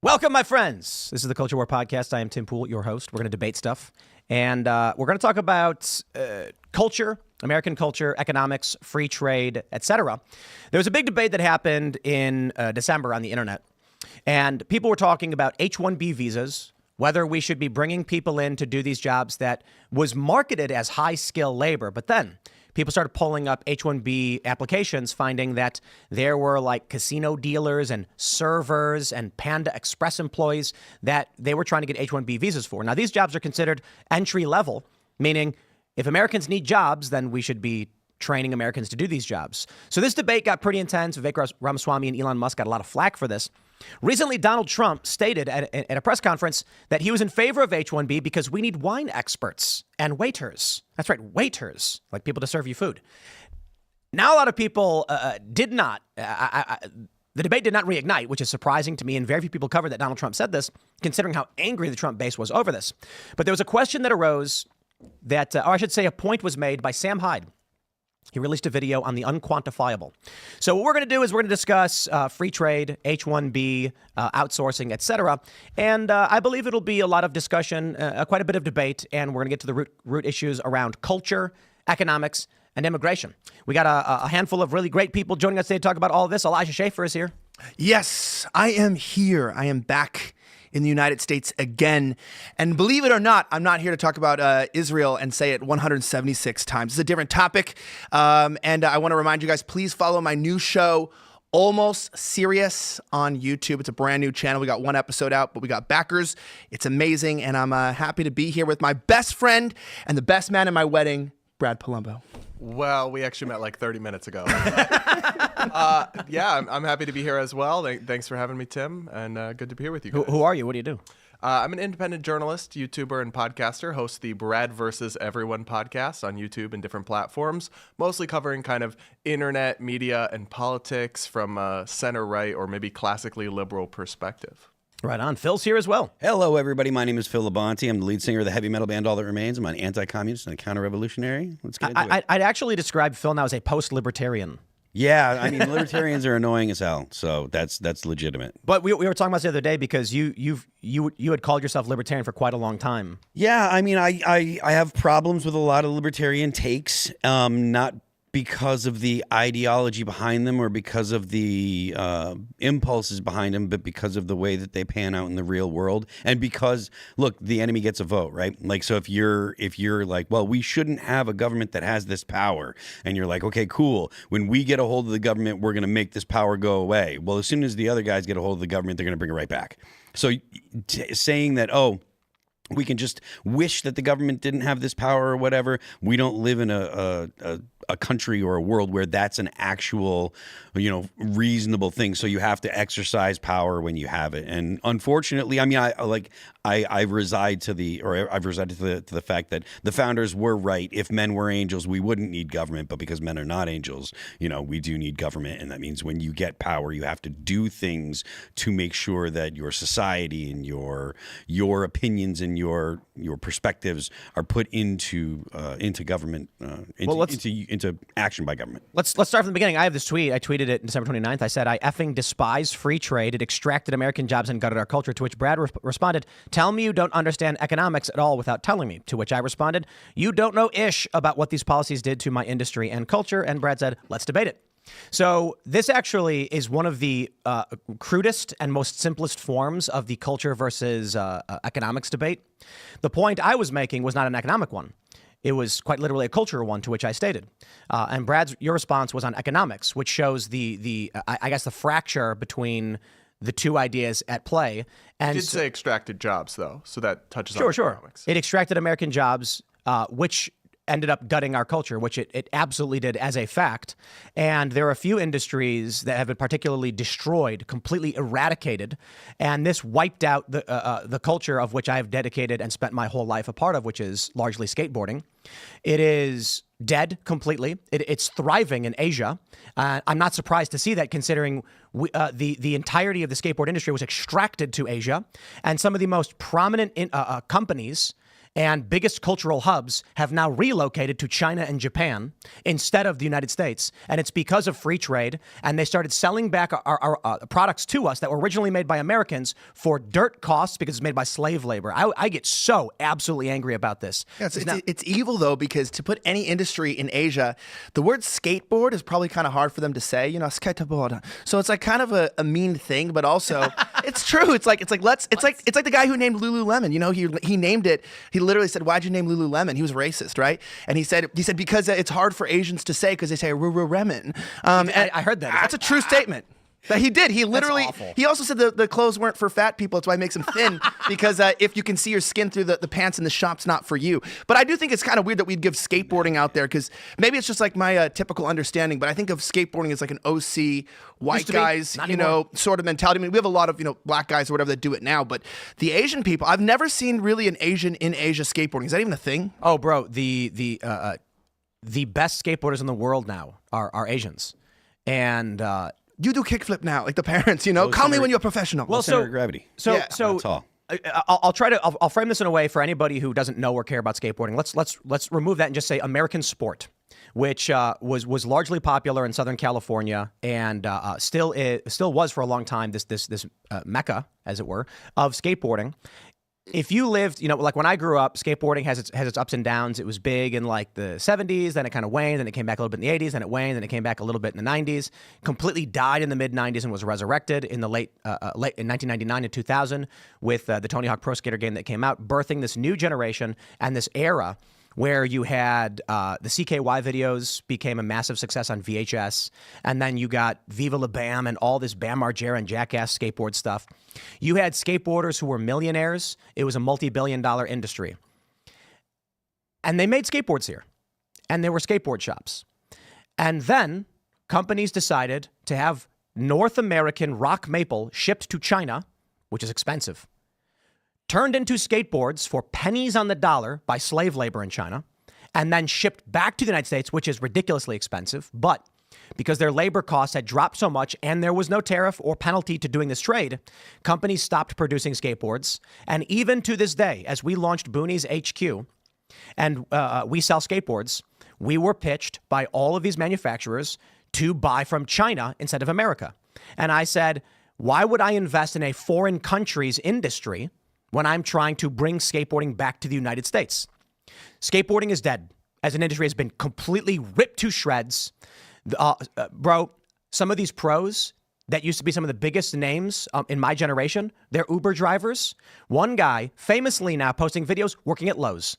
Welcome, my friends. This is the Culture War Podcast. I am Tim Pool, your host. We're going to debate stuff. And we're going to talk about culture, American culture, economics, free trade, etc. There was a big debate that happened in December on the internet. And people were talking about H1-B visas, whether we should be bringing people in to do these jobs that was marketed as high-skill labor. But then people started pulling up H1-B applications, finding that there were like casino dealers and servers and Panda Express employees that they were trying to get H1-B visas for. Now, these jobs are considered entry level, meaning if Americans need jobs, then we should be training Americans to do these jobs. So this debate got pretty intense. Vivek Ramaswamy and Elon Musk got a lot of flack for this. Recently, Donald Trump stated at a press conference that he was in favor of H1B because we need wine experts and waiters. That's right, waiters, like people to serve you food. Now, a lot of people did not. The debate did not reignite, which is surprising to me, and very few people covered that Donald Trump said this, considering how angry the Trump base was over this. But there was a question that arose that, or I should say a point was made by Sam Hyde. He released a video on the unquantifiable. So what we're going to do is we're going to discuss free trade, H1B, outsourcing, etc. And I believe it'll be a lot of discussion, quite a bit of debate, and we're going to get to the root issues around culture, economics, and immigration. We got a handful of really great people joining us today to talk about all of this. Elijah Schaefer is here. Yes, I am here. I am back in the United States again. And believe it or not, I'm not here to talk about Israel and say it 176 times. It's a different topic. And I want to remind you guys, please follow my new show, Almost Serious, on YouTube. It's a brand new channel. We got one episode out, but we got backers. It's amazing. And I'm happy to be here with my best friend and the best man in my wedding, Brad Polumbo. Well, we actually met like 30 minutes ago. Yeah, I'm happy to be here as well. Thanks for having me, Tim, and good to be here with you guys. Who are you? What do you do? I'm an independent journalist, YouTuber, and podcaster. Host the Brad versus Everyone podcast on YouTube and different platforms, mostly covering kind of internet, media, and politics from a center-right or maybe classically liberal perspective. Right on. Phil's here as well. Hello, everybody. My name is Phil Labonte. I'm the lead singer of the heavy metal band All That Remains. I'm an anti-communist and a counter-revolutionary. Let's get into it. I'd actually describe Phil now as a post-libertarian. Yeah, I mean, libertarians are annoying as hell, so that's legitimate. But we were talking about this the other day because you had called yourself libertarian for quite a long time. Yeah, I mean, I have problems with a lot of libertarian takes, not because of the ideology behind them or because of the impulses behind them, but because of the way that they pan out in the real world. And because, look, the enemy gets a vote, right? Like, so if you're like, well, we shouldn't have a government that has this power, and you're like, okay, cool. When we get a hold of the government, we're going to make this power go away. Well, as soon as the other guys get a hold of the government, they're going to bring it right back. So saying that, we can just wish that the government didn't have this power or whatever. We don't live in a country or a world where that's an actual, reasonable thing. So you have to exercise power when you have it. And unfortunately, I mean, I've resided to the fact that the founders were right. If men were angels, we wouldn't need government. But because men are not angels, we do need government. And that means when you get power, you have to do things to make sure that your society and your opinions and your perspectives are put into government, into action by government. Let's start from the beginning. I have this tweet. I tweeted it December 29th. I said, I effing despise free trade. It extracted American jobs and gutted our culture. To which Brad responded, tell me you don't understand economics at all without telling me. To which I responded, you don't know ish about what these policies did to my industry and culture. And Brad said, let's debate it. So this actually is one of the crudest and most simplest forms of the culture versus economics debate. The point I was making was not an economic one. It was quite literally a cultural one, to which I stated. And your response was on economics, which shows the fracture between the two ideas at play. And You did say extracted jobs, though, so that touches on economics. It extracted American jobs, which ended up gutting our culture, which it absolutely did as a fact. And there are a few industries that have been particularly destroyed, completely eradicated. And this wiped out the culture of which I have dedicated and spent my whole life a part of, which is largely skateboarding. It is dead completely. It's thriving in Asia. I'm not surprised to see that, considering the entirety of the skateboard industry was extracted to Asia. And some of the most prominent companies and biggest cultural hubs have now relocated to China and Japan instead of the United States. And it's because of free trade. And they started selling back our products to us that were originally made by Americans for dirt costs because it's made by slave labor. I get so absolutely angry about this. Yeah, it's evil, though, because to put any industry in Asia, the word skateboard is probably kind of hard for them to say, skateboard. So it's like kind of a mean thing, but also it's true. It's like the guy who named Lululemon. He named it. He literally said, "Why'd you name Lululemon?" He was racist, right? And he said because it's hard for Asians to say because they say Lululemon. I heard that. That's a true statement. That he did. He literally. He also said the clothes weren't for fat people. That's why it makes them thin. Because if you can see your skin through the pants in the shop, it's not for you. But I do think it's kind of weird that we'd give skateboarding out there because maybe it's just like my typical understanding. But I think of skateboarding as like an OC white guys, sort of mentality. I mean, we have a lot of black guys or whatever that do it now. But the Asian people, I've never seen really an Asian in Asia skateboarding. Is that even a thing? Oh, bro, the best skateboarders in the world now are Asians, and. You do kickflip now, like the parents, Call me when you're professional. Well, center of gravity. So that's all. I'll frame this in a way for anybody who doesn't know or care about skateboarding. Let's remove that and just say American sport, which was largely popular in Southern California and still was for a long time this mecca, as it were, of skateboarding. If you lived, like when I grew up, skateboarding has its ups and downs. It was big in like the 70s, then it kind of waned, then it came back a little bit in the 80s, then it waned, then it came back a little bit in the 90s. Completely died in the mid 90s and was resurrected in the late in 1999 and 2000 with the Tony Hawk Pro Skater game that came out, birthing this new generation and this era where you had the CKY videos became a massive success on VHS, and then you got Viva La Bam and all this Bam Margera and Jackass skateboard stuff. You had skateboarders who were millionaires. It was a multi-billion-dollar industry. And they made skateboards here, and there were skateboard shops. And then companies decided to have North American rock maple shipped to China, which is expensive, turned into skateboards for pennies on the dollar by slave labor in China, and then shipped back to the United States, which is ridiculously expensive. But because their labor costs had dropped so much and there was no tariff or penalty to doing this trade, companies stopped producing skateboards. And even to this day, as we launched Boonies HQ and we sell skateboards, we were pitched by all of these manufacturers to buy from China instead of America. And I said, why would I invest in a foreign country's industry when I'm trying to bring skateboarding back to the United States? Skateboarding is dead. As an industry, has been completely ripped to shreds. Bro, some of these pros that used to be some of the biggest names in my generation, they're Uber drivers. One guy, famously now posting videos, working at Lowe's.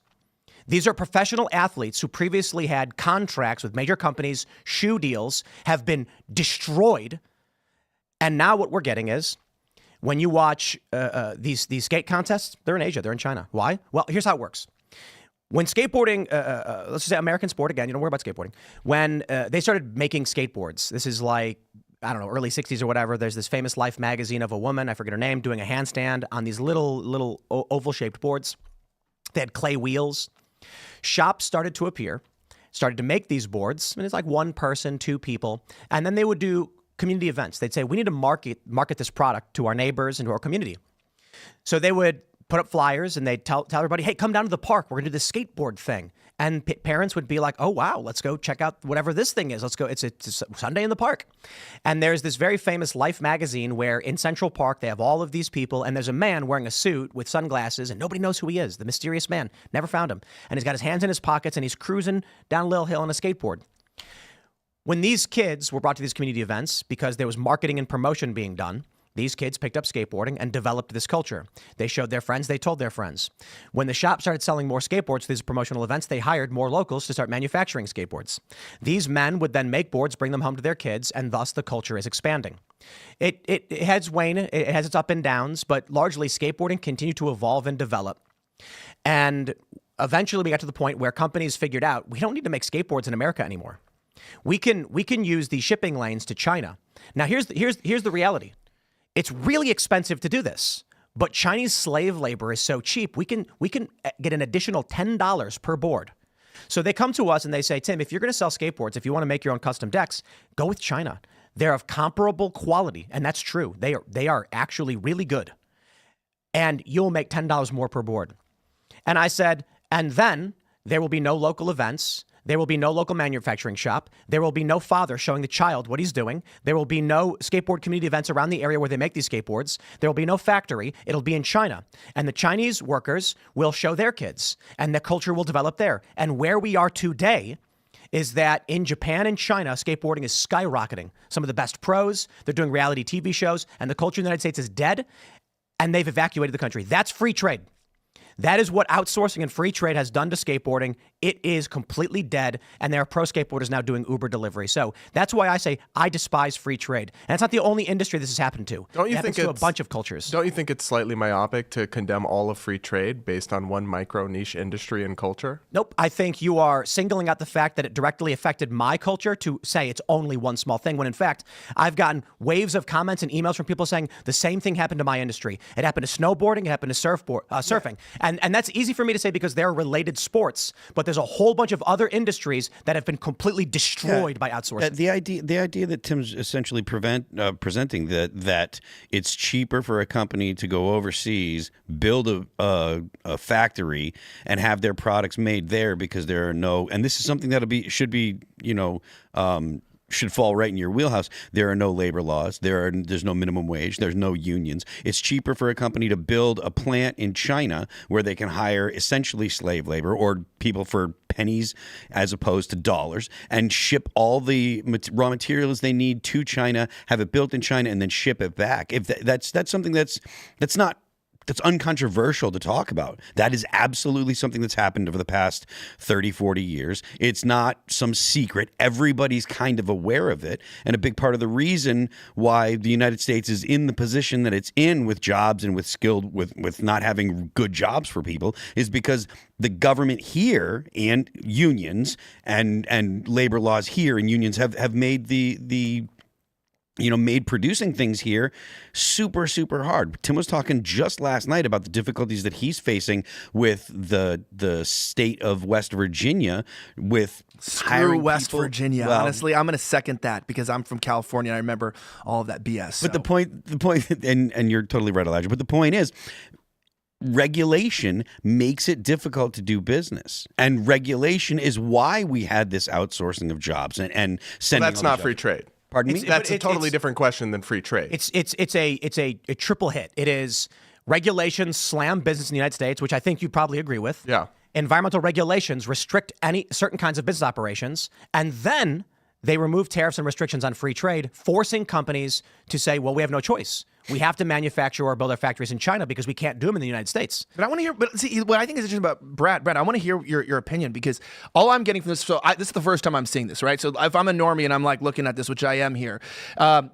These are professional athletes who previously had contracts with major companies, shoe deals, have been destroyed. And now what we're getting is, when you watch these skate contests, they're in Asia, they're in China. Why? Well, here's how it works. When skateboarding, let's just say American sport again, you don't worry about skateboarding. When they started making skateboards, this is like, I don't know, early 60s or whatever, there's this famous Life magazine of a woman, I forget her name, doing a handstand on these little oval-shaped boards. They had clay wheels. Shops started to appear, started to make these boards, and it's like one person, two people, and then they would do community events. They'd say, we need to market this product to our neighbors and to our community. So they would put up flyers and they'd tell everybody, hey, come down to the park. We're going to do this skateboard thing. And parents would be like, oh, wow, let's go check out whatever this thing is. Let's go. It's Sunday in the park. And there's this very famous Life magazine where in Central Park, they have all of these people. And there's a man wearing a suit with sunglasses and nobody knows who he is. The mysterious man. Never found him. And he's got his hands in his pockets and he's cruising down Lil Hill on a skateboard. When these kids were brought to these community events, because there was marketing and promotion being done, these kids picked up skateboarding and developed this culture. They showed their friends, they told their friends. When the shop started selling more skateboards to these promotional events, they hired more locals to start manufacturing skateboards. These men would then make boards, bring them home to their kids, and thus the culture is expanding. It has waned, it has its up and downs, but largely skateboarding continued to evolve and develop. And eventually we got to the point where companies figured out, we don't need to make skateboards in America anymore. We can use these shipping lanes to China. Now, here's the reality. It's really expensive to do this, but Chinese slave labor is so cheap, we can get an additional $10 per board. So they come to us and they say, Tim, if you're going to sell skateboards, if you want to make your own custom decks, go with China. They're of comparable quality, and that's true. They are actually really good, and you'll make $10 more per board. And I said, and then there will be no local events. There will be no local manufacturing shop. There will be no father showing the child what he's doing. There will be no skateboard community events around the area where they make these skateboards. There will be no factory. It'll be in China. And the Chinese workers will show their kids, and the culture will develop there. And where we are today is that in Japan and China, skateboarding is skyrocketing. Some of the best pros, they're doing reality TV shows, and the culture in the United States is dead, and they've evacuated the country. That's free trade. That is what outsourcing and free trade has done to skateboarding. It is completely dead, and there are pro skateboarders now doing Uber delivery. So that's why I say I despise free trade. And it's not the only industry this has happened to. Don't you it think happens to it's a bunch of cultures? Don't you think it's slightly myopic to condemn all of free trade based on one micro niche industry and culture? Nope. I think you are singling out the fact that it directly affected my culture to say it's only one small thing, when in fact, I've gotten waves of comments and emails from people saying the same thing happened to my industry. It happened to snowboarding. It happened to surfing. And that's easy for me to say because they're related sports, but there's a whole bunch of other industries that have been completely destroyed by outsourcing. The idea that Tim's essentially presenting that it's cheaper for a company to go overseas, build a factory, and have their products made there because there are no, and this is something that should fall right in your wheelhouse. There are no labor laws. There's no minimum wage. There's no unions. It's cheaper for a company to build a plant in China where they can hire essentially slave labor or people for pennies as opposed to dollars and ship all the raw materials they need to China, have it built in China, and then ship it back. If that's something that's uncontroversial to talk about. That is absolutely something that's happened over the past 30, 40 years. It's not some secret. Everybody's kind of aware of it. And a big part of the reason why the United States is in the position that it's in with jobs and with not having good jobs for people is because the government here and unions and labor laws here and unions have made made producing things here super, super hard. Tim was talking just last night about the difficulties that he's facing with the state of West Virginia with hiring West people. Virginia. Well, honestly, I'm going to second that because I'm from California and I remember all of that BS. But the point, and you're totally right, Elijah, but the point is, regulation makes it difficult to do business, and regulation is why we had this outsourcing of jobs and sending. Well, that's not free trade. Pardon me? That's a totally different question than free trade. It's a triple hit. It is regulations slam business in the United States, which I think you probably agree with. Yeah. Environmental regulations restrict any certain kinds of business operations, and then they remove tariffs and restrictions on free trade, forcing companies to say, well, we have no choice. We have to manufacture or build our factories in China because we can't do them in the United States. But I want to hear. But see, what I think is interesting about Brad, I want to hear your opinion because all I'm getting from this. So this is the first time I'm seeing this, right? So if I'm a normie and I'm like looking at this, which I am here,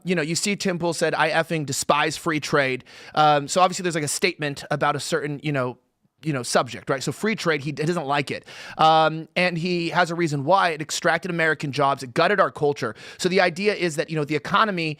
you see Tim Pool said, "I effing despise free trade." So obviously there's like a statement about a certain subject, right? So free trade, he doesn't like it. And he has a reason why. It extracted American jobs. It gutted our culture. So the idea is that, the economy,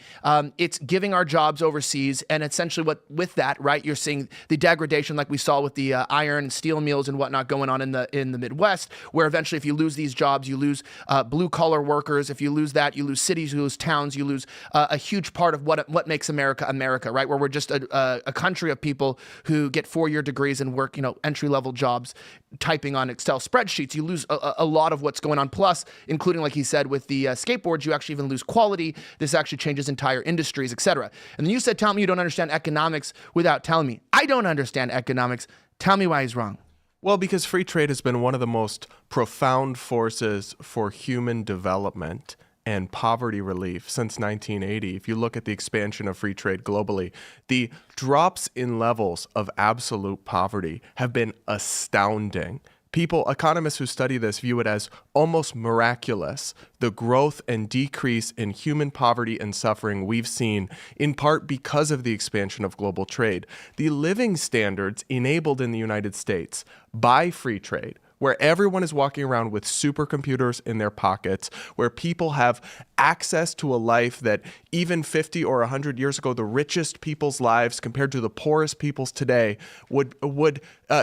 it's giving our jobs overseas. And essentially with that, right, you're seeing the degradation like we saw with the iron and steel mills and whatnot going on in the Midwest, where eventually if you lose these jobs, you lose blue collar workers. If you lose that, you lose cities, you lose towns, you lose a huge part of what makes America, America, right? Where we're just a country of people who get 4-year degrees and work, entry-level jobs typing on Excel spreadsheets. You lose a lot of what's going on. Plus, including, like he said, with the skateboards, you actually even lose quality. This actually changes entire industries, etc. And then you said, tell me you don't understand economics without telling me. I don't understand economics. Tell me why he's wrong. Well, because free trade has been one of the most profound forces for human development and poverty relief since 1980. If you look at the expansion of free trade globally, the drops in levels of absolute poverty have been astounding. Economists who study this view it as almost miraculous, the growth and decrease in human poverty and suffering we've seen, in part because of the expansion of global trade. The living standards enabled in the United States by free trade, where everyone is walking around with supercomputers in their pockets, where people have access to a life that even 50 or 100 years ago, the richest people's lives compared to the poorest people's today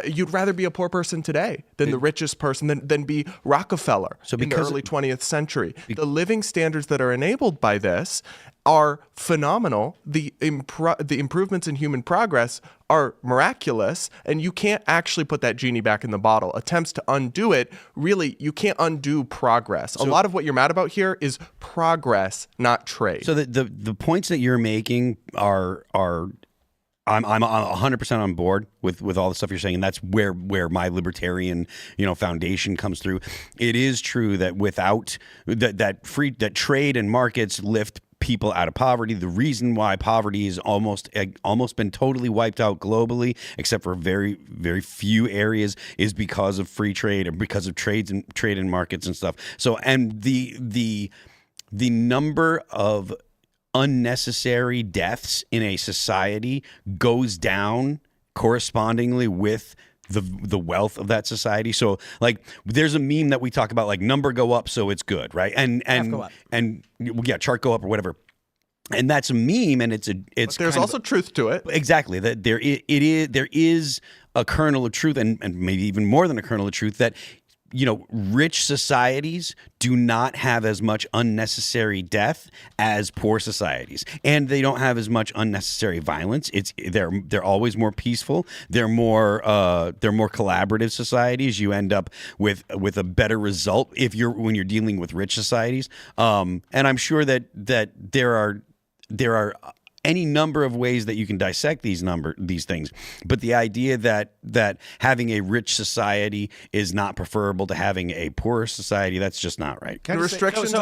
you'd rather be a poor person today than the richest person than be Rockefeller in the early 20th century. The living standards that are enabled by this are phenomenal. The improvements in human progress are miraculous, and you can't actually put that genie back in the bottle. Attempts to undo it, really, you can't undo progress. A lot of what you're mad about here is progress, not trade. So the points that you're making are I'm 100% on board with all the stuff you're saying, and that's where my libertarian foundation comes through. It is true that without that trade and markets lift people out of poverty. The reason why poverty is almost been totally wiped out globally, except for very, very few areas, is because of free trade and because of trade and markets and stuff. So, and the number of unnecessary deaths in a society goes down correspondingly with the wealth of that society. So like there's a meme that we talk about, like number go up so it's good, right? And chart go up or whatever. And that's a meme, and it's but there's also truth to it. Exactly. That there is a kernel of truth, and maybe even more than a kernel of truth, that rich societies do not have as much unnecessary death as poor societies, and they don't have as much unnecessary violence. They're always more peaceful. They're more collaborative societies. You end up with a better result when you're dealing with rich societies. And I'm sure that there are any number of ways that you can dissect these things, but the idea that having a rich society is not preferable to having a poorer society, that's just not right. Restrictions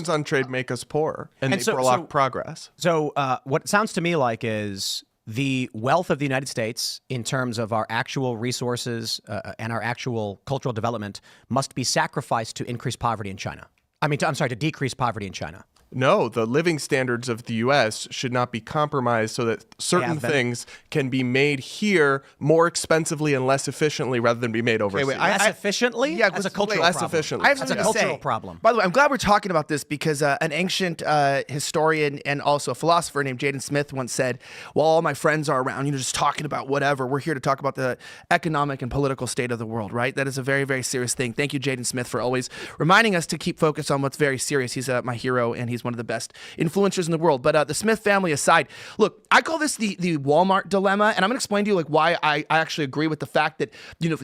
on trade make us poorer, and they block progress. So what it sounds to me like is the wealth of the United States in terms of our actual resources and our actual cultural development must be sacrificed to increase poverty in China. To decrease poverty in China. No, the living standards of the U.S. should not be compromised so that certain things can be made here more expensively and less efficiently rather than be made overseas. Less efficiently? Yeah, that's a cultural less problem. efficiently. I have That's something a to cultural say. problem. By the way, I'm glad we're talking about this because an ancient historian and also a philosopher named Jaden Smith once said, while all my friends are around, just talking about whatever, we're here to talk about the economic and political state of the world, right? That is a very, very serious thing. Thank you, Jaden Smith, for always reminding us to keep focus on what's very serious. He's my hero, and he's one of the best influencers in the world. But the Smith family aside, look, I call this the Walmart dilemma, and I'm going to explain to you why I actually agree with the fact that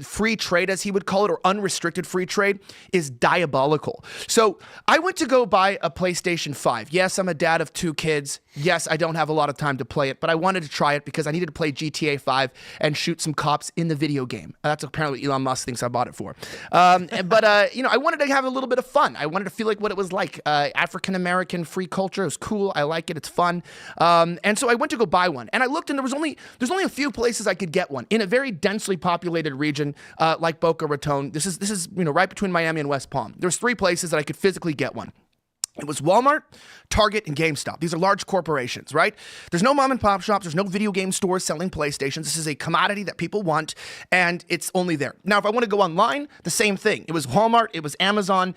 free trade, as he would call it, or unrestricted free trade, is diabolical. So I went to go buy a PlayStation 5. Yes, I'm a dad of 2 kids. Yes, I don't have a lot of time to play it, but I wanted to try it because I needed to play GTA 5 and shoot some cops in the video game. That's apparently what Elon Musk thinks I bought it for. But I wanted to have a little bit of fun. I wanted to feel like what it was like. African-American free culture. It was cool. I like it. It's fun. And so I went to go buy one, and I looked, and there's only a few places I could get one in a very densely populated region like Boca Raton. This is right between Miami and West Palm. There's 3 places that I could physically get one. It was Walmart, Target, and GameStop. These are large corporations, right? There's no mom and pop shops. There's no video game stores selling PlayStations. This is a commodity that people want, and it's only there. Now, if I want to go online, the same thing. It was Walmart, it was Amazon,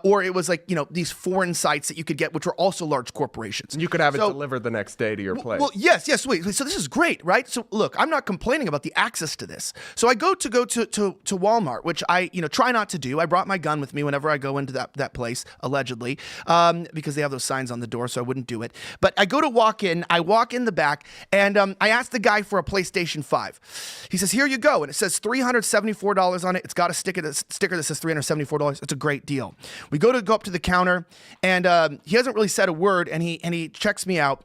or it was these foreign sites that you could get, which were also large corporations. And you could have it delivered the next day to your place. Well, yes, wait. So this is great, right? So look, I'm not complaining about the access to this. So I go to Walmart, which I try not to do. I brought my gun with me whenever I go into that place, allegedly. Because they have those signs on the door, so I wouldn't do it. But I go to walk in, I walk in the back, and I asked the guy for a PlayStation 5. He says, here you go, and it says $374 on it. It's got a sticker that says $374. It's a great deal. We go up to the counter, and he hasn't really said a word, and he checks me out,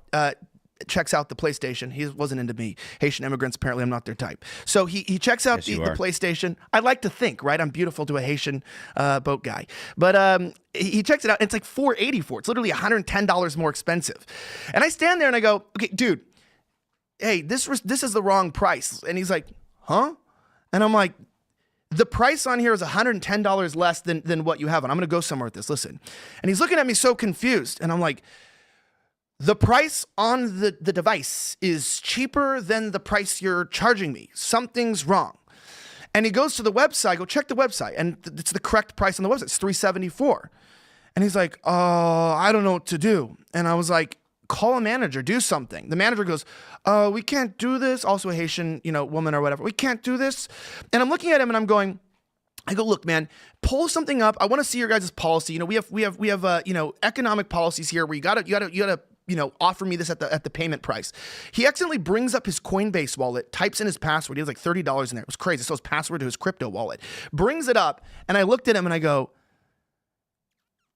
checks out the PlayStation. He wasn't into me. Haitian immigrants, apparently I'm not their type. So he checks out the PlayStation. I like to think, right? I'm beautiful to a Haitian boat guy. But he checks it out, and it's like $484. It's literally $110 more expensive. And I stand there and I go, okay, dude, hey, this is the wrong price. And he's like, huh? And I'm like, the price on here is $110 less than what you have. And I'm going to go somewhere with this. Listen. And he's looking at me so confused. And I'm like, the price on the device is cheaper than the price you're charging me. Something's wrong. And he goes to the website, go check the website, and it's the correct price on the website. It's $374. And he's like, I don't know what to do. And I was like, call a manager, do something. The manager goes, we can't do this. Also a Haitian, woman or whatever. We can't do this. And I'm looking at him and I'm going, I go, look, man, pull something up. I want to see your guys' policy. We have economic policies here where you gotta offer me this at the payment price. He accidentally brings up his Coinbase wallet, types in his password. He has like $30 in there. It was crazy. So his password to his crypto wallet. Brings it up, and I looked at him and I go,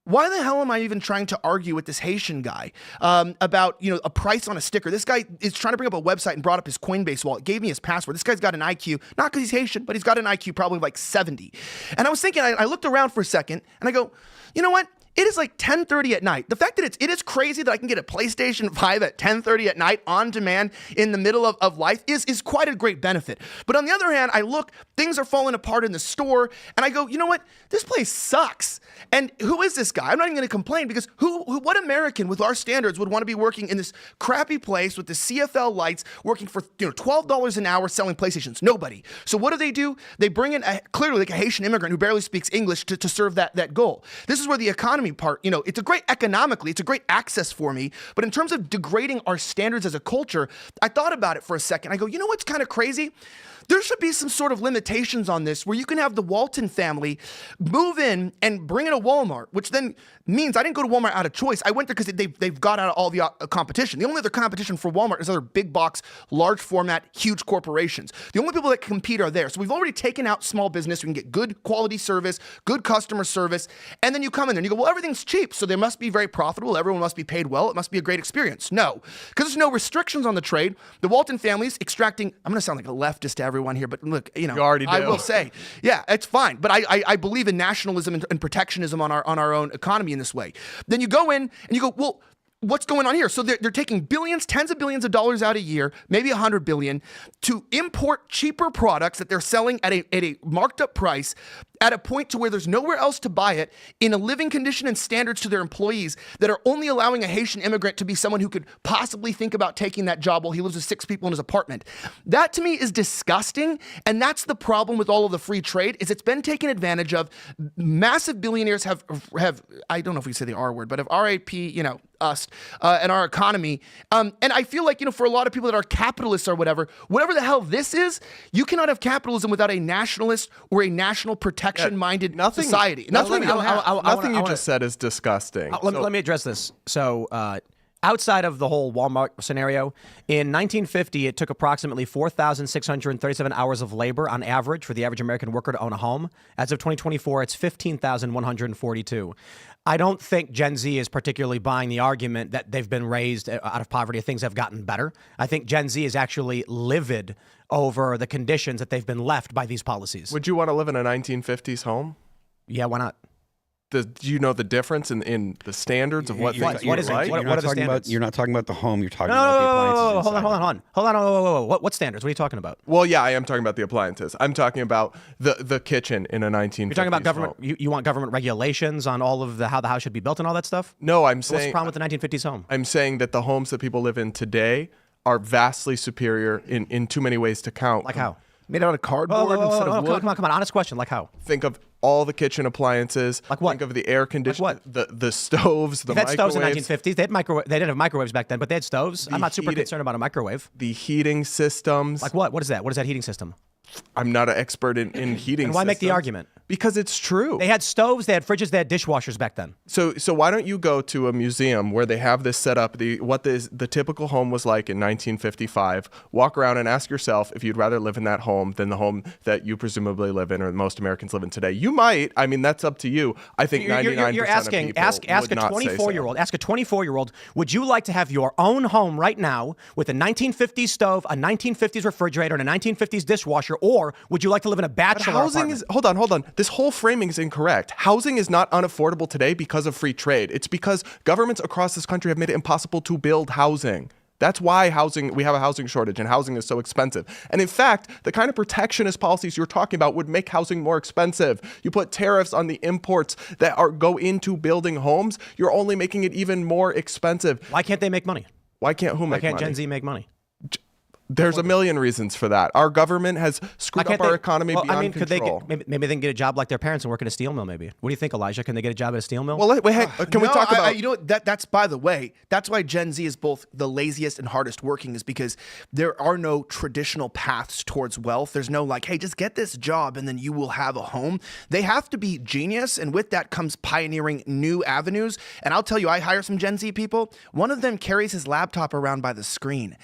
why the hell am I even trying to argue with this Haitian guy about a price on a sticker? This guy is trying to bring up a website and brought up his Coinbase wallet, gave me his password. This guy's got an IQ, not because he's Haitian, but he's got an IQ probably like 70. And I was thinking, I looked around for a second and I go, you know what? It is like 10:30 at night. The fact that it is crazy that I can get a PlayStation 5 at 10:30 at night on demand in the middle of life is quite a great benefit. But on the other hand, I look, things are falling apart in the store, and I go, you know what? This place sucks. And who is this guy? I'm not even going to complain because what American with our standards would want to be working in this crappy place with the CFL lights, working for $12 an hour selling PlayStations? Nobody. So what do? They bring in clearly like a Haitian immigrant who barely speaks English to serve that goal. This is where the economy part, it's a great economically, it's a great access for me, but in terms of degrading our standards as a culture, I thought about it for a second. I go, you know what's kind of crazy? There should be some sort of limitations on this where you can have the Walton family move in and bring in a Walmart, which then means I didn't go to Walmart out of choice. I went there because they've got out of all the competition. The only other competition for Walmart is other big box, large format, huge corporations. The only people that compete are there. So we've already taken out small business. We can get good quality service, good customer service. And then you come in there and you go, well, everything's cheap. So they must be very profitable. Everyone must be paid well. It must be a great experience. No, because there's no restrictions on the trade. The Walton family's extracting, I'm going to sound like a leftist to everyone here, but look, you already do. I will say, yeah, it's fine. But I believe in nationalism and protectionism on our own economy in this way. Then you go in and you go, well, what's going on here? So they're taking billions, tens of billions of dollars out a year, maybe 100 billion, to import cheaper products that they're selling at a marked up price at a point to where there's nowhere else to buy it in a living condition and standards to their employees that are only allowing a Haitian immigrant to be someone who could possibly think about taking that job while he lives with 6 people in his apartment. That to me is disgusting. And that's the problem with all of the free trade is it's been taken advantage of. Massive billionaires have I don't know if we say the R word, but have RAP, us and our economy. And I feel like, for a lot of people that are capitalists or whatever the hell this is, you cannot have capitalism without a nationalist or a national protection-minded society. Nothing you just said is disgusting. Let me address this. So outside of the whole Walmart scenario, in 1950, it took approximately 4,637 hours of labor on average for the average American worker to own a home. As of 2024, it's 15,142. I don't think Gen Z is particularly buying the argument that they've been raised out of poverty, things have gotten better. I think Gen Z is actually livid over the conditions that they've been left by these policies. Would you want to live in a 1950s home? Yeah, why not? Do you know the difference in the standards of what things you is like? What are the standards? You're not talking about the home. You're talking about the appliances. Hold on. What standards? What are you talking about? Well, yeah, I am talking about the appliances. I'm talking about the kitchen in a 1950s You're talking about government. home. You want government regulations on all of how the house should be built and all that stuff? No, I'm What's the saying problem with the 1950s home? I'm saying that the homes that people live in today are vastly superior in too many ways to count. Like how? Made out of cardboard instead of wood. Come on. Honest question. Like how? Think of all the kitchen appliances. Like what? Think of the air conditioning. Like the stoves, the They had stoves microwaves. in the 1950s. They had microwave. They didn't have microwaves back then, but they had stoves. I'm not super concerned about a microwave. The heating systems. Like what? What is that? What is that heating system? I'm not an expert in heating systems. And why make the argument? Because it's true. They had stoves, they had fridges, they had dishwashers back then. So why don't you go to a museum where they have this set up, what the typical home was like in 1955, walk around and ask yourself if you'd rather live in that home than the home that you presumably live in or most Americans live in today. You might. I mean, that's up to you. I think 99% you're asking, of people ask a would not say so. 24-year-old, ask a 24-year-old, would you like to have your own home right now with a 1950s stove, a 1950s refrigerator, and a 1950s dishwasher, or would you like to live in a bachelor apartment? Hold on. This whole framing is incorrect. Housing is not unaffordable today because of free trade. It's because governments across this country have made it impossible to build housing. That's why we have a housing shortage and housing is so expensive. And in fact, the kind of protectionist policies you're talking about would make housing more expensive. You put tariffs on the imports that go into building homes, you're only making it even more expensive. Why can't they make money? Why can't who make money? Why can't Gen Z make money? There's a million reasons for that. Our government has screwed up our economy beyond control. Maybe they can get a job like their parents and work in a steel mill, maybe. What do you think, Elijah? Can they get a job at a steel mill? Well, can we talk about... you know what? That's, by the way, that's why Gen Z is both the laziest and hardest working, is because there are no traditional paths towards wealth. There's no like, hey, just get this job and then you will have a home. They have to be genius, and with that comes pioneering new avenues. And I'll tell you, I hire some Gen Z people. One of them carries his laptop around by the screen.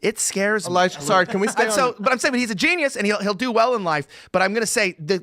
It scares me. Elijah, sorry, can we stay on... But I'm saying, but he's a genius and he'll do well in life. But I'm going to say the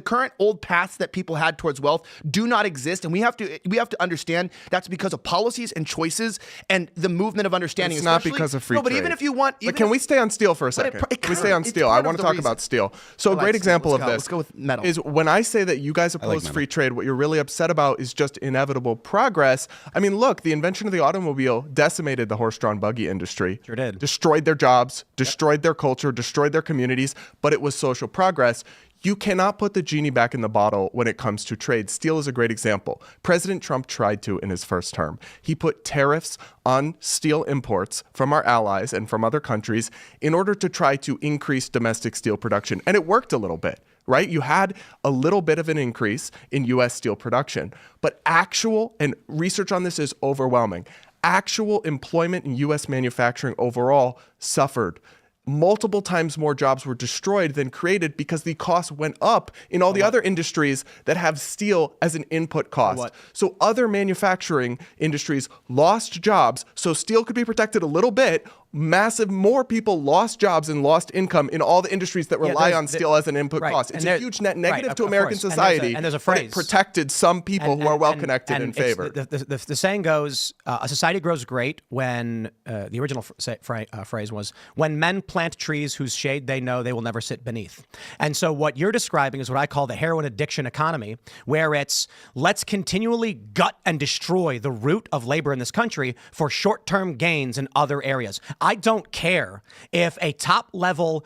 current old paths that people had towards wealth do not exist, and we have to understand that's because of policies and choices and the movement of understanding. It's not because of free trade. But even if you want, can we stay on steel for a second? Can we stay on steel? I want to talk about steel. So a great example of this let's go with metal. is when I say that you guys oppose free trade, what you're really upset about is just inevitable progress. I mean, look, the invention of the automobile decimated the horse-drawn buggy industry. Sure did. Destroyed their jobs, destroyed their culture, destroyed their communities, but it was social progress. You cannot put the genie back in the bottle when it comes to trade. Steel is a great example. President Trump tried to in his first term. He put tariffs on steel imports from our allies and from other countries in order to try to increase domestic steel production. And it worked a little bit, right? You had a little bit of an increase in U.S. steel production. But actual, and research on this is overwhelming, actual employment in U.S. manufacturing overall suffered. Multiple times more jobs were destroyed than created because the cost went up in all the other industries that have steel as an input cost. So other manufacturing industries lost jobs, so steel could be protected a little bit. More people lost jobs and lost income in all the industries that rely on steel as an input cost. It's a huge net negative to American society. And there's a phrase. But it protected some people who are well-connected and favored. The saying goes, a society grows great when, the original phrase was, when men plant trees whose shade they know they will never sit beneath. And so what you're describing is what I call the heroin addiction economy, where it's let's continually gut and destroy the root of labor in this country for short-term gains in other areas. I don't care if a top-level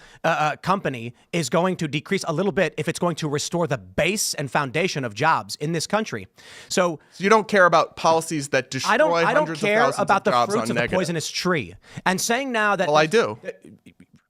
company is going to decrease a little bit if it's going to restore the base and foundation of jobs in this country. So you don't care about policies that destroy hundreds of thousands of jobs on negative. I don't care about the fruits of the poisonous tree. And saying now that... Well, I do.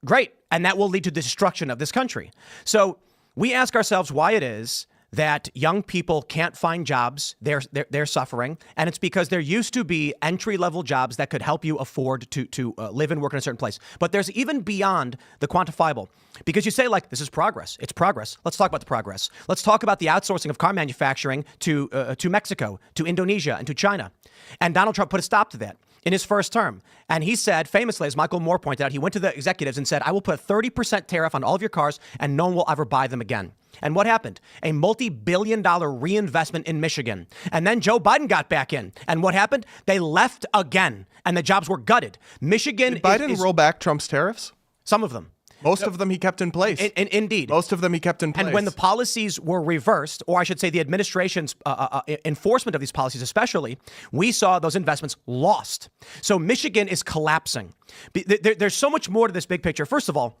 Great. And that will lead to the destruction of this country. So we ask ourselves why it is that young people can't find jobs. They're suffering. And it's because there used to be entry-level jobs that could help you afford to live and work in a certain place. But there's even beyond the quantifiable. Because you say, like, this is progress. It's progress. Let's talk about the progress. Let's talk about the outsourcing of car manufacturing to Mexico, to Indonesia, and to China. And Donald Trump put a stop to that in his first term. And he said, famously, as Michael Moore pointed out, he went to the executives and said, I will put a 30% tariff on all of your cars and no one will ever buy them again. And what happened? A multi-billion-dollar reinvestment in Michigan. And then Joe Biden got back in. And what happened? They left again. And the jobs were gutted. Michigan Did Biden roll back Trump's tariffs? Some of them. Most of them he kept in place. Indeed. Most of them he kept in place. And when the policies were reversed, or I should say the administration's enforcement of these policies especially, we saw those investments lost. So Michigan is collapsing. There's so much more to this big picture. First of all,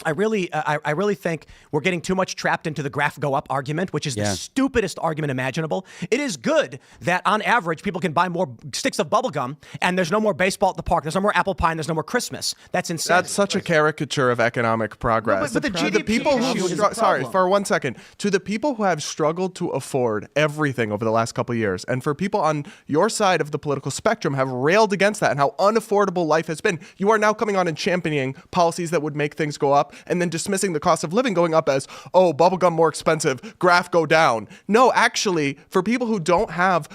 I really think we're getting too much trapped into the graph go up argument, which is the stupidest argument imaginable. It is good that on average people can buy more sticks of bubble gum and there's no more baseball at the park. There's no more apple pie and there's no more Christmas. That's insane. That's such a caricature of economic progress. No, but the GDP people issue who sorry, for 1 second. To the people who have struggled to afford everything over the last couple of years, and for people on your side of the political spectrum have railed against that and how unaffordable life has been, you are now coming on and championing policies that would make things go up, and then dismissing the cost of living going up as, oh, bubblegum more expensive, graph go down. No, actually, for people who don't have,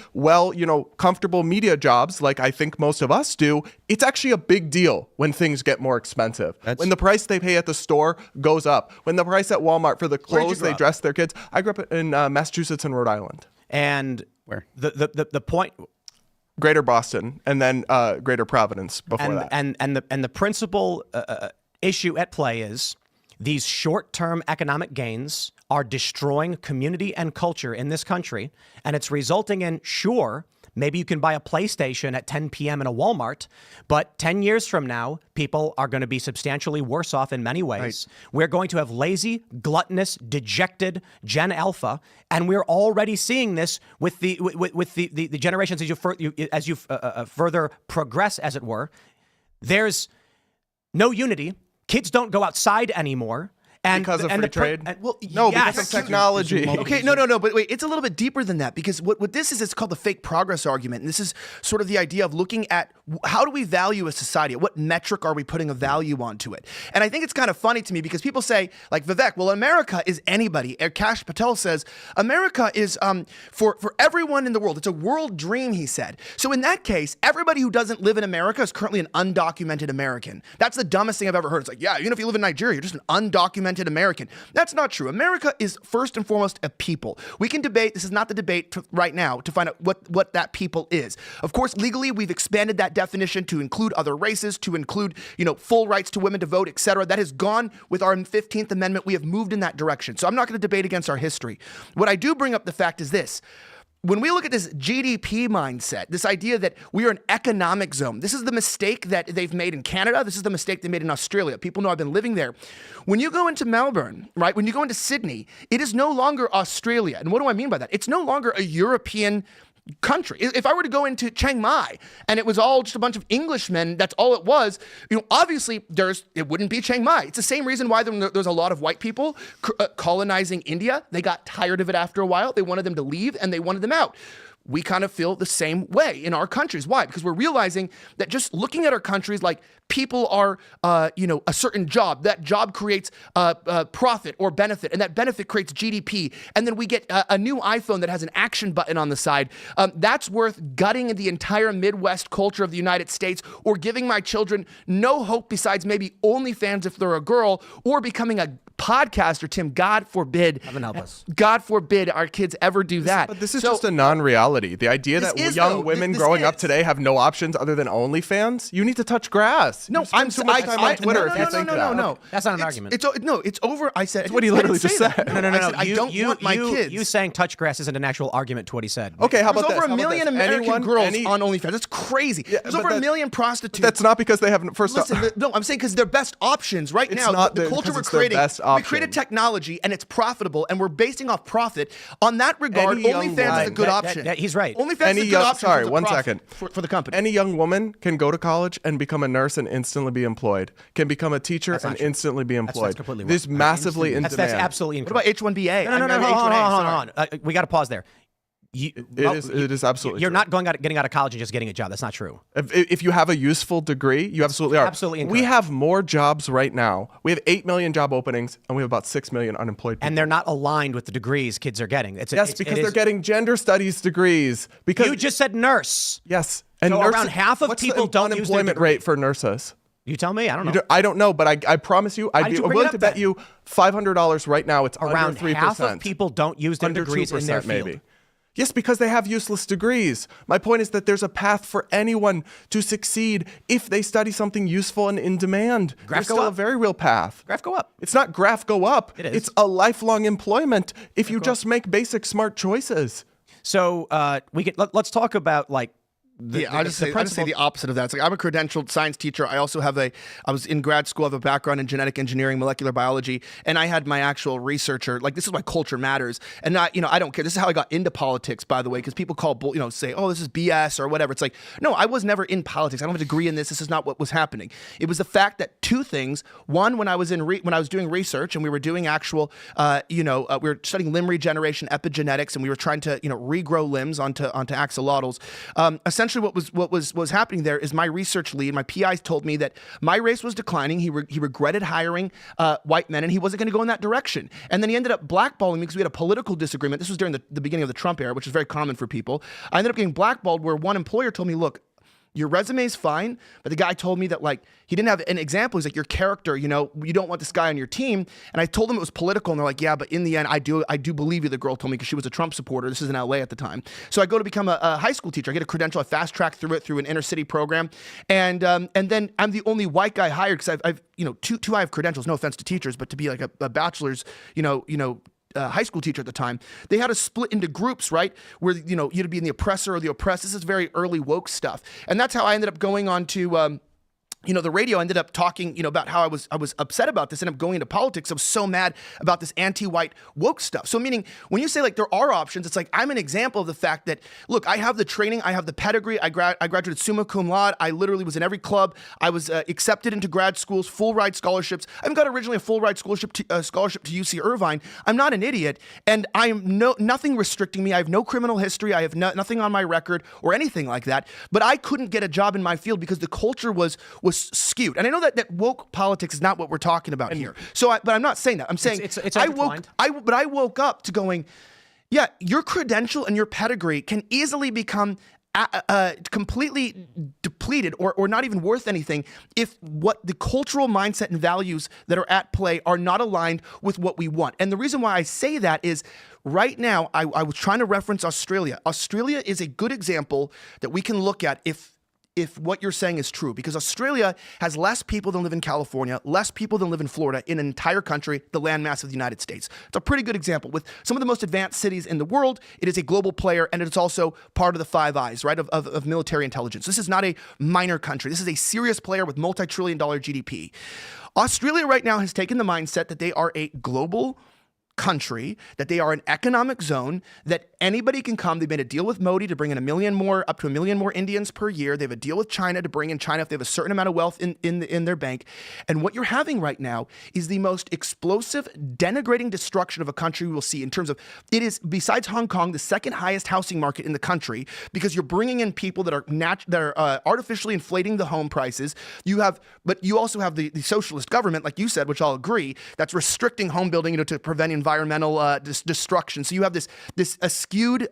comfortable media jobs, like I think most of us do, it's actually a big deal when things get more expensive. When the price they pay at the store goes up. When the price at Walmart for the clothes they dress their kids. I grew up in Massachusetts and Rhode Island. And where? The point... Greater Boston, and then Greater Providence before that. And the principal issue at play is these short-term economic gains are destroying community and culture in this country, and it's resulting in, sure, maybe you can buy a PlayStation at 10 p.m. in a Walmart, but 10 years from now, people are going to be substantially worse off in many ways. Right. We're going to have lazy, gluttonous, dejected Gen Alpha, and we're already seeing this with the generations as you further progress, as it were. There's no unity. Kids don't go outside anymore. And, Because of free trade? Well, No, yes. because of technology. Okay, no, but wait, it's a little bit deeper than that because what this is, it's called the fake progress argument. And this is sort of the idea of looking at how do we value a society? What metric are we putting a value onto it? And I think it's kind of funny to me because people say, like Vivek, well, America is anybody. Kash Patel says, America is for everyone in the world. It's a world dream, he said. So in that case, everybody who doesn't live in America is currently an undocumented American. That's the dumbest thing I've ever heard. It's like, yeah, even if you live in Nigeria, you're just an undocumented American. That's not true. America is first and foremost a people. We can debate. This is not the debate right now to find out what that people is. Of course, legally, we've expanded that definition to include other races, to include, full rights to women to vote, et cetera. That has gone with our 15th Amendment. We have moved in that direction. So I'm not going to debate against our history. What I do bring up the fact is this. When we look at this GDP mindset, this idea that we are an economic zone, this is the mistake that they've made in Canada. This is the mistake they made in Australia. People know I've been living there. When you go into Melbourne, right, when you go into Sydney, it is no longer Australia. And what do I mean by that? It's no longer a European country. If I were to go into Chiang Mai and it was all just a bunch of Englishmen, that's all it was, obviously it wouldn't be Chiang Mai. It's the same reason why there's a lot of white people colonizing India. They got tired of it after a while. They wanted them to leave and they wanted them out. We kind of feel the same way in our countries. Why? Because we're realizing that just looking at our countries like people are, a certain job. That job creates profit or benefit, and that benefit creates GDP. And then we get a new iPhone that has an action button on the side. That's worth gutting the entire Midwest culture of the United States or giving my children no hope besides maybe OnlyFans if they're a girl or becoming a podcaster, Tim. God forbid. Heaven help us. God forbid our kids ever do that. But this is just a non-reality. The idea that young women growing up today have no options other than OnlyFans. You need to touch grass. No, I'm too much time on Twitter if you think that. No. That's not an argument. It's over. I said. That's what he literally just said. No. I said, I don't want my kids. You saying touch grass isn't an actual argument to what he said. Okay, how about There's this? over a million American girls on OnlyFans. That's crazy. There's over a million prostitutes. That's not because they haven't. No, I'm saying because they're best options right now. Not the culture we're creating. We created technology and it's profitable, and we're basing off profit. On that regard, OnlyFans is a good option. He's right. OnlyFans is a good option. Sorry, 1 second. For the company. Any young woman can go to college and become a nurse and instantly be employed. Can become a teacher and instantly be employed. That's completely wrong. This massively in That's demand. absolutely What incorrect. about H1-B? No, hold on. We got to pause there. It is absolutely You're true. not getting out of college and just getting a job. That's not true. If you have a useful degree, you absolutely are. Absolutely incorrect. We have more jobs right now. We have 8 million job openings, and we have about 6 million unemployed people. And they're not aligned with the degrees kids are getting. Because they're getting gender studies degrees. Because You just said nurse. yes, and So around half of what's people the don't use their unemployment degree? rate for nurses. You tell me. I don't know. I don't know, but I promise you, I'd did be you bring it willing up to bet then? you $500 right now. It's Around under 3%. half of people don't use their Under degrees in their 2% field. maybe. Yes, because they have useless degrees. My point is that there's a path for anyone to succeed if they study something useful and in demand. There's go still a up. very real path. Graph go up. It's not graph go up. It is. It's a lifelong employment if you just make basic smart choices. So let's talk about like I just say the opposite of that. It's like I'm a credentialed science teacher. I also have I was in grad school. I have a background in genetic engineering, molecular biology, and I had my actual researcher. Like this is why culture matters. And I don't care. This is how I got into politics, by the way, because people say, oh, this is BS or whatever. It's like, no, I was never in politics. I don't have a degree in this. This is not what was happening. It was the fact that two things. One, when I was doing research and we were doing actual, we were studying limb regeneration, epigenetics, and we were trying to, regrow limbs onto axolotls. Essentially, what was happening there is my research lead, my PI, told me that my race was declining. He regretted hiring white men, and he wasn't going to go in that direction. And then he ended up blackballing me because we had a political disagreement. This was during the beginning of the Trump era, which is very common for people. I ended up getting blackballed where one employer told me, look, your resume is fine, but the guy told me that he didn't have an example. He's like, your character, you don't want this guy on your team. And I told them it was political, and they're like, yeah, but in the end, I do believe you. The girl told me because she was a Trump supporter. This is in LA at the time. So I go to become a high school teacher. I get a credential. I fast track through an inner city program, and then I'm the only white guy hired because I've I have credentials. No offense to teachers, but to be like a bachelor's, high school teacher at the time, they had us split into groups, right? Where, you'd be in the oppressor or the oppressed. This is very early woke stuff. And that's how I ended up going on to the radio ended up talking, about how I was upset about this, ended up going into politics. I was so mad about this anti-white woke stuff. So meaning when you say like there are options, it's like I'm an example of the fact that, look, I have the training, I have the pedigree, I graduated summa cum laude, I literally was in every club, I was accepted into grad schools, full ride scholarships. I even got originally a full ride scholarship to UC Irvine. I'm not an idiot, and I am nothing restricting me. I have no criminal history. I have nothing on my record or anything like that. But I couldn't get a job in my field because the culture was skewed. And I know that woke politics is not what we're talking about here. But I'm not saying that. I'm saying it's I woke up to going, yeah, your credential and your pedigree can easily become completely depleted or not even worth anything if what the cultural mindset and values that are at play are not aligned with what we want. And the reason why I say that is right now, I was trying to reference Australia. Australia is a good example that we can look at if what you're saying is true, because Australia has less people than live in California, less people than live in Florida in an entire country, the landmass of the United States. It's a pretty good example. With some of the most advanced cities in the world, it is a global player, and it's also part of the Five Eyes, right, of military intelligence. This is not a minor country. This is a serious player with multi-trillion-dollar GDP. Australia right now has taken the mindset that they are a global country, that they are an economic zone, that anybody can come. They've made a deal with Modi to bring in up to 1 million more Indians per year. They have a deal with China to bring in China if they have a certain amount of wealth in their bank. And what you're having right now is the most explosive, denigrating destruction of a country we will see in terms of, it is, besides Hong Kong, the second highest housing market in the country, because you're bringing in people that are artificially inflating the home prices. But you also have the socialist government, like you said, which I'll agree, that's restricting home building, to prevent environmental destruction. So you have this skewed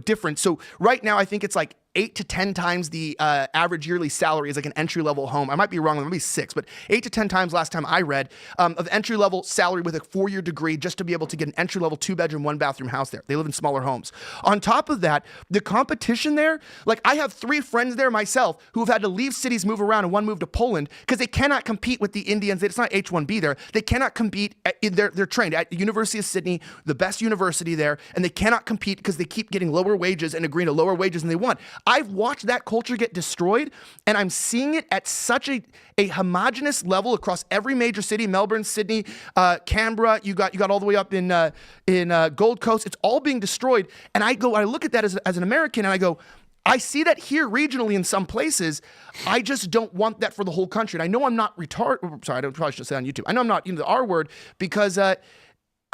difference. So right now, I think it's like 8 to 10 times the average yearly salary is like an entry-level home. I might be wrong, maybe 6, but 8 to 10 times last time I read of entry-level salary with a 4-year degree just to be able to get an entry-level 2-bedroom, 1-bathroom house there. They live in smaller homes. On top of that, the competition there, like I have 3 friends there myself who have had to leave cities, move around, and one moved to Poland because they cannot compete with the Indians. It's not H1-B there. They cannot compete. They're trained at the University of Sydney, the best university there, and they cannot compete because they keep getting lower wages and agreeing to lower wages than they want. I've watched that culture get destroyed, and I'm seeing it at such a homogenous level across every major city: Melbourne, Sydney, Canberra. You got all the way up in Gold Coast. It's all being destroyed, and I look at that as an American, and I go, I see that here regionally in some places. I just don't want that for the whole country. And I know I'm not retarded. Sorry, I probably should say on YouTube. I know I'm not the R word because.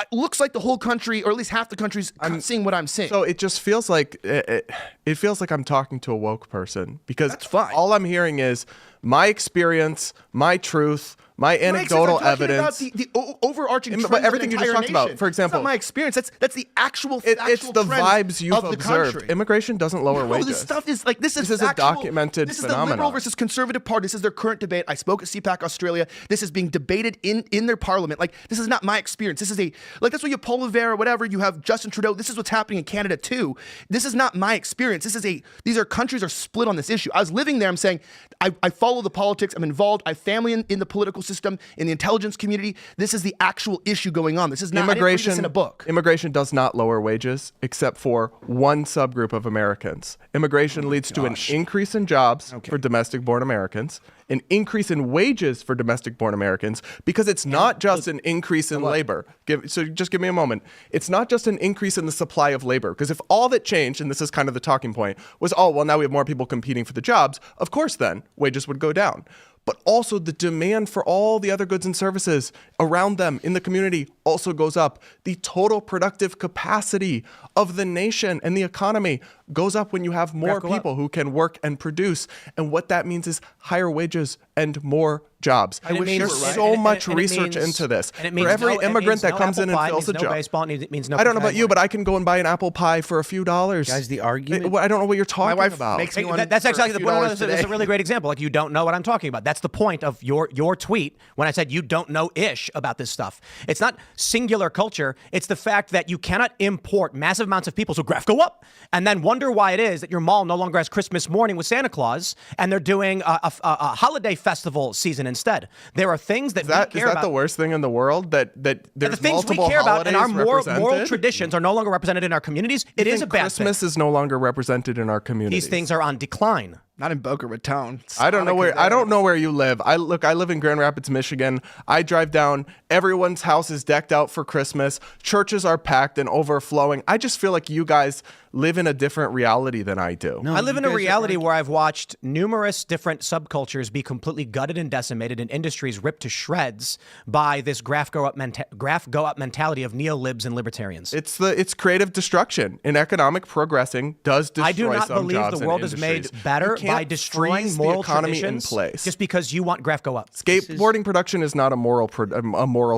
It looks like the whole country, or at least half the country's seeing what I'm seeing. So it just feels like it feels like I'm talking to a woke person, because that's fine. All I'm hearing is my experience, my truth, my anecdotal evidence. About the overarching trends but everything of you the just entire talked about. nation. For example, it's not my experience. That's the actual. It's the vibes you've observed. Country. Immigration doesn't lower wages. This stuff is like this is a documented This is phenomenon. the Liberal versus Conservative Party. This is their current debate. I spoke at CPAC Australia. This is being debated in their parliament. Like, this is not my experience. This is that's what you have Paul Revere or whatever. You have Justin Trudeau. This is what's happening in Canada too. This is not my experience. These are countries are split on this issue. I was living there. I'm saying I follow the politics. I'm involved. I have family in the political system, in the intelligence community. This is the actual issue going on. This is not immigration. I didn't read this in a book. Immigration does not lower wages, except for one subgroup of Americans. Immigration leads to an increase in jobs for domestic-born Americans, an increase in wages for domestic-born Americans, because it's not just an increase in labor. So just give me a moment. It's not just an increase in the supply of labor, because if all that changed, and this is kind of the talking point, was, oh, well, now we have more people competing for the jobs, of course then wages would go down. But also the demand for all the other goods and services around them in the community also goes up. The total productive capacity of the nation and the economy goes up when you have more people who can work and produce. And what that means is higher wages and more jobs. There's so much research into this. For every immigrant that comes in and fills a job. It means no. I don't know about you, but I can go and buy an apple pie for a few dollars. Guys, the argument. I don't know what you're talking My wife about. makes me one. That's exactly the point. Today. It's a really great example. Like, you don't know what I'm talking about. That's the point of your tweet when I said you don't know ish about this stuff. It's not singular culture. It's the fact that you cannot import massive amounts of people. So graph go up, and then wonder why it is that your mall no longer has Christmas morning with Santa Claus, and they're doing a holiday festival season instead. There are things that we care about. Is that the worst thing in the world? That there's the things we multiple care about and our represented? moral traditions are no longer represented in our communities. It is a bad Christmas thing. is no longer represented in our communities. These things are on decline. Not in Boca Raton. I don't know where you live. I live in Grand Rapids, Michigan. I drive down. Everyone's house is decked out for Christmas. Churches are packed and overflowing. I just feel like you guys live in a different reality than I do. I live in a reality where I've watched numerous different subcultures be completely gutted and decimated and industries ripped to shreds by this graph go up mentality of neolibs and libertarians. It's creative destruction. And economic progressing does destroy I do not some believe jobs the world and is made industries. better You can't by destroying freeze moral the economy traditions in place. just because you want graph go up. Skateboarding production is not a moral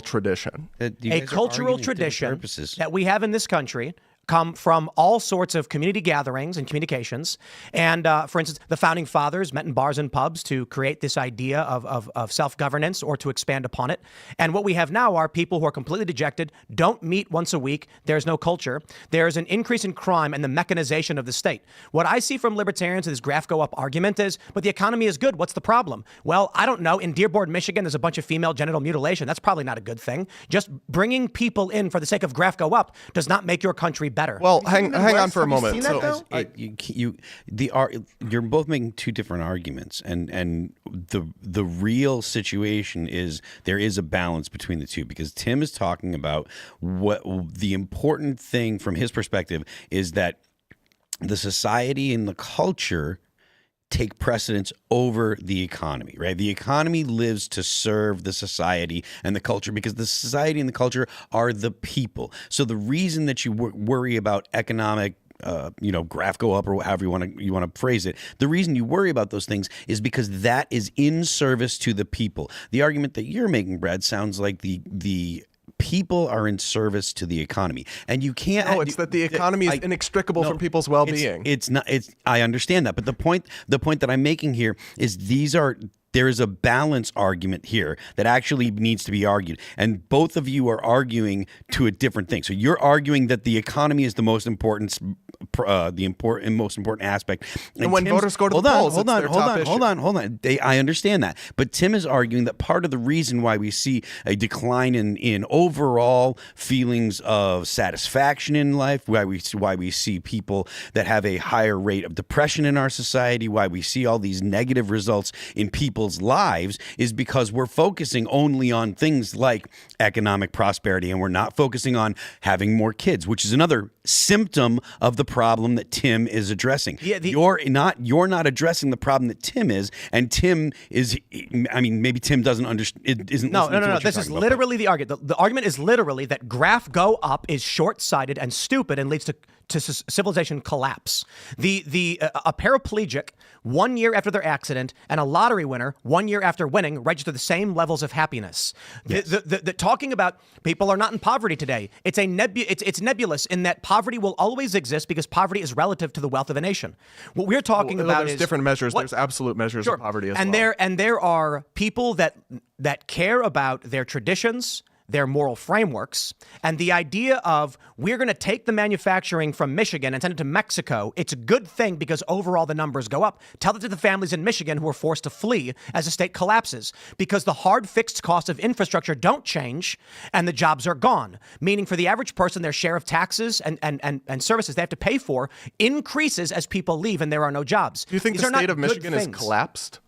tradition. A cultural tradition that we have in this country come from all sorts of community gatherings and communications. And for instance, the founding fathers met in bars and pubs to create this idea of self-governance or to expand upon it. And what we have now are people who are completely dejected, don't meet once a week. There's no culture. There's an increase in crime and the mechanization of the state. What I see from libertarians in this graph go up argument is, but the economy is good. What's the problem? Well, I don't know. In Dearborn, Michigan, there's a bunch of female genital mutilation. That's probably not a good thing. Just bringing people in for the sake of graph go up does not make your country better. Well, hang on for a moment. You're both making two different arguments, and the real situation is there is a balance between the two, because Tim is talking about what the important thing from his perspective is that the society and the culture take precedence over the economy, right? The economy lives to serve the society and the culture, because the society and the culture are the people. So the reason that you worry about economic graph go up, or however you want to phrase it, the reason you worry about those things is because that is in service to the people. The argument that you're making, Brad, sounds like the people are in service to the economy, and you can't. Oh, it's that the economy is inextricable from people's well-being. It's not. I understand that, but the point that I'm making here is there is a balance argument here that actually needs to be argued, and both of you are arguing to a different thing. So you're arguing that the economy is the most important, most important aspect. And when voters go to the polls, hold on. I understand that, but Tim is arguing that part of the reason why we see a decline in overall feelings of satisfaction in life, why we see people that have a higher rate of depression in our society, why we see all these negative results in people's lives, is because we're focusing only on things like economic prosperity, and we're not focusing on having more kids, which is another symptom of the problem that Tim is addressing. Yeah, you're not addressing the problem that Tim is, and Tim is. I mean, maybe Tim doesn't understand. No. This is literally the argument. The argument is literally that graph go up is short-sighted and stupid and leads to civilization collapse. A paraplegic 1 year after their accident and a lottery winner 1 year after winning register the same levels of happiness. Yes. The talking about people are not in poverty today. It's nebulous in that poverty will always exist because poverty is relative to the wealth of a nation. What we're talking about is different measures. There's absolute measures of poverty as well. And there are people that care about their traditions, their moral frameworks, and the idea of we're going to take the manufacturing from Michigan and send it to Mexico. It's a good thing because overall the numbers go up. Tell it to the families in Michigan who are forced to flee as the state collapses, because the hard fixed costs of infrastructure don't change and the jobs are gone. Meaning for the average person, their share of taxes and services they have to pay for increases as people leave and there are no jobs. Do you think the state of Michigan has collapsed?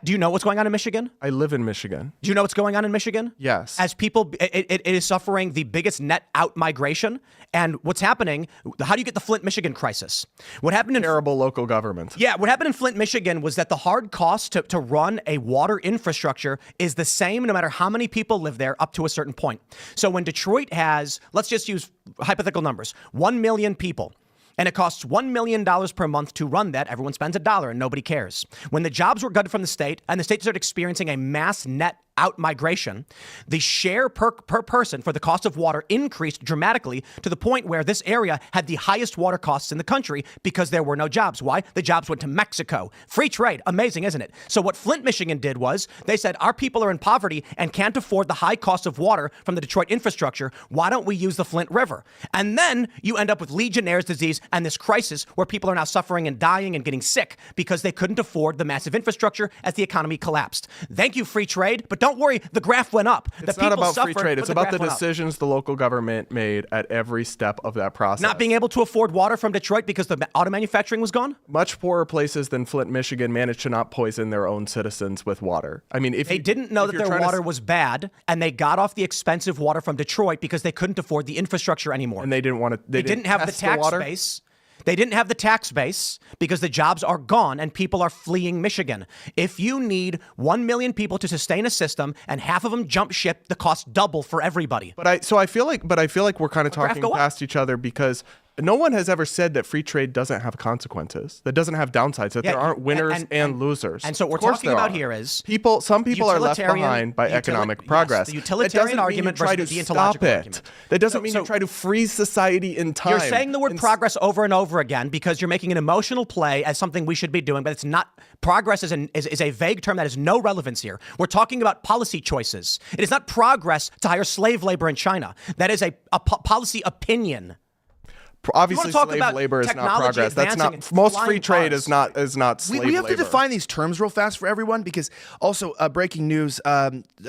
Do you know what's going on in Michigan? I live in Michigan. Do you know what's going on in Michigan? Yes. As people, it is suffering the biggest net out migration. And what's happening, how do you get the Flint, Michigan crisis? What happened in terrible local government. Yeah, what happened in Flint, Michigan was that the hard cost to run a water infrastructure is the same no matter how many people live there up to a certain point. So when Detroit has, let's just use hypothetical numbers, 1 million people, and it costs $1 million per month to run that, everyone spends $1 and nobody cares. When the jobs were gutted from the state and the state started experiencing a mass net out migration, the share per person for the cost of water increased dramatically to the point where this area had the highest water costs in the country because there were no jobs. Why? The jobs went to Mexico. Free trade. Amazing, isn't it? So what Flint, Michigan did was they said, our people are in poverty and can't afford the high cost of water from the Detroit infrastructure. Why don't we use the Flint River? And then you end up with Legionnaire's disease and this crisis where people are now suffering and dying and getting sick because they couldn't afford the massive infrastructure as the economy collapsed. Thank you, free trade, but don't worry, the graph went up. It's the not people about suffered, free trade. but It's the about the graph went up. decisions the local government made at every step of that process. Not being able to afford water from Detroit because the auto manufacturing was gone? Much poorer places than Flint, Michigan managed to not poison their own citizens with water. I mean, if They didn't know that their water was bad, and they got off the expensive water from Detroit because they couldn't afford the infrastructure anymore. and they didn't want to. They didn't have the test tax water. base. They didn't have the tax base because the jobs are gone and people are fleeing Michigan. If you need 1 million people to sustain a system and half of them jump ship, the cost double for everybody. But I feel like we're kind of talking go up. past each other because no one has ever said that free trade doesn't have consequences, that doesn't have downsides, that there aren't winners and losers. And so what Of we're course talking there about are. here is some people are left utilitarian- behind by economic yes, progress. the utilitarian That doesn't mean you argument try versus to the stop ideological it. argument. That doesn't mean So- you try to freeze society in time. You're saying the word progress over and over again because you're making an emotional play as something we should be doing, but it's not. Progress is a vague term that has no relevance here. We're talking about policy choices. It is not progress to hire slave labor in China. That is a policy opinion. Obviously, talk slave about labor is not technology progress. That's advancing not and most flying free trade cars. is not slave We have to labor. define these terms real fast for everyone because also breaking news,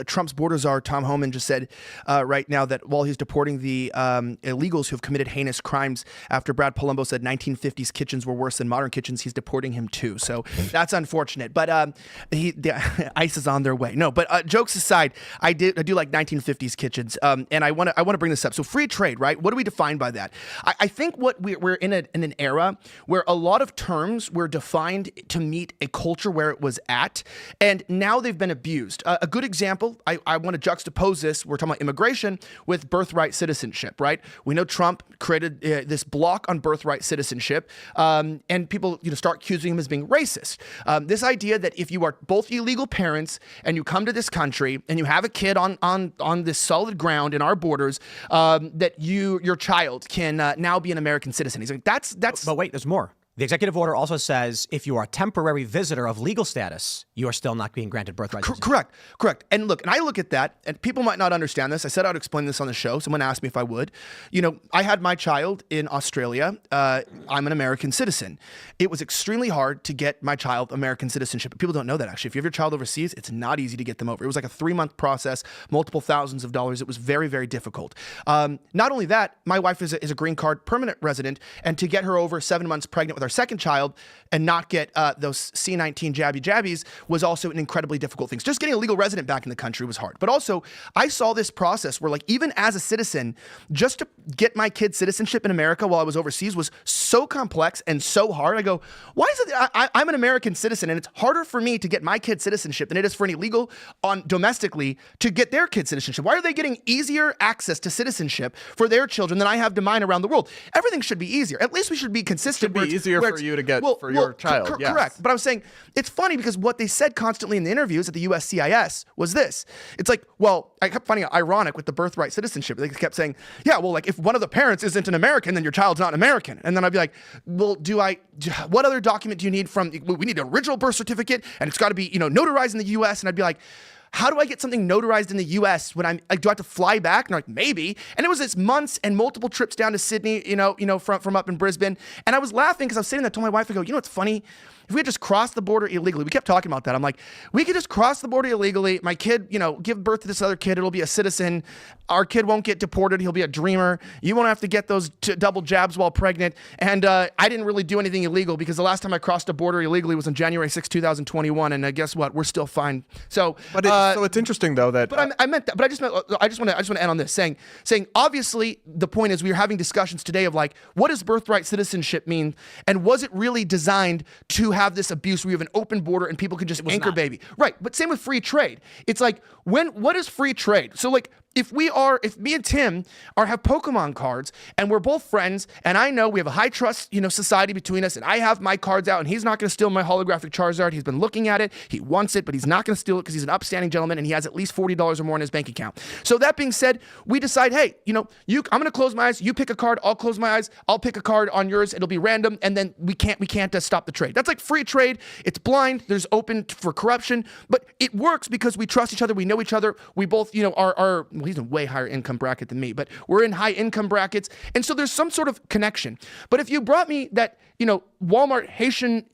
Trump's border czar, Tom Homan, just said right now that while he's deporting the illegals who have committed heinous crimes after Brad Polumbo said 1950s kitchens were worse than modern kitchens, he's deporting him too. So that's unfortunate. But the ICE is on their way. No, but jokes aside, I do like 1950s kitchens. And I want to bring this up. So free trade, right? What do we define by that? I think what we're in an era where a lot of terms were defined to meet a culture where it was at, and now they've been abused. A good example, I want to juxtapose this. We're talking about immigration with birthright citizenship, right? We know Trump created this block on birthright citizenship, and people start accusing him as being racist. This idea that if you are both illegal parents and you come to this country and you have a kid on this solid ground in our borders, that your child can now be an American citizen. He's like, that's. But wait, there's more. The executive order also says if you are a temporary visitor of legal status, you are still not being granted birthright citizenship. Correct. And I look at that, and people might not understand this. I said I'd explain this on the show. Someone asked me if I would. I had my child in Australia. I'm an American citizen. It was extremely hard to get my child American citizenship. People don't know that, actually. If you have your child overseas, it's not easy to get them over. It was like a 3-month process, multiple thousands of dollars. It was very, very difficult. Not only that, my wife is a green card permanent resident, and to get her over 7 months pregnant with our second child and not get those C-19 jabbies was also an incredibly difficult thing. Just getting a legal resident back in the country was hard. But also, I saw this process where, even as a citizen, just to get my kid's citizenship in America while I was overseas was so complex and so hard. I go, why is it that I'm an American citizen and it's harder for me to get my kid's citizenship than it is for an illegal domestically to get their kid's citizenship? Why are they getting easier access to citizenship for their children than I have to mine around the world? Everything should be easier. At least we should be consistent. It should be easier for you to get for your child. Yes. Correct. But I'm saying it's funny because what they said constantly in the interviews at the USCIS was this. It's like, I kept finding it ironic with the birthright citizenship. They kept saying, if one of the parents isn't an American, then your child's not an American. And then I'd be like, well, what other document do you need we need an original birth certificate and it's got to be, notarized in the US. And I'd be like, how do I get something notarized in the U.S. when do I have to fly back? And they're like, maybe. And it was this months and multiple trips down to Sydney, from up in Brisbane. And I was laughing because I was sitting there, told my wife, I go, what's funny? If we had just crossed the border illegally, we kept talking about that. I'm like, we could just cross the border illegally. My kid, give birth to this other kid. It'll be a citizen. Our kid won't get deported. He'll be a dreamer. You won't have to get those double jabs while pregnant. And I didn't really do anything illegal because the last time I crossed a border illegally was on January 6, 2021. And guess what? We're still fine. So, so it's interesting though that. But I meant that. But I just want to end on this, saying obviously the point is we are having discussions today of what does birthright citizenship mean, and was it really designed to have this abuse where you have an open border and people can just anchor baby? Right. But same with free trade. It's what is free trade? So if me and Tim have Pokemon cards and we're both friends and I know we have a high trust, society between us, and I have my cards out and he's not going to steal my holographic Charizard. He's been looking at it. He wants it, but he's not going to steal it because he's an upstanding gentleman and he has at least $40 or more in his bank account. So that being said, we decide, hey, I'm going to close my eyes. You pick a card. I'll close my eyes. I'll pick a card on yours. It'll be random. And then we can't stop the trade. That's like free trade. It's blind. There's open for corruption, but it works because we trust each other. We know each other. We both, are he's in way higher income bracket than me, but we're in high income brackets. And so there's some sort of connection. But if you brought me that, Walmart Haitian,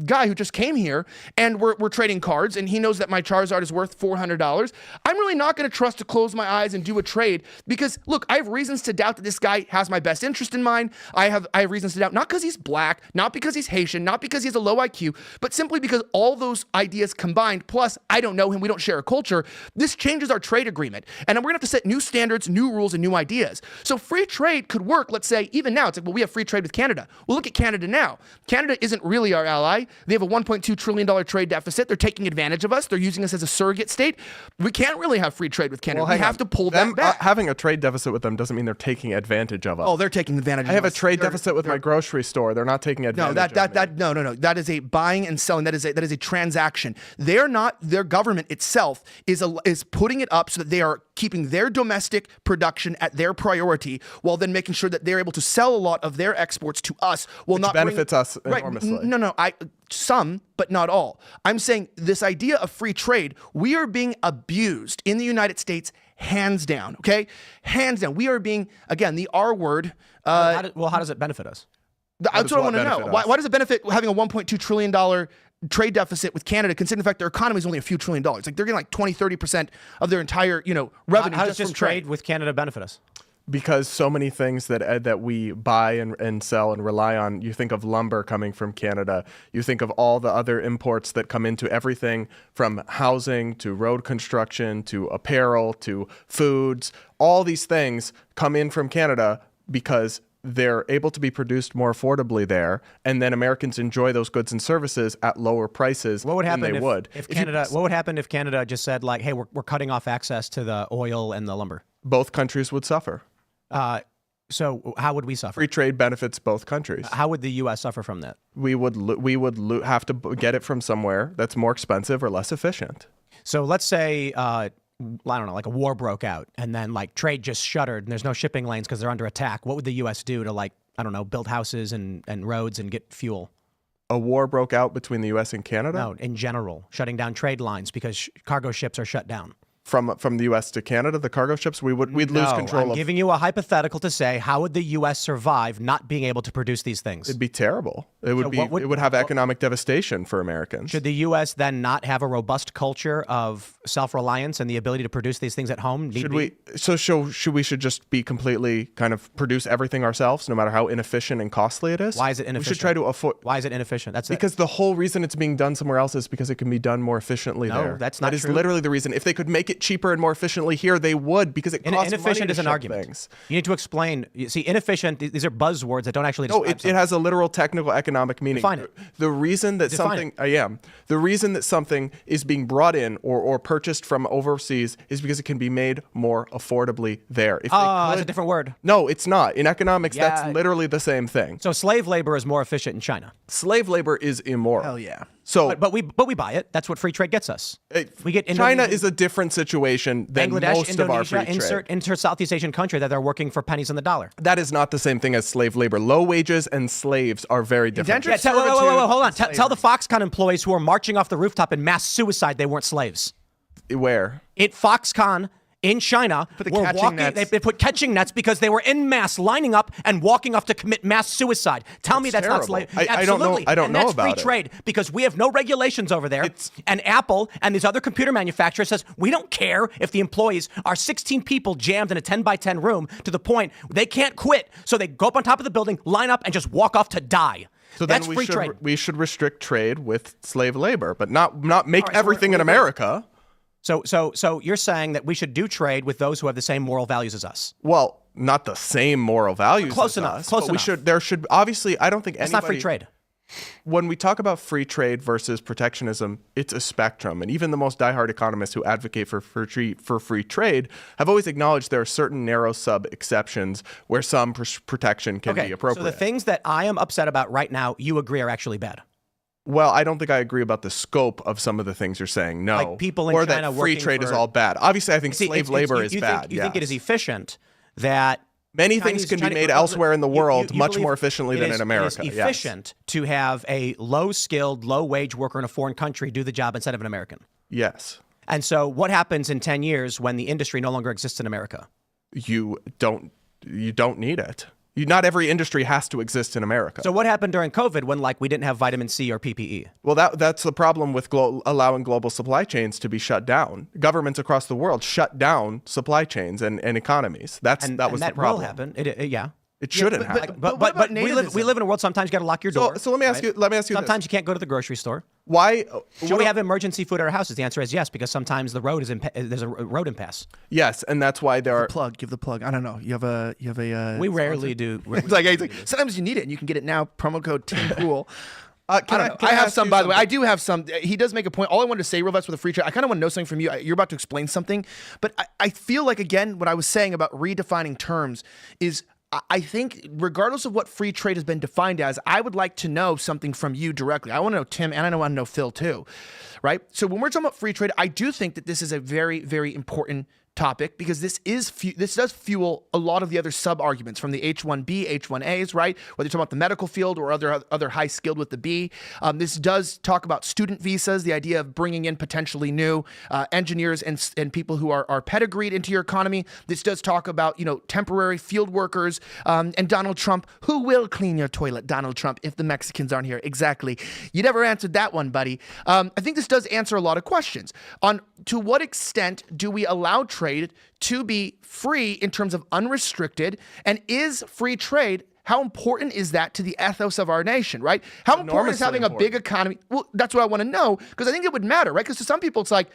guy who just came here, and we're trading cards, and he knows that my Charizard is worth $400. I'm really not going to trust to close my eyes and do a trade because, look, I have reasons to doubt that this guy has my best interest in mind. I have reasons to doubt, not because he's black, not because he's Haitian, not because he has a low IQ, but simply because all those ideas combined, plus I don't know him, we don't share a culture, this changes our trade agreement. And we're going to have to set new standards, new rules, and new ideas. So free trade could work, let's say, even now. It's like, well, we have free trade with Canada. Well, look at Canada now. Canada isn't really our ally. They have a $1.2 trillion trade deficit. They're taking advantage of us. They're using us as a surrogate state. We can't really have free trade with Canada. Well, we have to pull them back. Having a trade deficit with them doesn't mean they're taking advantage of us. Oh, they're taking advantage of us. I have a trade deficit with my grocery store. They're not taking advantage of me. No. That is a buying and selling. That is a transaction. They're not, their government itself is putting it up so that they are keeping their domestic production at their priority while then making sure that they're able to sell a lot of their exports to us while Which not benefits us enormously. No, some, but not all. I'm saying this idea of free trade, we are being abused in the United States, hands down, okay? Hands down. We are being, again, the R word. How does it benefit us? That's what I want to know. Why does it benefit having a $1.2 trillion trade deficit with Canada, considering the fact their economy is only a few $1 trillion? Like they're getting like 20-30% of their entire, revenue. How does this trade with Canada benefit us? Because so many things that we buy and sell and rely on, you think of lumber coming from Canada, you think of all the other imports that come into everything from housing to road construction to apparel to foods, all these things come in from Canada because they're able to be produced more affordably there, and then Americans enjoy those goods and services at lower prices What would happen than they would. What would happen if Canada just said, like, hey, we're cutting off access to the oil and the lumber? Both countries would suffer. So how would we suffer? Free trade benefits both countries. How would the U.S. suffer from that? We would have to get it from somewhere that's more expensive or less efficient. So let's say, I don't know, like a war broke out and then like trade just shuttered and there's no shipping lanes because they're under attack. What would the U.S. do to, like, I don't know, build houses and roads and get fuel? A war broke out between the U.S. and Canada? No, in general, shutting down trade lines because cargo ships are shut down. From the U.S. to Canada, the cargo ships, we'd lose control I'm of. giving you a hypothetical to say, how would the U.S. survive not being able to produce these things? It'd be terrible. It would have economic devastation for Americans. Should the U.S. then not have a robust culture of self-reliance and the ability to produce these things at home? Should we just be completely kind of produce everything ourselves, no matter how inefficient and costly it is? Why is it inefficient? We should try to afford. Why is it inefficient? Because the whole reason it's being done somewhere else is because it can be done more efficiently there. No, that's not true. That is true. literally the reason. If they could make it cheaper and more efficiently here, they would, because it costs inefficient money to is an ship argument. things. You need to explain. You see, inefficient, these are buzzwords that don't actually describe No, it has a literal technical economic meaning. Define it. The reason that the reason that something is being brought in or purchased from overseas is because it can be made more affordably there. That's a different word. No, it's not. In economics, Yeah. that's literally the same thing. So slave labor is more efficient in China. Slave labor is immoral. Hell yeah. So, But we buy it. That's what free trade gets us. We get China Indonesia, is a different situation than Bangladesh, most of our free Indonesia, trade. insert Southeast Asian country that they're working for pennies on the dollar. That is not the same thing as slave labor. Low wages and slaves are very different. Indentured Whoa, servitude, hold on. slavery. Tell the Foxconn employees who are marching off the rooftop in mass suicide they weren't slaves. Where? At Foxconn in China, Put the were catching walking, nets. they put catching nets because they were in mass lining up and walking off to commit mass suicide. Tell me that's not terrible. slave. I don't know. Absolutely. I don't and know that's about free it. trade because we have no regulations over there. And Apple and these other computer manufacturers says we don't care if the employees are 16 people jammed in a 10 by 10 room to the point they can't quit. So they go up on top of the building, line up, and just walk off to die. So that's then free trade. we should restrict trade with slave labor, but not make All right, so everything in America. So you're saying that we should do trade with those who have the same moral values as us? Well, not the same moral values. Close as enough, us, close but enough. There should obviously. I don't think That's anybody. not free trade. When we talk about free trade versus protectionism, it's a spectrum, and even the most diehard economists who advocate for free trade have always acknowledged there are certain narrow sub-exceptions where some protection can be appropriate. So the things that I am upset about right now, you agree are actually bad. Well, I don't think I agree about the scope of some of the things you're saying. No, Like people in or China that free working trade is for- all bad. Obviously, I think See, slave labor is bad. You think it is yes. efficient that Many things can be made elsewhere in the world much believe more efficiently than in America. It is yes. efficient to have a low-skilled, low-wage worker in a foreign country do the job instead of an American. Yes. And so what happens in 10 years when the industry no longer exists in America? You don't need it. Not every industry has to exist in America. So what happened during COVID when we didn't have vitamin C or PPE? Well, that's the problem with allowing global supply chains to be shut down. Governments across the world shut down supply chains and economies. That was the that problem. will happen. It shouldn't happen. But what about we live in a world. Sometimes you got to lock your door. So let me ask you. Let me ask you. Sometimes you can't go to the grocery store. Why? Should we have emergency food at our houses? The answer is yes, because sometimes there's a road impasse. Yes, and that's why there are. Give the plug. I don't know. You have a. We rarely do. It's like sometimes you need it, and you can get it now. Promo code TeamPool. I have ask some, you by the way. something? I do have some. He does make a point. All I wanted to say real fast with a free trade, I kind of want to know something from you. You're about to explain something, but I feel like, again, what I was saying about redefining terms is, I think regardless of what free trade has been defined as, I would like to know something from you directly. I want to know Tim, and I want to know Phil too, right? So when we're talking about free trade, I do think that this is a very, very important topic, because this does fuel a lot of the other sub-arguments from the H1-B, H1As, right? Whether you're talking about the medical field or other high-skilled with the B. This does talk about student visas, the idea of bringing in potentially new engineers and people who are pedigreed into your economy. This does talk about, temporary field workers and Donald Trump. Who will clean your toilet, Donald Trump, if the Mexicans aren't here? Exactly. You never answered that one, buddy. I think this does answer a lot of questions on to what extent do we allow trade to be free in terms of unrestricted, and is free trade, how important is that to the ethos of our nation, right? How important is having a big economy? Well, that's what I want to know, because I think it would matter, right? Because to some people, it's like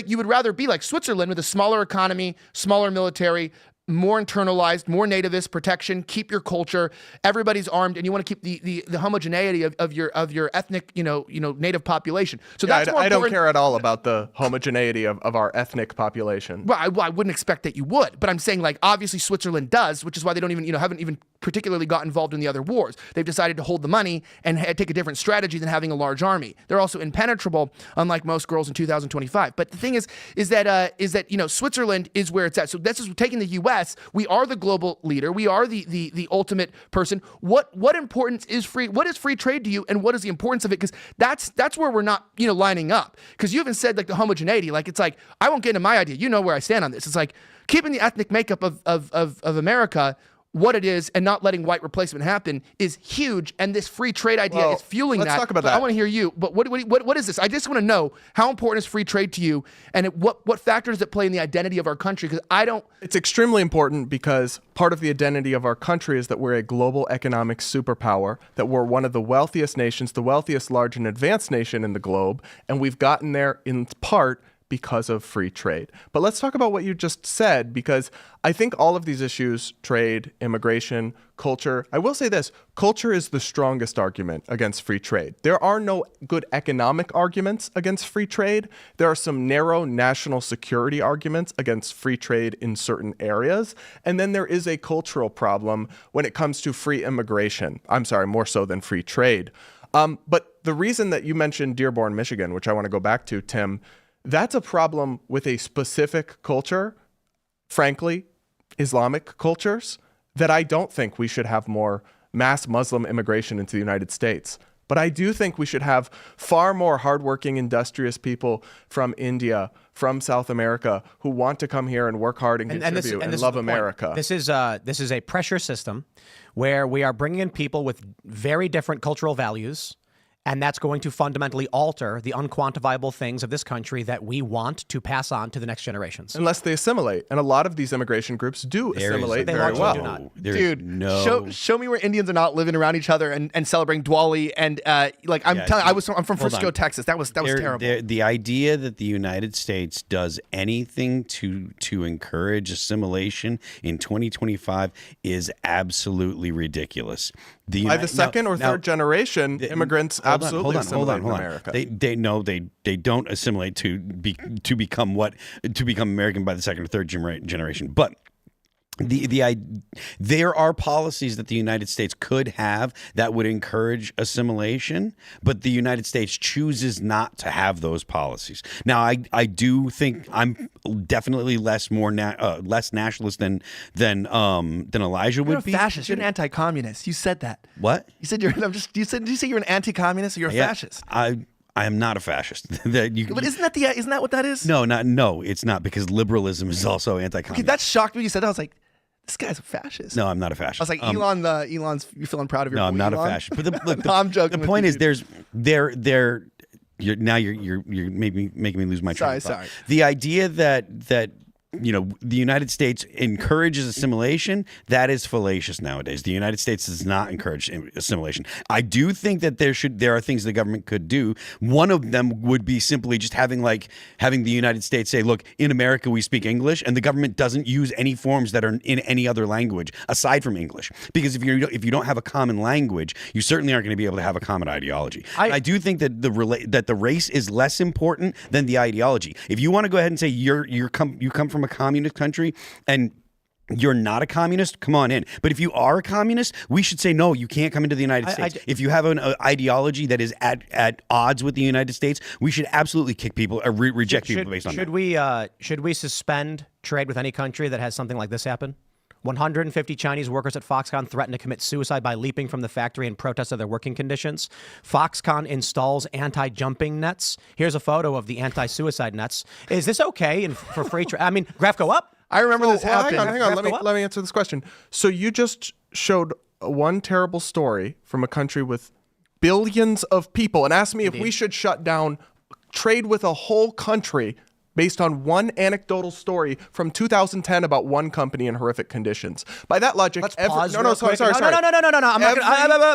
you would rather be like Switzerland with a smaller economy, smaller military, more internalized, more nativist protection, keep your culture, everybody's armed, and you want to keep the homogeneity of your ethnic, native population. So that's more I important. don't care at all about the homogeneity of our ethnic population. Well, I wouldn't expect that you would, but I'm saying, obviously Switzerland does, which is why they don't even, haven't even particularly got involved in the other wars. They've decided to hold the money and take a different strategy than having a large army. They're also impenetrable, unlike most girls in 2025. But the thing is that Switzerland is where it's at. So this is taking the U.S. We are the global leader. We are the ultimate person. What importance is free? What is free trade to you, and what is the importance of it? Because that's where we're not lining up. Because you even said the homogeneity. It's like, I won't get into my idea. You know where I stand on this. It's like keeping the ethnic makeup of America what it is and not letting white replacement happen is huge. And this free trade idea is fueling that. Let's talk about that. that. I want to hear you. But what is this? I just want to know how important is free trade to you, and what factors does it play in the identity of our country? Because I don't. It's extremely important, because part of the identity of our country is that we're a global economic superpower, that we're one of the wealthiest nations, the wealthiest large and advanced nation in the globe, and we've gotten there in part because of free trade. But let's talk about what you just said, because I think all of these issues, trade, immigration, culture, I will say this, culture is the strongest argument against free trade. There are no good economic arguments against free trade. There are some narrow national security arguments against free trade in certain areas. And then there is a cultural problem when it comes to free immigration. I'm sorry, more so than free trade. But the reason that you mentioned Dearborn, Michigan, which I want to go back to, Tim, that's a problem with a specific culture, frankly, Islamic cultures, that I don't think we should have more mass Muslim immigration into the United States. But I do think we should have far more hardworking, industrious people from India, from South America, who want to come here and work hard and contribute and love America. This is a pressure system where we are bringing in people with very different cultural values, and that's going to fundamentally alter the unquantifiable things of this country that we want to pass on to the next generations. Unless they assimilate. And a lot of these immigration groups do assimilate very well. Dude, show me where Indians are not living around each other and celebrating Diwali. And I'm from Frisco, Texas. That was terrible. The idea that the United States does anything to encourage assimilation in 2025 is absolutely ridiculous. By the second or third generation, immigrants absolutely assimilate in America. They don't assimilate to become American by the second or third generation. But there are policies that the United States could have that would encourage assimilation, but the United States chooses not to have those policies. Now, I do think I'm definitely less nationalist than Elijah would be. You're a fascist. You're an anti-communist. You said that. What? You said did you say you're an anti-communist or you're a fascist? I am not a fascist. But isn't that what that is? No, it's not, because liberalism is also anti-communist. Okay, that shocked me. You said that. I was like, This guy's a fascist. No, I'm not a fascist. I was like, Elon's. You're feeling proud of your. No, boy, I'm not Elon? a fascist. But look, No, I'm joking the with point you, is, dude. you're making me lose my train of thought. Sorry. The idea that the United States encourages assimilation, that is fallacious nowadays. The United States does not encourage assimilation. I do think that there are things the government could do. One of them would be simply just having the United States say, look, in America we speak English, and the government doesn't use any forms that are in any other language aside from English. Because if you don't have a common language, you certainly aren't going to be able to have a common ideology. I do think that the race is less important than the ideology. If you want to go ahead and say you come from a communist country and you're not a communist, come on in. But if you are a communist, we should say, no, you can't come into the United States. If you have an ideology that is at odds with the United States, we should absolutely kick people or reject people based on that. Should we suspend trade with any country that has something like this happen? 150 Chinese workers at Foxconn threatened to commit suicide by leaping from the factory in protest of their working conditions. Foxconn installs anti-jumping nets. Here's a photo of the anti-suicide nets. Is this okay and for free trade? I mean, graph go up? I remember this happened. Hang on. Let me answer this question. So you just showed one terrible story from a country with billions of people and asked me if we should shut down trade with a whole country based on one anecdotal story from 2010 about one company in horrific conditions. By that logic, Sorry. No.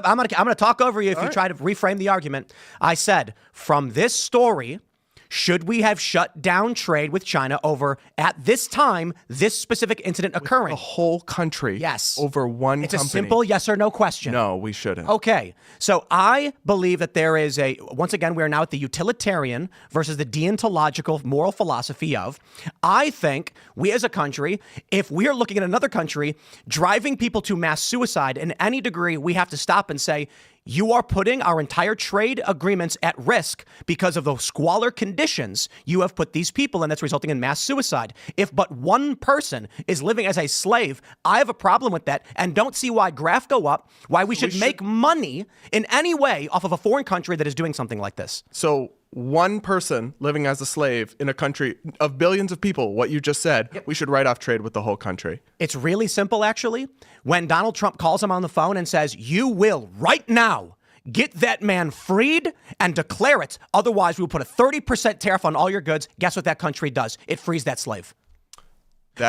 I'm going to talk over you if you try to reframe the argument. I said, from this story, should we have shut down trade with China over, at this time, this specific incident occurring? The whole country. Yes. Over one It's company. a simple yes or no question. No, we shouldn't. Okay. So I believe that there is once again, we are now at the utilitarian versus the deontological moral philosophy of, I think we as a country, if we are looking at another country driving people to mass suicide in any degree, we have to stop and say, you are putting our entire trade agreements at risk because of the squalor conditions you have put these people in that's resulting in mass suicide. If but one person is living as a slave, I have a problem with that and don't see why graph go up, why we should make money in any way off of a foreign country that is doing something like this. So one person living as a slave in a country of billions of people, what you just said, we should write off trade with the whole country. It's really simple, actually. When Donald Trump calls him on the phone and says, you will right now get that man freed and declare it. Otherwise, we will put a 30% tariff on all your goods. Guess what that country does? It frees that slave.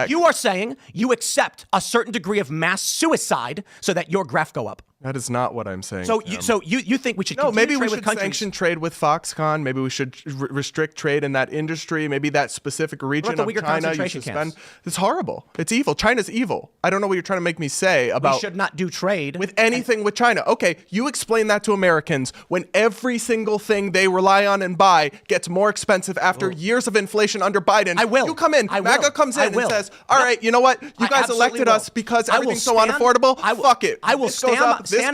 You are saying you accept a certain degree of mass suicide so that your graph go up. That is not what I'm saying. So you think we should maybe we trade should with sanction trade with Foxconn. Maybe we should restrict trade in that industry. Maybe that specific region of China you suspend. It's horrible. It's evil. China's evil. I don't know what you're trying to make me say about. We should not do trade with anything with China. Okay, you explain that to Americans when every single thing they rely on and buy gets more expensive after years of inflation under Biden. I will. You come in. MAGA comes in and says, "All right, you know what? You guys elected us because everything's so unaffordable. Fuck it. I will stand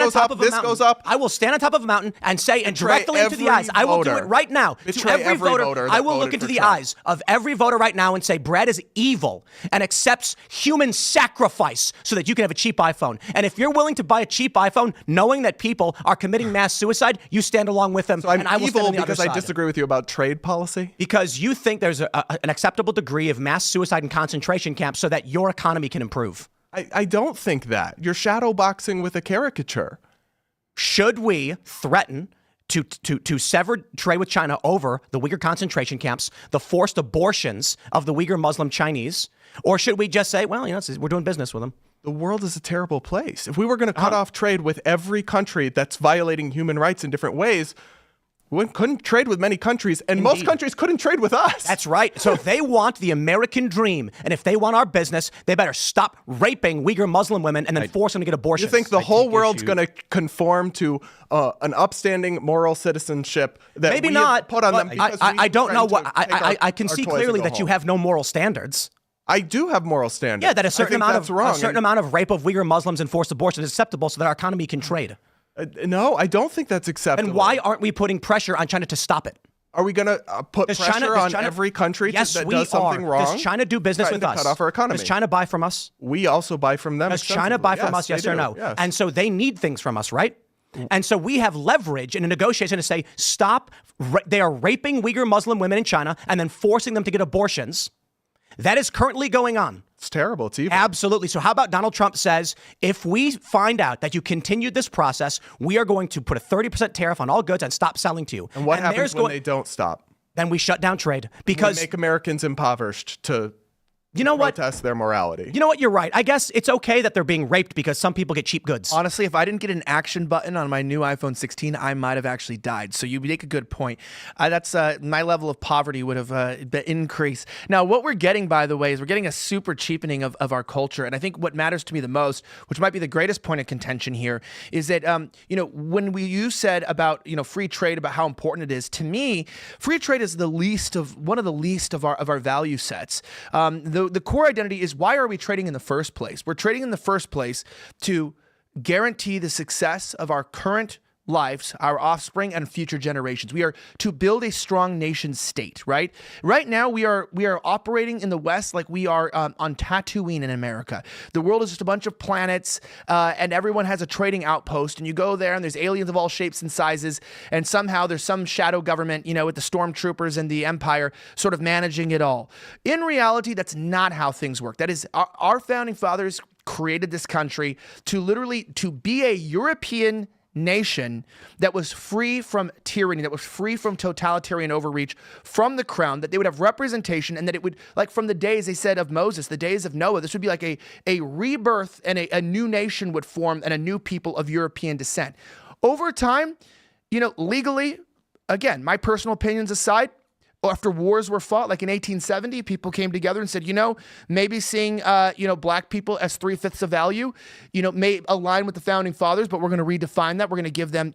on top of a mountain. Goes up. I will stand on top of a mountain and say, and directly into the eyes, I will do it right now. To every voter, I will look into the eyes of every voter right now and say, Brad is evil and accepts human sacrifice so that you can have a cheap iPhone. And if you're willing to buy a cheap iPhone, knowing that people are committing mass suicide, you stand along with them. So I'm and I will evil stand on the because other I side. disagree with you about trade policy? Because you think there's an acceptable degree of mass suicide and concentration camps so that your economy can improve. I don't think that. You're shadow boxing with a caricature. Should we threaten to sever trade with China over the Uyghur concentration camps, the forced abortions of the Uyghur Muslim Chinese? Or should we just say, well, we're doing business with them? The world is a terrible place. If we were going to cut off trade with every country that's violating human rights in different ways, we couldn't trade with many countries, and most countries couldn't trade with us. That's right. So if they want the American dream, and if they want our business, they better stop raping Uyghur Muslim women and then force them to get abortions. You think the whole world's going to conform to an upstanding moral citizenship that maybe we not put on them? I don't know what I can see clearly that you have no moral standards. I do have moral standards. Yeah, that a certain amount of rape of Uyghur Muslims and forced abortion is acceptable so that our economy can trade. No, I don't think that's acceptable. And why aren't we putting pressure on China to stop it? Are we going to put pressure on every country that does something wrong? Does China do business with us? Cut off our economy. Does China buy from us? We also buy from them. Does China buy from us, yes or no? Yes. And so they need things from us, right? And so we have leverage in a negotiation to say, stop. They are raping Uyghur Muslim women in China and then forcing them to get abortions. That is currently going on. It's terrible. It's evil. Absolutely. So how about Donald Trump says, if we find out that you continued this process, we are going to put a 30% tariff on all goods and stop selling to you. And what happens when they don't stop? Then we shut down trade We because make Americans impoverished to you know what? protest their morality. You know what? You're right. I guess it's okay that they're being raped because some people get cheap goods. Honestly, if I didn't get an action button on my new iPhone 16, I might have actually died. So you make a good point. That's my level of poverty would have increased. Now, what we're getting, by the way, is we're getting a super cheapening of our culture. And I think what matters to me the most, which might be the greatest point of contention here, is that when you said about free trade, about how important it is, to me, free trade is one of the least of our value sets. The core identity is, why are we trading in the first place? We're trading in the first place to guarantee the success of our current lives, our offspring, and future generations. We are to build a strong nation state, right? Right now, we are operating in the West like we are on Tatooine in America. The world is just a bunch of planets, and everyone has a trading outpost, and you go there, and there's aliens of all shapes and sizes, and somehow there's some shadow government, with the stormtroopers and the Empire sort of managing it all. In reality, that's not how things work. That is, our founding fathers created this country to be a European nation that was free from tyranny, that was free from totalitarian overreach from the crown, that they would have representation, and that it would, like from the days, they said, of Moses, the days of Noah, this would be like a rebirth, and a new nation would form, and a new people of European descent. Over time, legally, again, my personal opinions aside, after wars were fought, like in 1870, people came together and said, maybe seeing, black people as 3/5 of value, may align with the founding fathers, but we're going to redefine that. We're going to give them,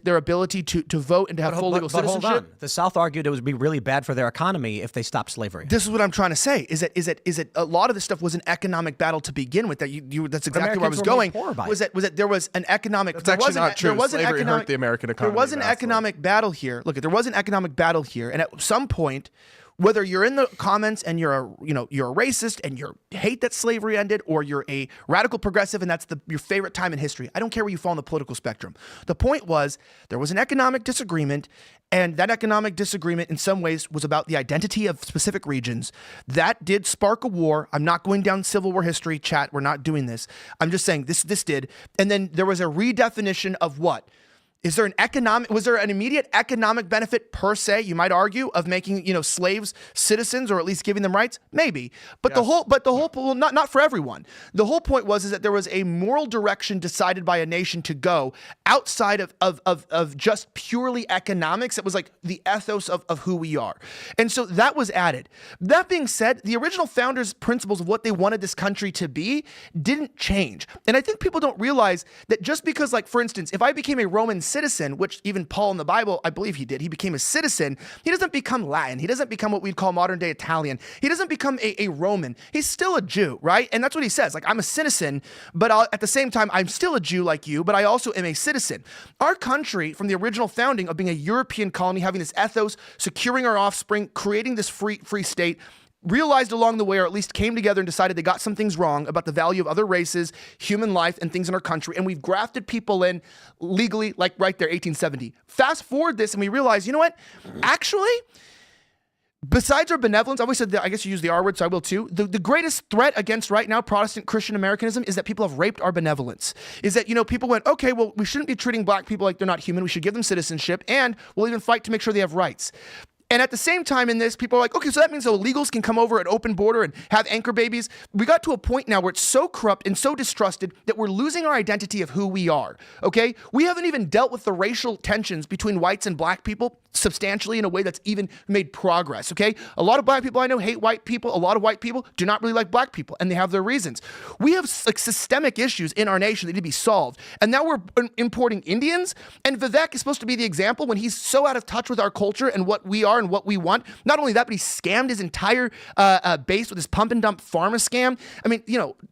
their ability to vote and to have full legal citizenship. Hold on. The South argued it would be really bad for their economy if they stopped slavery. This is what I'm trying to say. Is that a lot of this stuff was an economic battle to begin with? That's exactly where I was going. Was that there was an economic? That's actually not true. Slavery hurt the American economy. There was an economic battle here. Look, there was an economic battle here, and at some point, whether you're in the comments and you're a racist and you hate that slavery ended, or you're a radical progressive and that's your favorite time in history, I don't care where you fall on the political spectrum. The point was, there was an economic disagreement, and that economic disagreement in some ways was about the identity of specific regions. That did spark a war. I'm not going down Civil War history, chat. We're not doing this. I'm just saying this did. And then there was a redefinition of what? Was there an immediate economic benefit per se, you might argue, of making, slaves citizens, or at least giving them rights? Maybe. But yes. Not for everyone. The whole point is that there was a moral direction decided by a nation to go outside of just purely economics. It was like the ethos of who we are. And so that was added. That being said, the original founders' principles of what they wanted this country to be didn't change. And I think people don't realize that just because, like, for instance, if I became a Roman citizen, which even Paul in the Bible, I believe he did, he became a citizen, he doesn't become Latin. He doesn't become what we'd call modern day Italian. He doesn't become a Roman. He's still a Jew, right? And that's what he says. Like, I'm a citizen, but at the same time, I'm still a Jew like you, but I also am a citizen. Our country, from the original founding of being a European colony, having this ethos, securing our offspring, creating this free state, realized along the way, or at least came together and decided they got some things wrong about the value of other races, human life, and things in our country. And we've grafted people in legally, like right there, 1870. Fast forward this, and we realize, you know what? Actually, besides our benevolence, I always said that, I guess you use the R word, so I will too. The greatest threat against right now Protestant Christian Americanism is that people have raped our benevolence. Is that, people went, okay, well, we shouldn't be treating black people like they're not human. We should give them citizenship, and we'll even fight to make sure they have rights. And at the same time in this, people are like, okay, so that means illegals can come over at open border and have anchor babies. We got to a point now where it's so corrupt and so distrusted that we're losing our identity of who we are, okay? We haven't even dealt with the racial tensions between whites and black people substantially in a way that's even made progress, okay? A lot of black people I know hate white people. A lot of white people do not really like black people, and they have their reasons. We have like systemic issues in our nation that need to be solved. And now we're importing Indians, and Vivek is supposed to be the example when he's so out of touch with our culture and what we are and what we want. Not only that, but he scammed his entire base with his pump and dump pharma scam. I mean,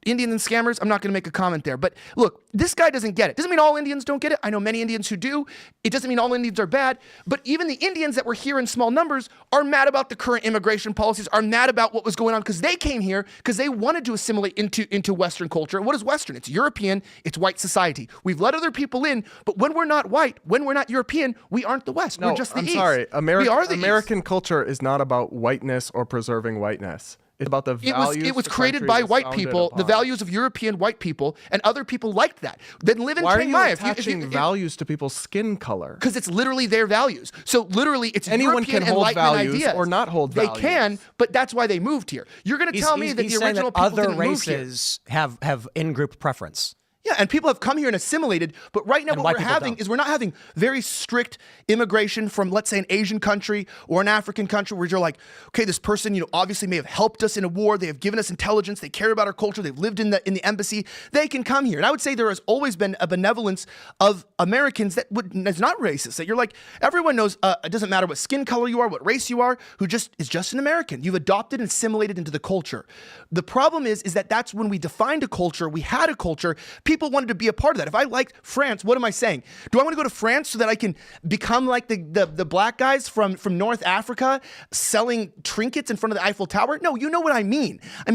Indians and scammers, I'm not going to make a comment there. But look, this guy doesn't get it. Doesn't mean all Indians don't get it. I know many Indians who do. It doesn't mean all Indians are bad. But even the Indians that were here in small numbers are mad about the current immigration policies, are mad about what was going on because they came here because they wanted to assimilate into Western culture. And what is Western? It's European. It's white society. We've let other people in, but when we're not white, when we're not European, we aren't the West. No, we're just the I'm East. sorry. We are the American culture is not about whiteness or preserving whiteness. It's about the values. It was the created country by was white founded people, the upon. values of European white people, and other people liked that. Then live in Why are Chiang you Mai. attaching values to people's skin color? Because it's literally their values. So literally, it's Anyone European can hold Enlightenment values ideas. or not hold They values. can, but that's why they moved here. You're going to tell me that the he's saying original that people other didn't move here. races have in-group preference. Yeah, and people have come here and assimilated, but right now And what white we're people having don't. is we're not having very strict immigration from, let's say, an Asian country or an African country where you're like, okay, this person, obviously may have helped us in a war, they have given us intelligence, they care about our culture, they've lived in the embassy, they can come here. And I would say there has always been a benevolence of Americans that's not racist, that you're like, everyone knows it doesn't matter what skin color you are, what race you are, who just is just an American. You've adopted and assimilated into the culture. The problem is that that's when we defined a culture, we had a culture, people wanted to be a part of that. If I liked France, what am I saying? Do I want to go to France so that I can become like the black guys from North Africa selling trinkets in front of the Eiffel Tower? No, you know what I mean. I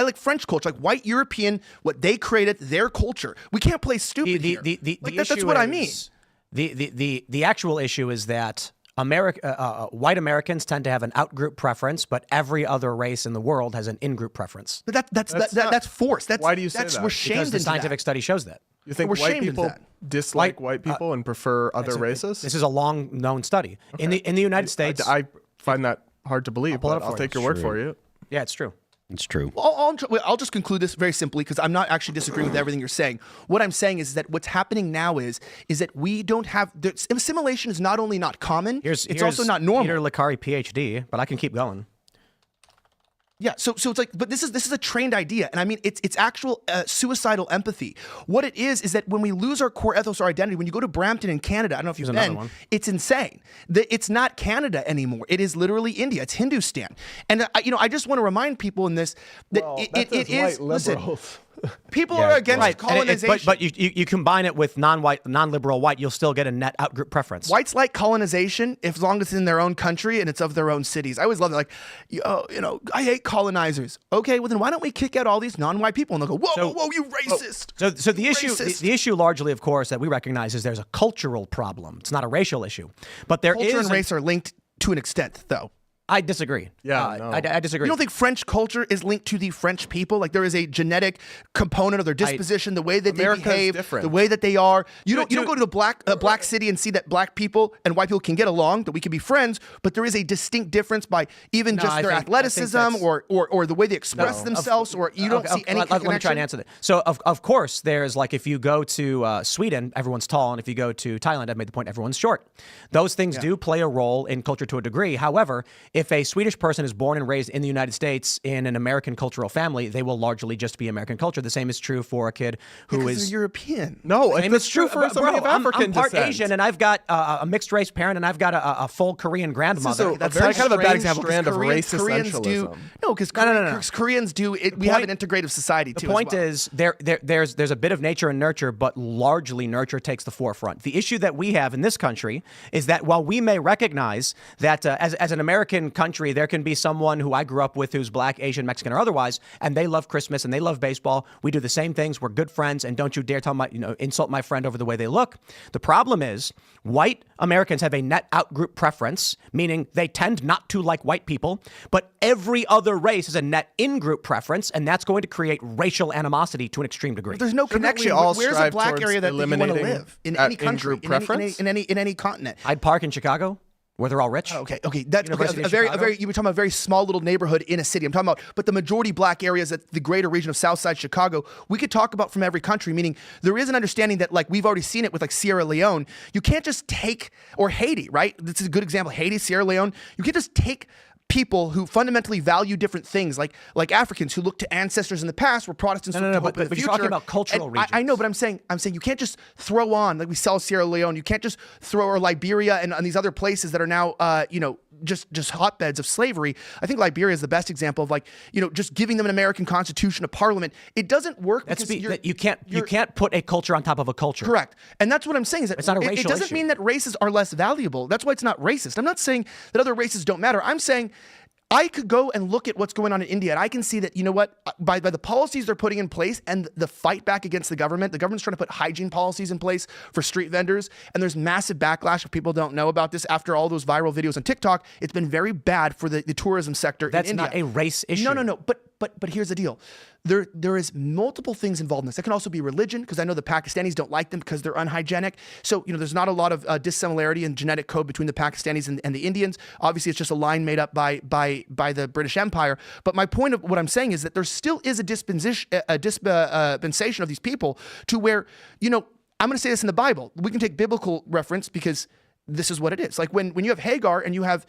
like French culture, like white European, what they created, their culture. We can't play stupid here. That's what I mean. The actual issue is that white Americans tend to have an out-group preference, but every other race in the world has an in-group preference. But that's forced. Why do you say that? We're shamed Because the into scientific that. study shows that. You think We're white shamed into people that. dislike white people and prefer other races? This is a long-known study. Okay. In the United States, I find that hard to believe, pull it but up I'll for take you. your word for you. yeah, it's true. It's true. I'll just conclude this very simply because I'm not actually disagreeing with everything you're saying. What I'm saying is that what's happening now is that we don't have assimilation is not only not common, it's also not normal. Peter Licari, PhD, but I can keep going. Yeah, so it's like, but this is a trained idea, and I mean it's actual suicidal empathy. What it is that when we lose our core ethos, our identity, when you go to Brampton in Canada, I don't know if you've another been, one. it's insane. It's not Canada anymore. It is literally India. It's Hindustan, and I just want to remind people in this that it is. Listen, people are against colonization. But you combine it with non-liberal white, you'll still get a net out-group preference. Whites like colonization as long as it's in their own country and it's of their own cities. I always love that. Like, I hate colonizers. Okay, well then why don't we kick out all these non-white people? And they'll go, whoa, you racist. So the issue, the issue largely, of course, that we recognize is there's a cultural problem. It's not a racial issue, but there Culture and race are linked to an extent, though. I disagree. Yeah, no. I disagree. You don't think French culture is linked to the French people? Like there is a genetic component of their disposition, the way that America's they behave, different. the way that they are. You don't go to a black city and see that black people and white people can get along, that we can be friends, but there is a distinct difference by even just their athleticism or the way they express themselves, or you don't see any connection. Let me try and answer that. So of course there's like if you go to Sweden, everyone's tall, and if you go to Thailand, I've made the point, everyone's short. Those things do play a role in culture to a degree. However, if a Swedish person is born and raised in the United States in an American cultural family, they will largely just be American culture. The same is true for a kid who is European. No, it's true for somebody of I'm African part descent. Asian, and I've got a mixed race parent, and I've got a full Korean grandmother. That's very kind of a bad example. Strand of race Koreans essentialism. because Koreans do it. We have an integrative society too. The point is there's a bit of nature and nurture, but largely nurture takes the forefront. The issue that we have in this country is that while we may recognize that as an American country, there can be someone who I grew up with who's black, Asian, Mexican, or otherwise, and they love Christmas and they love baseball. We do the same things. We're good friends, and don't you dare insult my friend over the way they look. The problem is white Americans have a net out-group preference, meaning they tend not to like white people, but every other race has a net in-group preference, and that's going to create racial animosity to an extreme degree. There's no connection. Where's a black area that you want to eliminating live in any country, in-group preference? in any continent? Hyde Park in Chicago, where they're all rich. Okay. That's University a of very Chicago? you were talking about a very small little neighborhood in a city. I'm talking about, but the majority black areas at the greater region of Southside Chicago, we could talk about from every country, meaning there is an understanding that, like, we've already seen it with like Sierra Leone. You can't just take, or Haiti, right? This is a good example. Haiti, Sierra Leone. You can't just take people who fundamentally value different things, like Africans who look to ancestors in the past, were Protestants who hope in the but future. you're talking about cultural And regions. I know, but I'm saying you can't just throw on, like we sell Sierra Leone. You can't just throw, or Liberia and these other places that are now just hotbeds of slavery. I think Liberia is the best example of just giving them an American constitution, a parliament. It doesn't work because you can't put a culture on top of a culture. Correct. And that's what I'm saying is that It's not a it racial doesn't issue. mean that races are less valuable. That's why it's not racist. I'm not saying that other races don't matter. I'm saying I could go and look at what's going on in India, and I can see that, you know what, by the policies they're putting in place and the fight back against the government's trying to put hygiene policies in place for street vendors, and there's massive backlash if people don't know about this after all those viral videos on TikTok. It's been very bad for the tourism sector in India. That's not a race issue. No. But here's the deal. There is multiple things involved in this. It can also be religion, because I know the Pakistanis don't like them because they're unhygienic. So, there's not a lot of dissimilarity in genetic code between the Pakistanis and the Indians. Obviously, it's just a line made up by the British Empire. But my point of what I'm saying is that there still is a dispensation of these people to where, I'm going to say this in the Bible. We can take biblical reference because this is what it is. Like when you have Hagar and you have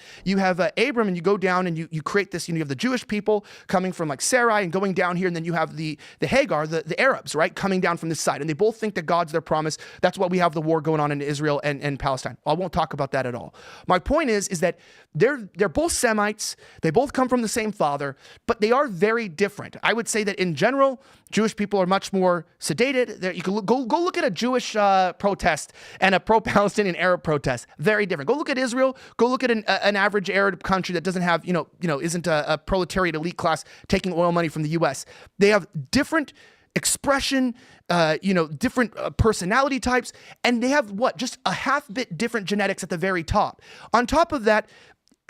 Abram, and you go down and you create this, you have the Jewish people coming from like Sarai and going down here, and then you have the Hagar, the Arabs, right, coming down from this side, and they both think that God's their promise. That's why we have the war going on in Israel and Palestine. I won't talk about that at all. My point is that they're both Semites. They both come from the same father, but they are very different. I would say that in general, Jewish people are much more sedated. You can go look at a Jewish protest and a pro-Palestinian Arab protest. Very different. Go look at Israel. Go look at an average Arab country that doesn't have, isn't a proletariat elite class taking oil money from the U.S. They have different expression, different personality types, and they have just a half bit different genetics at the very top. On top of that,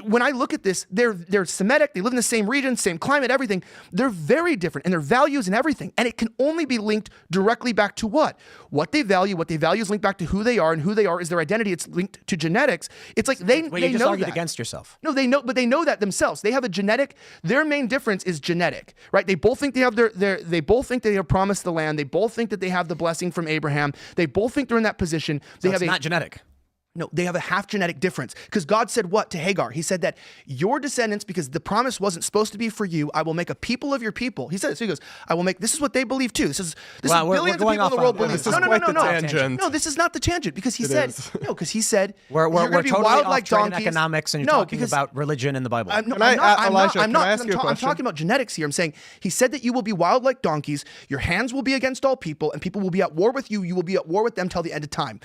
when I look at this, they're Semitic, they live in the same region, same climate, everything. They're very different in their values and everything. And it can only be linked directly back to what? What they value is linked back to who they are, and who they are is their identity. It's linked to genetics. It's like they you just know argued that. against yourself. No, they know, but they know that themselves. They have a genetic, their main difference is genetic, right? They both think they have they both think they have promised the land. They both think that they have the blessing from Abraham. They both think they're in that position. It's not genetic. No, they have a half genetic difference, because God said what to Hagar? He said that your descendants, because the promise wasn't supposed to be for you, I will make a people of your people. He said it. So he goes, I will make, this is what they believe too. This is billions of people in the world believe. This is quite the tangent. No, this is not the tangent, because he said, because he said, we're you're going to be totally wild off like track in donkeys. economics, and you're talking about religion in the Bible. I'm Elijah, can I ask you a I'm question? talking about genetics here. I'm saying, he said that you will be wild like donkeys, your hands will be against all people, and people will be at war with you. You will be at war with them till the end of time.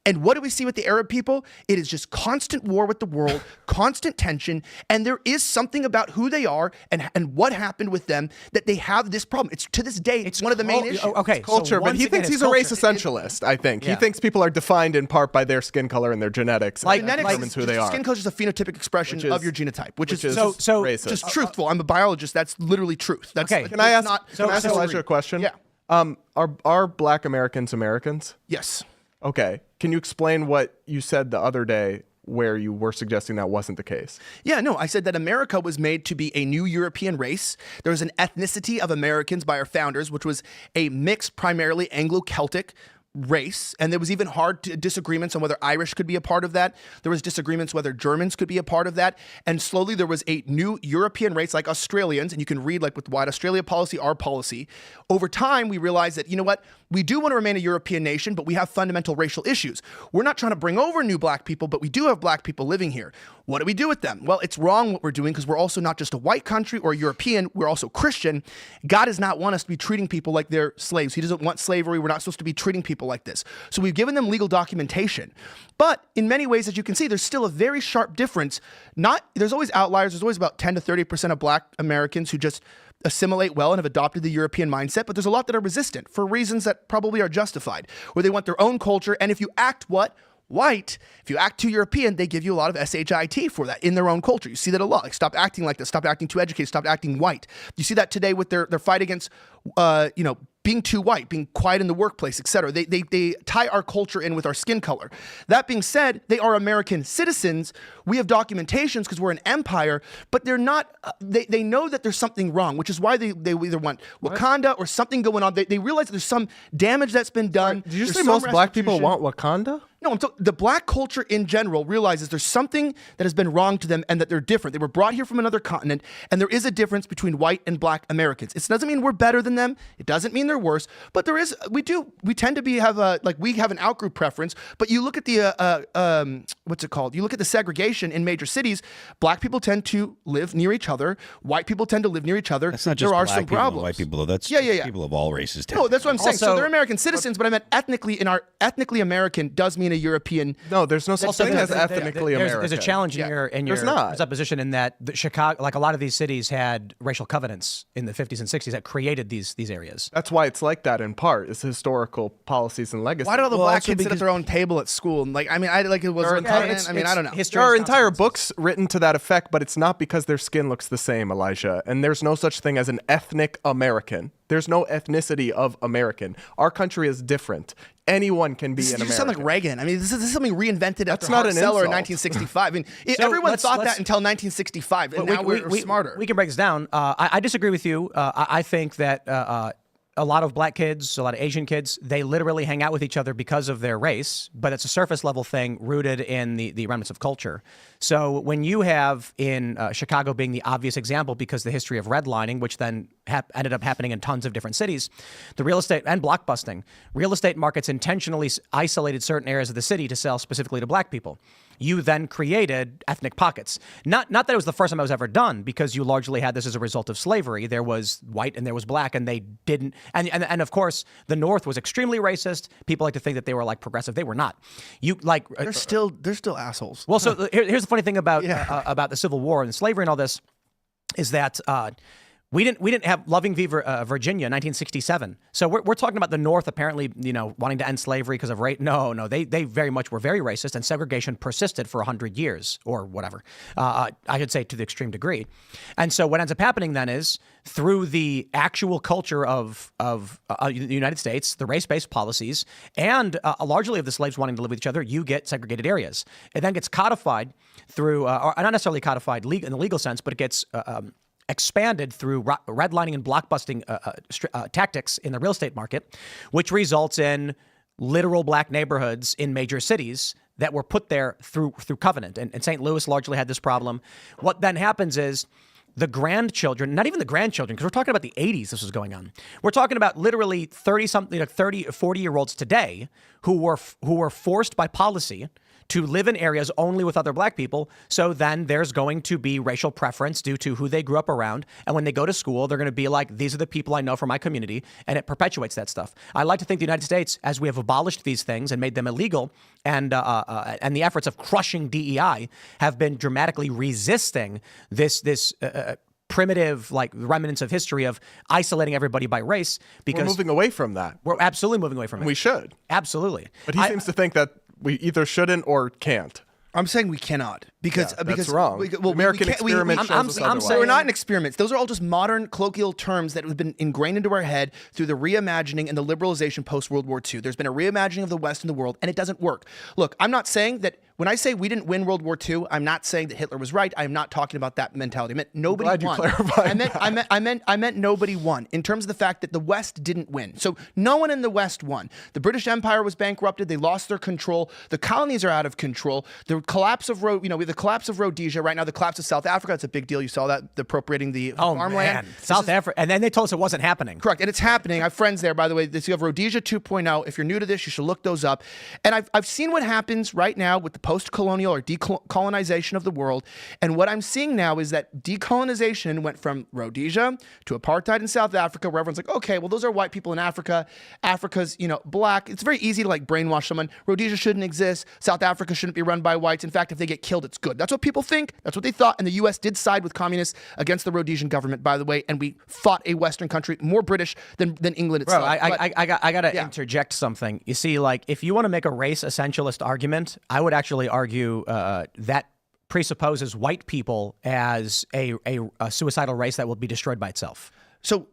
And what do we see with the Arab people? It is just constant war with the world, constant tension, and there is something about who they are and what happened with them that they have this problem. It's to this day, it's one of the main issues. Okay, Culture, but he thinks he's a race essentialist, I think. He thinks people are defined in part by their skin color and their genetics. Like, and that determines who they are. Skin color is a phenotypic expression of your genotype, which is so racist. just truthful. I'm a biologist. That's literally truth. That's, okay. Can I ask Elijah a question? Yeah. Are Black Americans Americans? Yes. Okay. Can you explain what you said the other day where you were suggesting that wasn't the case? Yeah, no, I said that America was made to be a new European race. There was an ethnicity of Americans by our founders, which was a mixed, primarily Anglo-Celtic race, and there was even hard disagreements on whether Irish could be a part of that. There was disagreements whether Germans could be a part of that, and slowly there was a new European race like Australians, and you can read like with White Australia policy, our policy. Over time, we realized that, you know what, we do want to remain a European nation, but we have fundamental racial issues. We're not trying to bring over new Black people, but we do have Black people living here. What do we do with them? Well, it's wrong what we're doing, because we're also not just a white country or European, we're also Christian. God does not want us to be treating people like they're slaves. He doesn't want slavery. We're not supposed to be treating people like this. So we've given them legal documentation. But in many ways, as you can see, there's still a very sharp difference. There's always outliers. There's always about 10 to 30% of Black Americans who just assimilate well and have adopted the European mindset, but there's a lot that are resistant for reasons that probably are justified, where they want their own culture, and if you act white, if you act too European, they give you a lot of SHIT for that in their own culture. You see that a lot. Like, stop acting like this. Stop acting too educated. Stop acting white. You see that today with their fight against, being too white, being quiet in the workplace, etc. They tie our culture in with our skin color. That being said, they are American citizens. We have documentations because we're an empire, but they're not. They know that there's something wrong, which is why they either want Wakanda or something going on. They realize that there's some damage that's been done. Did you say most Black people want Wakanda? No, the Black culture in general realizes there's something that has been wrong to them and that they're different. They were brought here from another continent, and there is a difference between white and Black Americans. It doesn't mean we're better than them. It doesn't mean they're worse, but we tend to have an outgroup preference. But you look at the what's it called? You look at the segregation in major cities. Black people tend to live near each other. White people tend to live near each other. That's not just there are Black some people problems. and white people, though. That's people of all races. No, that's what I'm saying. So Also, they're American citizens, but I meant ethnically American does mean a European. No, there's no such thing as ethnically American. There's a challenge in your There's not. supposition in that Chicago, like a lot of these cities, had racial covenants in the 50s and 60s that created these areas. That's why it's like that in part. It's historical policies and legacy. Why do all the Well, black also kids sit at their own table at school? And it was a covenant. I don't know. History There are is entire consequences. books written to that effect, but it's not because their skin looks the same, Elijah. And there's no such thing as an ethnic American. There's no ethnicity of American. Our country is different. Anyone can be an American. You sound like Reagan. I mean, this is something reinvented after not Hart an Celler in insult. 1965. I mean, So everyone let's- thought let's- that until 1965, and now we're smarter. We can break this down. I disagree with you. I think that a lot of black kids, a lot of Asian kids, they literally hang out with each other because of their race, but it's a surface level thing rooted in the remnants of culture. So when you have in Chicago being the obvious example because the history of redlining, which then ended up happening in tons of different cities, the real estate and blockbusting, real estate markets intentionally isolated certain areas of the city to sell specifically to black people. You then created ethnic pockets. Not that it was the first time it was ever done, because you largely had this as a result of slavery. There was white and there was black, and they didn't. And of course, the North was extremely racist. People like to think that they were like progressive. They were not. They're still assholes. Well, so here's the funny thing about the Civil War and slavery and all this is that we didn't have Loving v. Virginia, 1967. So we're talking about the North apparently, wanting to end slavery because of race. No, they very much were very racist, and segregation persisted for 100 years or whatever. I should say to the extreme degree. And so what ends up happening then is through the actual culture of the United States, the race-based policies, and largely of the slaves wanting to live with each other, you get segregated areas. It then gets codified through, or not necessarily codified in the legal sense, but it gets expanded through redlining and blockbusting tactics in the real estate market, which results in literal black neighborhoods in major cities that were put there through covenant. And St. Louis largely had this problem. What then happens is the grandchildren, not even the grandchildren, because we're talking about the 80s this was going on. We're talking about literally 30-something, 30, 40-year-olds today who were forced by policy to live in areas only with other black people. So then there's going to be racial preference due to who they grew up around. And when they go to school, they're going to be like, these are the people I know from my community. And it perpetuates that stuff. I like to think the United States, as we have abolished these things and made them illegal, and the efforts of crushing DEI have been dramatically resisting this primitive, like, remnants of history of isolating everybody by race, because We're moving away from that. we're absolutely moving away from it. We should. Absolutely. But he seems to think that we either shouldn't or can't. I'm saying we cannot because that's wrong. We, The American experiment shows us otherwise. So we're not in experiments. Those are all just modern colloquial terms that have been ingrained into our head through the reimagining and the liberalization post World War II. There's been a reimagining of the West and the world, and it doesn't work. Look, I'm not saying that when I say we didn't win World War II, I'm not saying that Hitler was right. I'm not talking about that mentality. I meant nobody glad you won. clarified I meant nobody won in terms of the fact that the West didn't win. So no one in the West won. The British Empire was bankrupted. They lost their control. The colonies are out of control. The collapse of we have the collapse of Rhodesia right now. The collapse of South Africa. It's a big deal. You saw that, appropriating the farmland. South Africa, and then they told us it wasn't happening. Correct, and it's happening. I have friends there, by the way. You have Rhodesia 2.0. If you're new to this, you should look those up. And I've seen what happens right now with the post-colonial or decolonization of the world. And what I'm seeing now is that decolonization went from Rhodesia to apartheid in South Africa, where everyone's like, okay, well, those are white people in Africa. Africa's, black. It's very easy to brainwash someone. Rhodesia shouldn't exist. South Africa shouldn't be run by whites. In fact, if they get killed, it's good. That's what people think. That's what they thought. And the U.S. did side with communists against the Rhodesian government, by the way. And we fought a Western country more British than England itself. Bro, I got to interject something. You see, if you want to make a race essentialist argument, I would actually argue that presupposes white people as a suicidal race that will be destroyed by itself. So,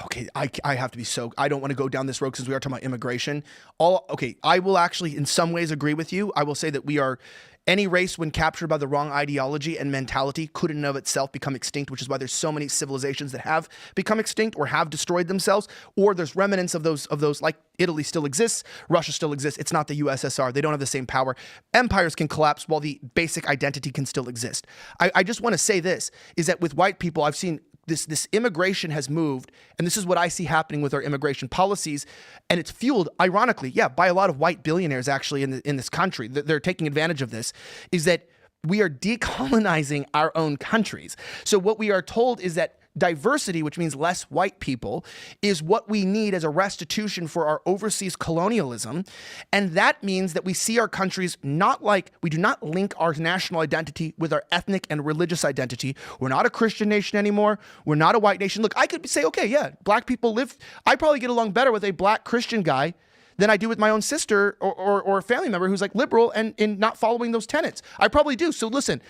okay, I have to be I don't want to go down this road since we are talking about immigration. I will actually in some ways agree with you. I will say that we are, any race when captured by the wrong ideology and mentality could in and of itself become extinct, which is why there's so many civilizations that have become extinct or have destroyed themselves, or there's remnants of those, like Italy still exists, Russia still exists. It's not the USSR. They don't have the same power. Empires can collapse while the basic identity can still exist. I just want to say this, is that with white people, I've seen this immigration has moved, and this is what I see happening with our immigration policies, and it's fueled, ironically, by a lot of white billionaires actually in this country. They're taking advantage of this, is that we are decolonizing our own countries. So what we are told is that diversity, which means less white people, is what we need as a restitution for our overseas colonialism. And that means that we see our countries not like, we do not link our national identity with our ethnic and religious identity. We're not a Christian nation anymore. We're not a white nation. Look, I could say, okay, yeah, black people live, I probably get along better with a black Christian guy than I do with my own sister or a family member who's like liberal and in not following those tenets. I probably do. So listen,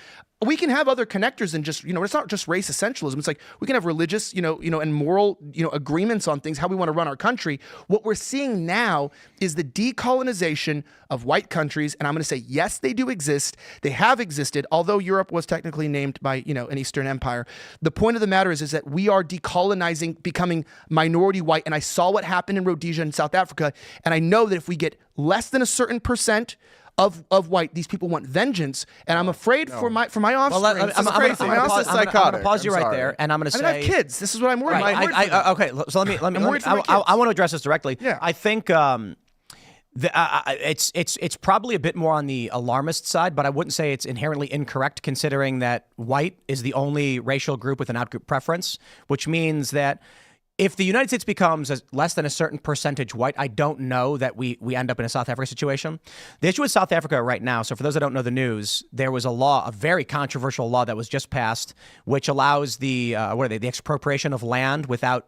we can have other connectors than just, it's not just race essentialism. It's like we can have religious, and moral, agreements on things, how we want to run our country. What we're seeing now is the decolonization of white countries. And I'm going to say, yes, they do exist. They have existed, although Europe was technically named by, an Eastern empire. The point of the matter is that we are decolonizing, becoming minority white. And I saw what happened in Rhodesia and South Africa. And I know that if we get less than a certain percent of white, these people want vengeance, and I'm afraid for my offspring. I'm going to pause you right there, and I'm going to say, I have kids. This is what I'm worried about. Okay, so let me. I want to address this directly. Yeah. I think it's probably a bit more on the alarmist side, but I wouldn't say it's inherently incorrect, considering that white is the only racial group with an outgroup preference, which means that if the United States becomes less than a certain percentage white, I don't know that we end up in a South Africa situation. The issue with South Africa right now, so for those that don't know the news, there was a very controversial law that was just passed, which allows the expropriation of land without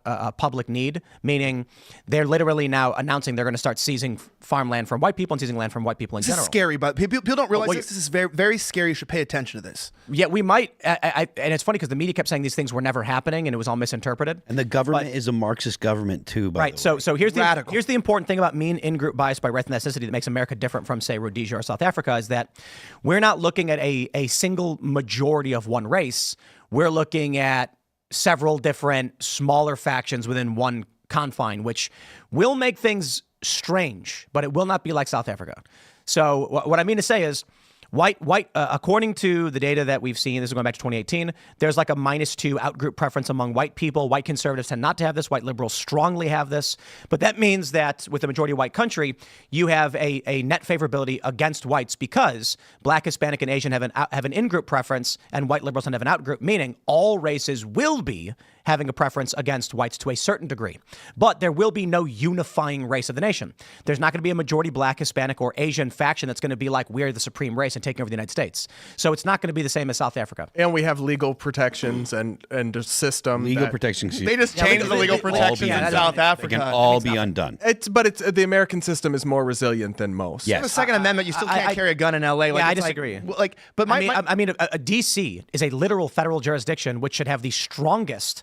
a public need, meaning they're literally now announcing they're going to start seizing farmland from white people and seizing land from white people in general. This is scary, but people don't realize this. This is very, very scary. You should pay attention to this. Yeah, we might. And it's funny because the media kept saying these things were never happening and it was all misinterpreted. And the government is a Marxist government too, by the way. So here's the important thing about mean in-group bias by race and ethnicity that makes America different from, say, Rhodesia or South Africa is that we're not looking at a single majority of one race. We're looking at several different smaller factions within one confine, which will make things strange, but it will not be like South Africa. So what I mean to say is white, according to the data that we've seen, this is going back to 2018, there's like a -2 outgroup preference among white people. White conservatives tend not to have this. White liberals strongly have this. But that means that with a majority white country, you have a net favorability against whites because Black, Hispanic, and Asian have an in-group preference and white liberals tend to have an outgroup, meaning all races will be having a preference against whites to a certain degree. But there will be no unifying race of the nation. There's not going to be a majority Black, Hispanic, or Asian faction that's going to be like, we're the supreme race and taking over the United States. So it's not going to be the same as South Africa. And we have legal protections and a system. Legal protections. They just changed the legal protections in South Africa. They can all be undone. But the American system is more resilient than most. Yes. The Second Amendment, you still can't carry a gun in LA. I disagree. DC is a literal federal jurisdiction which should have the strongest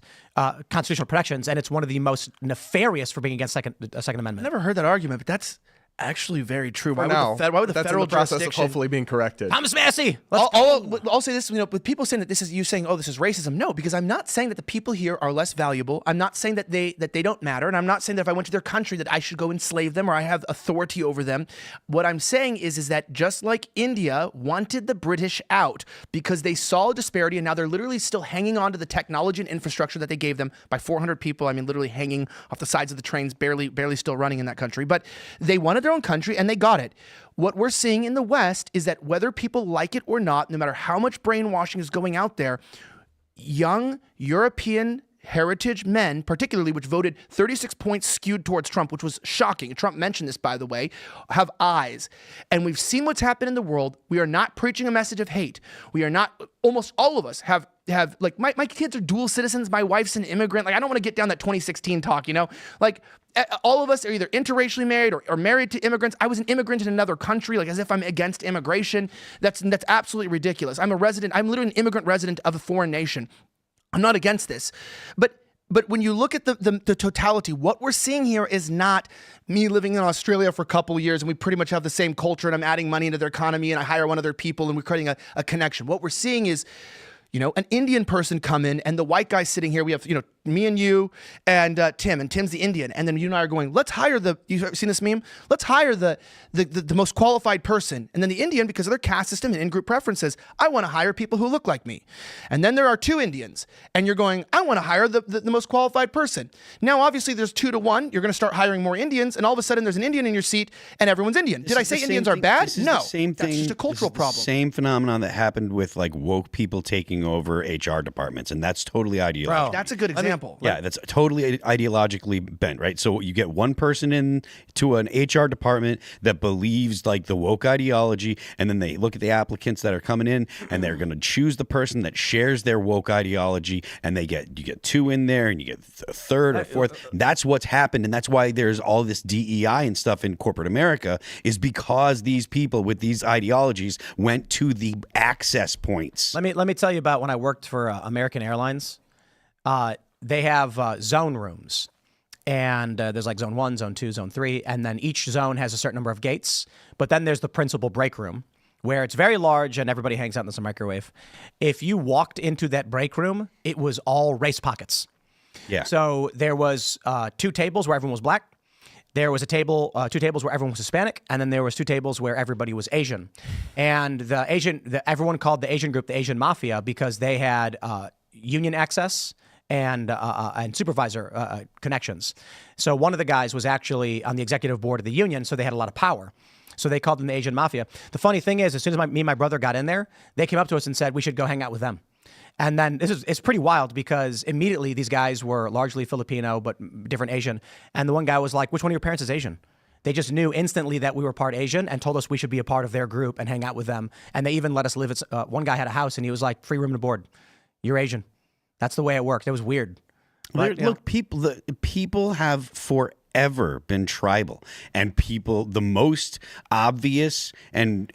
constitutional protections, and it's one of the most nefarious for being against Second Amendment. I never heard that argument, but that's actually very true. Why would the that's federal in the process of jurisdiction hopefully being corrected? Thomas Massey. I'll say this, with people saying that this is you saying, oh, this is racism. No, because I'm not saying that the people here are less valuable. I'm not saying that they don't matter, and I'm not saying that if I went to their country that I should go enslave them or I have authority over them. What I'm saying is that just like India wanted the British out because they saw a disparity, and now they're literally still hanging on to the technology and infrastructure that they gave them by 400 people. I mean, literally hanging off the sides of the trains, barely still running in that country. But they wanted their own country, and they got it. What we're seeing in the West is that whether people like it or not, no matter how much brainwashing is going out there, young European heritage men, particularly, which voted 36 points skewed towards Trump, which was shocking. Trump mentioned this, by the way, have eyes. And we've seen what's happened in the world. We are not preaching a message of hate. We are not, almost all of us have like, my kids are dual citizens. My wife's an immigrant. Like, I don't want to get down that 2016 talk, Like, all of us are either interracially married or married to immigrants. I was an immigrant in another country, like as if I'm against immigration. That's absolutely ridiculous. I'm literally an immigrant resident of a foreign nation. I'm not against this. But when you look at the totality, what we're seeing here is not me living in Australia for a couple of years and we pretty much have the same culture and I'm adding money into their economy and I hire one of their people and we're creating a connection. What we're seeing is, an Indian person come in and the white guy sitting here, we have, me and you and Tim, and Tim's the Indian, and then you and I are going, let's hire you've seen this meme? Let's hire the most qualified person. And then the Indian, because of their caste system and in-group preferences, I want to hire people who look like me. And then there are two Indians, and you're going, I want to hire the most qualified person. Now, obviously, there's 2 to 1. You're going to start hiring more Indians, and all of a sudden there's an Indian in your seat, and everyone's Indian. Did I say Indians are bad? This is No. the same thing. That's just a cultural problem. Same phenomenon that happened with like woke people taking over HR departments, and that's totally ideological. That's a good example. Yeah, that's totally ideologically bent, right? So you get one person into an HR department that believes like the woke ideology, and then they look at the applicants that are coming in, and they're going to choose the person that shares their woke ideology, and you get 2 in there, and you get a third or fourth. That's what's happened, and that's why there's all this DEI and stuff in corporate America, is because these people with these ideologies went to the access points. Let me tell you about when I worked for American Airlines. They have zone rooms, and there's like zone 1, zone 2, zone 3, and then each zone has a certain number of gates. But then there's the principal break room, where it's very large and everybody hangs out in this microwave. If you walked into that break room, it was all race pockets. Yeah. So there was 2 tables where everyone was black. There was 2 tables where everyone was Hispanic, and then there was 2 tables where everybody was Asian. And everyone called the Asian group the Asian Mafia because they had union access and supervisor connections. So one of the guys was actually on the executive board of the union, so they had a lot of power. So they called them the Asian Mafia. The funny thing is, as soon as me and my brother got in there, they came up to us and said we should go hang out with them. And then it's pretty wild because immediately these guys were largely Filipino, but different Asian. And the one guy was like, which one of your parents is Asian? They just knew instantly that we were part Asian and told us we should be a part of their group and hang out with them. And they even let us live. One guy had a house and he was like, free room and board. You're Asian. That's the way it worked. It was weird. But, Look, people have forever been tribal, and the most obvious and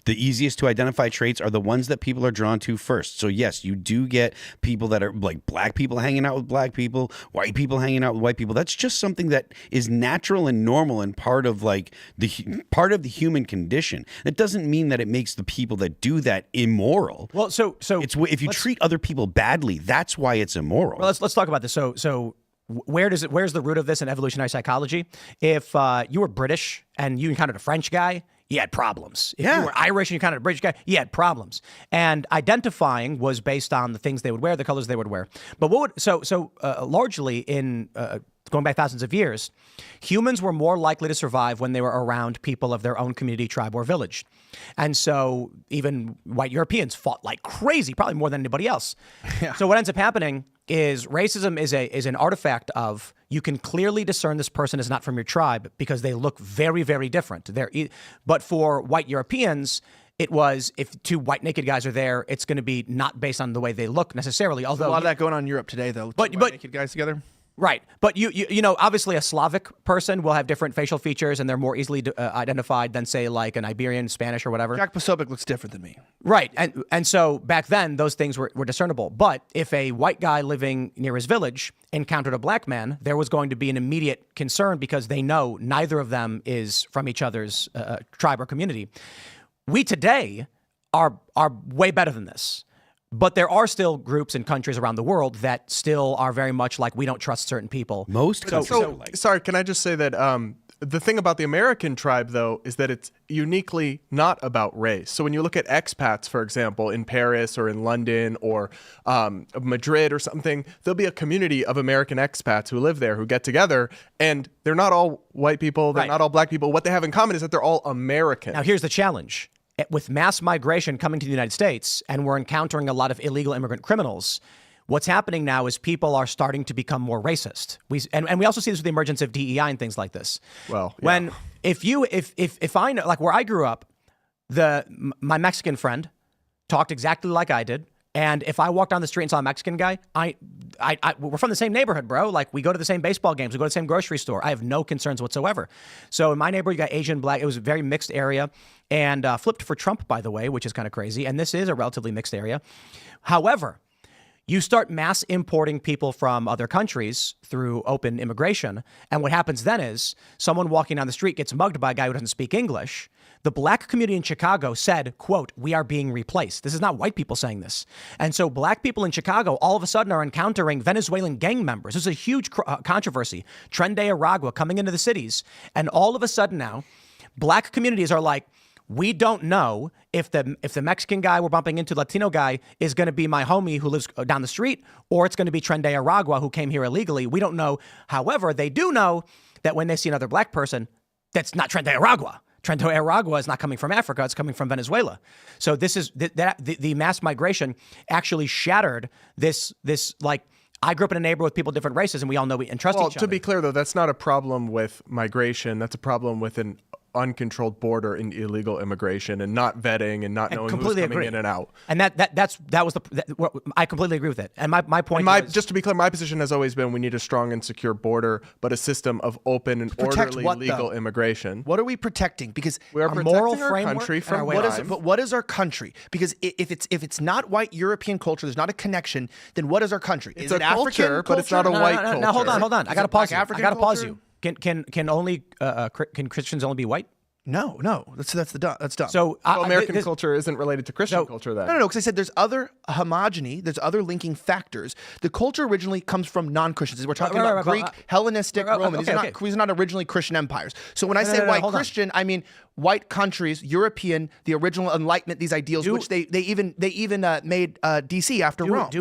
the easiest to identify traits are the ones that people are drawn to first. So yes, you do get people that are like black people hanging out with black people, white people hanging out with white people. That's just something that is natural and normal and part of the human condition. That doesn't mean that it makes the people that do that immoral. Well, so it's if you treat other people badly, that's why it's immoral. Well, let's talk about this. So where's the root of this in evolutionary psychology? If you were British and you encountered a French guy, you had problems. If you were Irish and you encountered a British guy, you had problems. And identifying was based on the things they would wear, the colors they would wear. But largely in going back thousands of years, humans were more likely to survive when they were around people of their own community, tribe, or village. And so even white Europeans fought like crazy, probably more than anybody else. Yeah. So what ends up happening is racism is an artifact of, you can clearly discern this person is not from your tribe because they look very, very different. But for white Europeans, it was, if 2 white naked guys are there, it's going to be not based on the way they look necessarily. Although a lot of that going on in Europe today, though. But naked guys together. Right. But you know, obviously a Slavic person will have different facial features and they're more easily identified than, say, like an Iberian, Spanish, or whatever. Jack Posobiec looks different than me. Right. And so back then, those things were discernible. But if a white guy living near his village encountered a black man, there was going to be an immediate concern because they know neither of them is from each other's tribe or community. We today are way better than this. But there are still groups and countries around the world that still are very much like, we don't trust certain people. Most countries are like. Sorry, can I just say that the thing about the American tribe, though, is that it's uniquely not about race. So when you look at expats, for example, in Paris or in London or Madrid or something, there'll be a community of American expats who live there, who get together, and they're not all white people, they're not all black people. What they have in common is that they're all American. Now, here's the challenge. With mass migration coming to the United States, and we're encountering a lot of illegal immigrant criminals, what's happening now is people are starting to become more racist. And we also see this with the emergence of DEI and things like this. Well, yeah. If I know, like where I grew up, my Mexican friend talked exactly like I did. And if I walked down the street and saw a Mexican guy, we're from the same neighborhood, bro. Like, we go to the same baseball games. We go to the same grocery store. I have no concerns whatsoever. So in my neighborhood, you got Asian, black. It was a very mixed area, and flipped for Trump, by the way, which is kind of crazy. And this is a relatively mixed area. However, you start mass importing people from other countries through open immigration. And what happens then is someone walking down the street gets mugged by a guy who doesn't speak English. the black community in Chicago said, quote, "We are being replaced." This is not white people saying this. And so black people in Chicago all of a sudden are encountering Venezuelan gang members. This is a huge controversy. Tren de Aragua coming into the cities. And all of a sudden now, black communities are like, we don't know if the Mexican guy we're bumping into, Latino guy, is going to be my homie who lives down the street, or it's going to be Tren de Aragua who came here illegally. We don't know. However, they do know that when they see another black person, that's not Tren de Aragua. Tren de Aragua is not coming from Africa; it's coming from Venezuela. So this is the mass migration actually shattered this like. I grew up in a neighborhood with people of different races, and we all know and trust each other. To be clear, though, that's not a problem with migration. That's a problem with an uncontrolled border and illegal immigration and not vetting and not knowing who's coming in and out. And I completely agree with it. And my point is, just to be clear, my position has always been we need a strong and secure border, but a system of open and orderly legal immigration. What are we protecting? Because we are our protecting moral our framework country from but what is our country? Because if it's not white European culture, there's not a connection, then what is our country? It's is it a African culture, but it's not a white culture. No, hold on. I got to pause you. African I got to pause culture? you. Can Christians only be white? No. That's dumb. So American culture isn't related to Christian culture then. No, because I said there's other homogeny, there's other linking factors. The culture originally comes from non-Christians. We're talking about Greek, Hellenistic, Roman. These are not originally Christian empires. So when I say white Christian, I mean white countries, European, the original Enlightenment, these ideals, which they even made DC after Rome.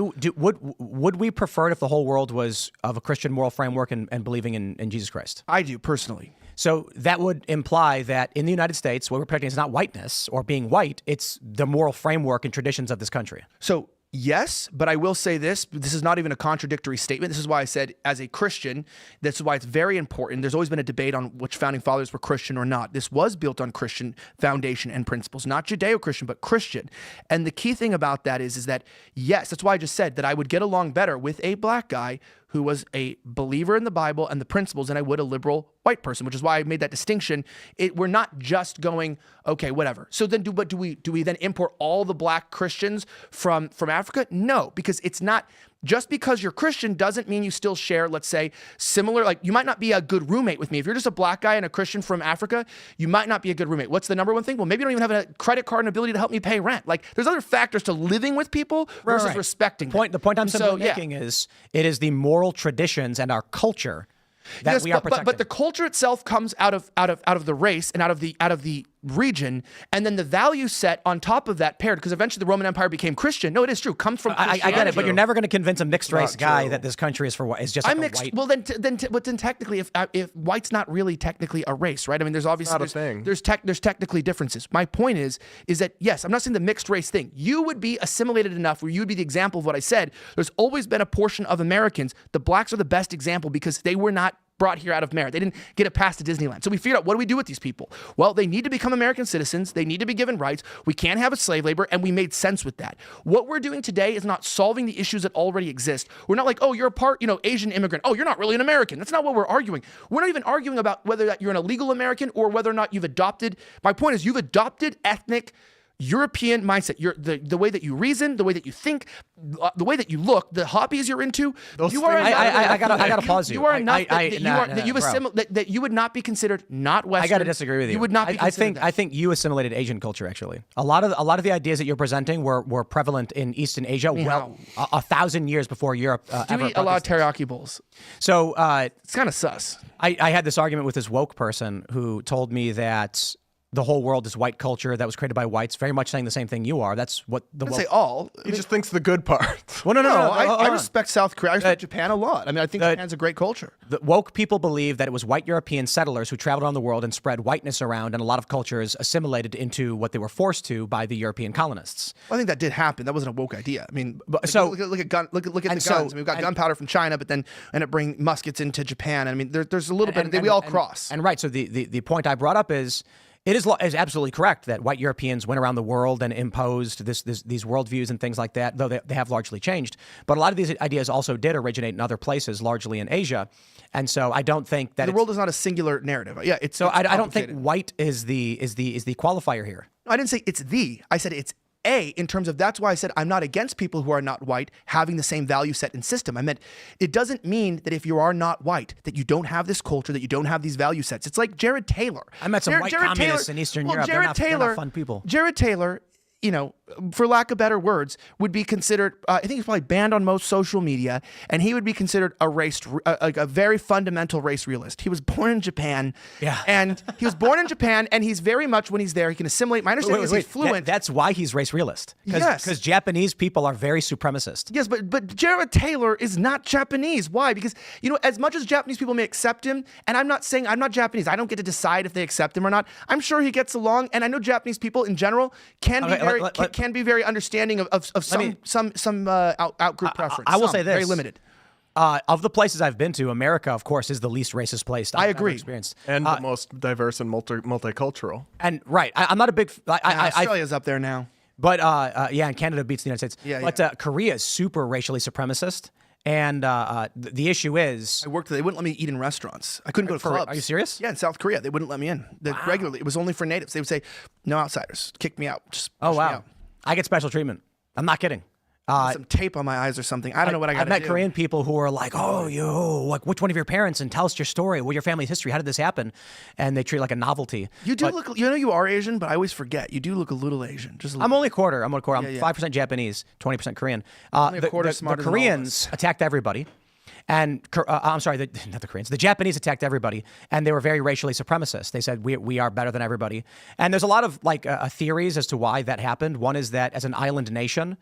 Would we prefer it if the whole world was of a Christian moral framework and believing in Jesus Christ? I do, personally. So that would imply that in the United States, what we're protecting is not whiteness or being white. It's the moral framework and traditions of this country. So yes, but I will say this is not even a contradictory statement. This is why I said, as a Christian, this is why it's very important. There's always been a debate on which founding fathers were Christian or not. This was built on Christian foundation and principles, not Judeo-Christian, but Christian. And the key thing about that is that, yes, that's why I just said that I would get along better with a black guy who was a believer in the Bible and the principles than I would a liberal white person, which is why I made that distinction. We're not just going, okay, whatever. So then do we then import all the black Christians from Africa? No, because it's not. Just because you're Christian doesn't mean you still share, let's say, similar, like you might not be a good roommate with me. If you're just a black guy and a Christian from Africa, you might not be a good roommate. What's the number one thing? Well, maybe you don't even have a credit card and ability to help me pay rent. Like there's other factors to living with people versus respecting them. The point I'm simply making is it is the moral traditions and our culture that we are protecting. But the culture itself comes out of the race and out of the region, and then the value set on top of that paired, because eventually the Roman Empire became Christian. No, it is true. Comes from I get it, but you're never going to convince a mixed race guy that this country is just like mixed. White. Well, then technically, if white's not really technically a race, right? I mean, there's obviously there's technically differences. My point is that yes, I'm not saying the mixed race thing. You would be assimilated enough where you would be the example of what I said. There's always been a portion of Americans. The blacks are the best example because they were not brought here out of merit. They didn't get it past to Disneyland. So we figured out, what do we do with these people? Well, they need to become American citizens. They need to be given rights. We can't have a slave labor, and we made sense with that. What we're doing today is not solving the issues that already exist. We're not like, oh, you're a part, Asian immigrant. Oh, you're not really an American. That's not what we're arguing. We're not even arguing about whether that you're an illegal American or whether or not you've adopted. My point is you've adopted ethnic European mindset. The way that you reason, the way that you think, the way that you look, the hobbies you're into. I gotta pause you. You are enough that you would not be considered not Western. I gotta disagree with you. You would not be considered I think you assimilated Asian culture. Actually, a lot of the ideas that you're presenting were prevalent in Eastern Asia 1,000 years before Europe ever. We eat a lot of teriyaki bowls. So it's kind of sus. I had this argument with this woke person who told me that the whole world is white culture that was created by whites, very much saying the same thing you are. That's what the woke... I say all. He just thinks the good part. Well, no. I respect South Korea. I respect Japan a lot. I mean, I think Japan's a great culture. The woke people believe that it was white European settlers who traveled around the world and spread whiteness around, and a lot of cultures assimilated into what they were forced to by the European colonists. Well, I think that did happen. That wasn't a woke idea. I mean, look at the guns. I mean, we've got gunpowder from China, but then end up bringing muskets into Japan. I mean, there's a little bit. We all cross. And right. So the point I brought up is, it is absolutely correct that white Europeans went around the world and imposed these worldviews and things like that, though they have largely changed. But a lot of these ideas also did originate in other places, largely in Asia. And so I don't think that the world is not a singular narrative. Yeah, I don't think white is the qualifier here. I didn't say it's the. I said it's in terms of, that's why I said I'm not against people who are not white having the same value set and system. I meant it doesn't mean that if you are not white, that you don't have this culture, that you don't have these value sets. It's like Jared Taylor. I met some white communists in Eastern Europe. They're not fun people. Jared Taylor, you know, for lack of better words, would be considered, I think he's probably banned on most social media, and he would be considered a very fundamental race realist. He was born in Japan, and he's very much, when he's there, he can assimilate. My understanding is he's fluent. That's why he's race realist. Yes. Because Japanese people are very supremacist. Yes, but Jared Taylor is not Japanese. Why? Because, you know, as much as Japanese people may accept him, and I'm not saying I'm not Japanese, I don't get to decide if they accept him or not. I'm sure he gets along, and I know Japanese people in general can be very understanding of some out-group preference. I will say this. Very limited. Of the places I've been to, America, of course, is the least racist place I've ever experienced. And the most diverse and multicultural. And I'm not a big... Australia's up there now. But and Canada beats the United States. Yeah. Korea is super racially supremacist. And the issue is... They wouldn't let me eat in restaurants. I couldn't go to clubs. Are you serious? Yeah, in South Korea, they wouldn't let me in. Regularly. It was only for natives. They would say, no outsiders. Kick me out. Just push me out. I get special treatment. I'm not kidding. Some tape on my eyes or something. I don't know what I got to do. I've met Korean people who are like, which one of your parents, and tell us your story. What your family's history? How did this happen? And they treat it like a novelty. You do look, you know, you are Asian, but I always forget. You do look a little Asian. Just a little. I'm only a quarter. I'm 5% Japanese, 20% Korean. The Koreans attacked everybody. And I'm sorry, not the Koreans. The Japanese attacked everybody, and they were very racially supremacist. They said we are better than everybody. And there's a lot of theories as to why that happened. One is that as an island nation,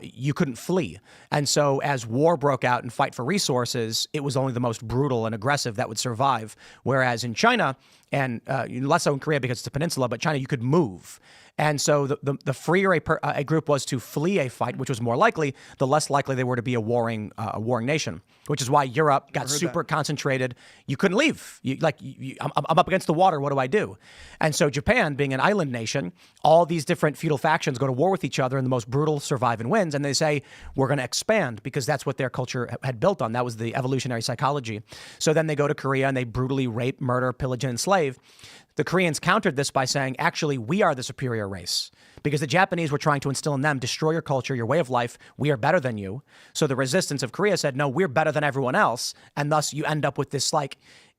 you couldn't flee, and so as war broke out and fight for resources, it was only the most brutal and aggressive that would survive. Whereas in China, and less so in Korea because it's a peninsula, but China, you could move. And so the freer a group was to flee a fight, which was more likely, the less likely they were to be a warring nation, which is why Europe got super concentrated. You couldn't leave. I'm up against the water. What do I do? And so Japan, being an island nation, all these different feudal factions go to war with each other, and the most brutal survive and wins. And they say, we're going to expand because that's what their culture had built on. That was the evolutionary psychology. So then they go to Korea and they brutally rape, murder, pillage, and enslave. The Koreans countered this by saying, actually, we are the superior race because the Japanese were trying to instill in them, destroy your culture, your way of life. We are better than you. So the resistance of Korea said, no, we're better than everyone else. And thus you end up with this,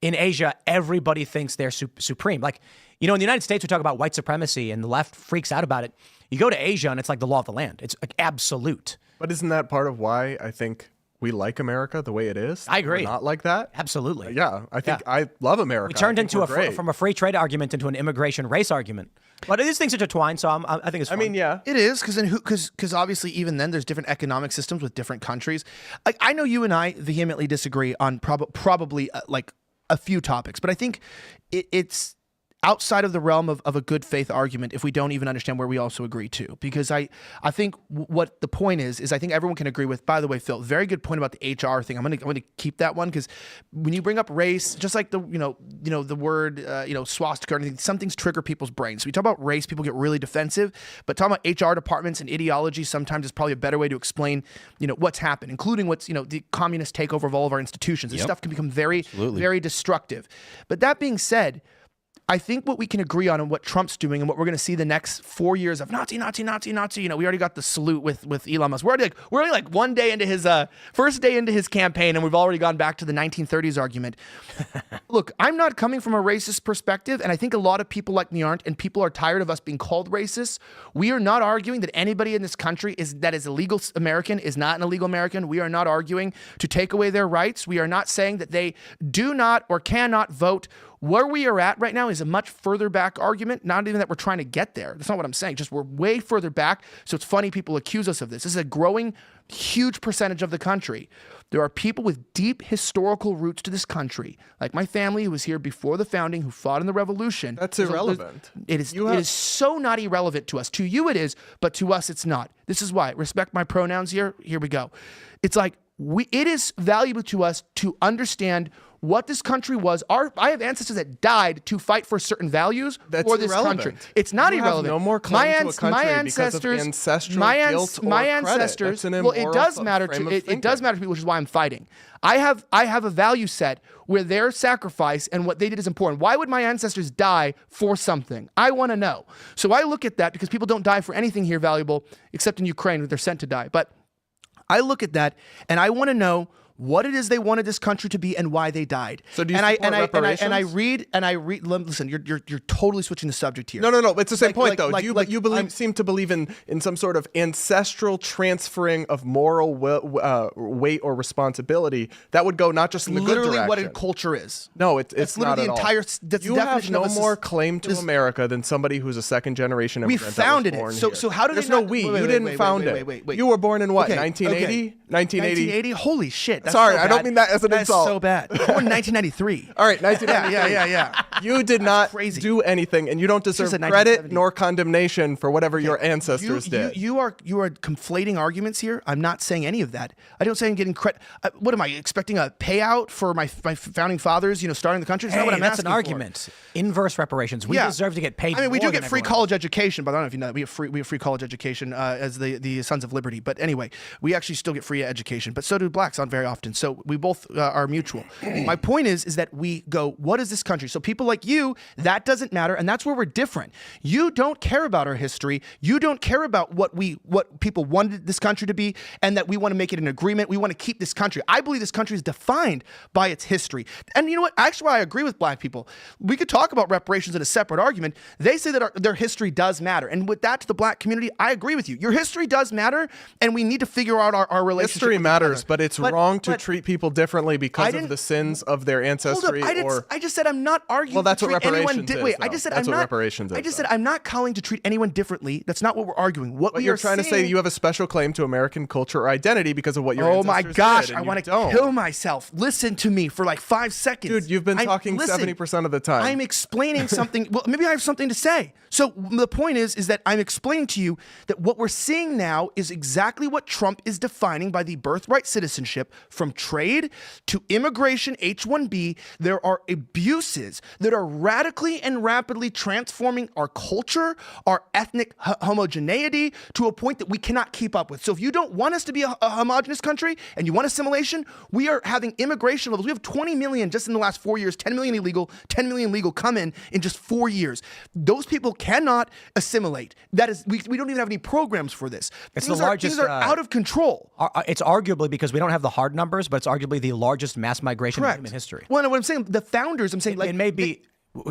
in Asia, everybody thinks they're supreme. In the United States, we talk about white supremacy and the left freaks out about it. You go to Asia and it's like the law of the land. It's absolute. But isn't that part of why I think we like America the way it is? I agree. We're not like that? Absolutely. Yeah, I think I love America. We turned from a free trade argument into an immigration race argument. But these things intertwine, so I think it's fun. I mean, yeah. It is, because obviously even then there's different economic systems with different countries. I know you and I vehemently disagree on probably a few topics, but I think it's outside of the realm of a good faith argument if we don't even understand where we also agree to. Because I think what the point is I think everyone can agree with, by the way, Phil, very good point about the HR thing. I'm gonna keep that one because when you bring up race, just like the word swastika or anything, some things trigger people's brains. So we talk about race, people get really defensive, but talking about HR departments and ideology sometimes is probably a better way to explain what's happened, including what's the communist takeover of all of our institutions. This stuff can become very, very destructive. But that being said, I think what we can agree on and what Trump's doing and what we're going to see the next 4 years of Nazi, Nazi, Nazi, Nazi. We already got the salute with Elon Musk. We're only like 1 day into his first day into his campaign, and we've already gone back to the 1930s argument. Look, I'm not coming from a racist perspective, and I think a lot of people like me aren't, and people are tired of us being called racist. We are not arguing that anybody in this country that is a legal American is not an illegal American. We are not arguing to take away their rights. We are not saying that they do not or cannot vote. Where we are at right now is a much further back argument, not even that we're trying to get there. That's not what I'm saying. Just we're way further back. So it's funny people accuse us of this. This is a growing, huge percentage of the country. There are people with deep historical roots to this country, like my family who was here before the founding, who fought in the revolution. That's irrelevant. It is so not irrelevant to us. To you it is, but to us it's not. This is why. Respect my pronouns here. Here we go. It's like it is valuable to us to understand what this country was. I have ancestors that died to fight for certain values for this country. It's not irrelevant. You have no more claim to a country because of ancestral guilt or credit. That's an immoral it does matter frame of to thinking. it does matter to people, which is why I'm fighting. I have a value set where their sacrifice and what they did is important. Why would my ancestors die for something? I want to know. So I look at that because people don't die for anything here valuable except in Ukraine where they're sent to die. But I look at that and I want to know what it is they wanted this country to be and why they died. So do you and support reparations? I read. Listen, you're totally switching the subject here. No. It's the same point, though. You seem to believe in some sort of ancestral transferring of moral weight or responsibility that would go not just in the good direction. What a culture is. No, it's That's not literally at the all. entire. That's You the have definition no of more claim to America than somebody who's a second generation We immigrant that was founded it. born So here. how do There's they no not- we. wait, You wait, didn't wait, found wait, it. wait, wait. You were born in what? Okay, 1980? 1980? 1980. Holy shit. That's Sorry, so I don't bad. mean that as an insult. That's so bad. Born in 1993. All right, 1993. Yeah. You did not crazy. do anything, and you don't deserve said credit 1970. nor condemnation for whatever your ancestors did. You are conflating arguments here. I'm not saying any of that. I don't say I'm getting credit. What am I expecting a payout for my founding fathers? Starting the country. That's not what I'm that's an asking argument. Inverse reparations. We deserve to get paid. I mean, we more do get than free everyone college education, but I don't know if you know that we have free college education as the Sons of Liberty. But anyway, we actually still get free education. But so do blacks, not very often. So we both are mutual. My point is that we go, what is this country? So people like you, that doesn't matter, and that's where we're different. You don't care about our history. You don't care about what people wanted this country to be, and that we want to make it an agreement. We want to keep this country. I believe this country is defined by its history. And you know what? Actually, I agree with black people. We could talk about reparations in a separate argument. They say that their history does matter. And with that, to the black community, I agree with you. Your history does matter, and we need to figure out our relationship. History with matters, each other. but it's wrong to treat people differently because of the sins of their Hold ancestry. up, I just said I'm not arguing. Well, that's to what treat anyone reparations is, Wait, though. I just said That's I'm what not. reparations I is, just though. said I'm not calling to treat anyone differently. That's not what we're arguing. But you're trying to say you have a special claim to American culture or identity because of what your Oh ancestors my gosh, did, I and want you to don't. kill myself. Listen to me for like 5 seconds. Dude, you've been talking 70% of the time. I'm explaining something. Well, maybe I have something to say. So the point is that I'm explaining to you that what we're seeing now is exactly what Trump is defining by the birthright citizenship, from trade to immigration, H1-B. There are abuses that are radically and rapidly transforming our culture, our ethnic homogeneity to a point that we cannot keep up with. So if you don't want us to be a homogenous country and you want assimilation, we are having immigration levels. We have 20 million just in the last 4 years, 10 million illegal, 10 million legal come in just 4 years. Those people cannot assimilate. That is, we don't even have any programs for this. It's Things the largest. Things are out of control. It's arguably, because we don't have the hard numbers, but it's arguably the largest mass migration in Correct. human history. Well, what I'm saying, the founders, I'm saying, like, It may be.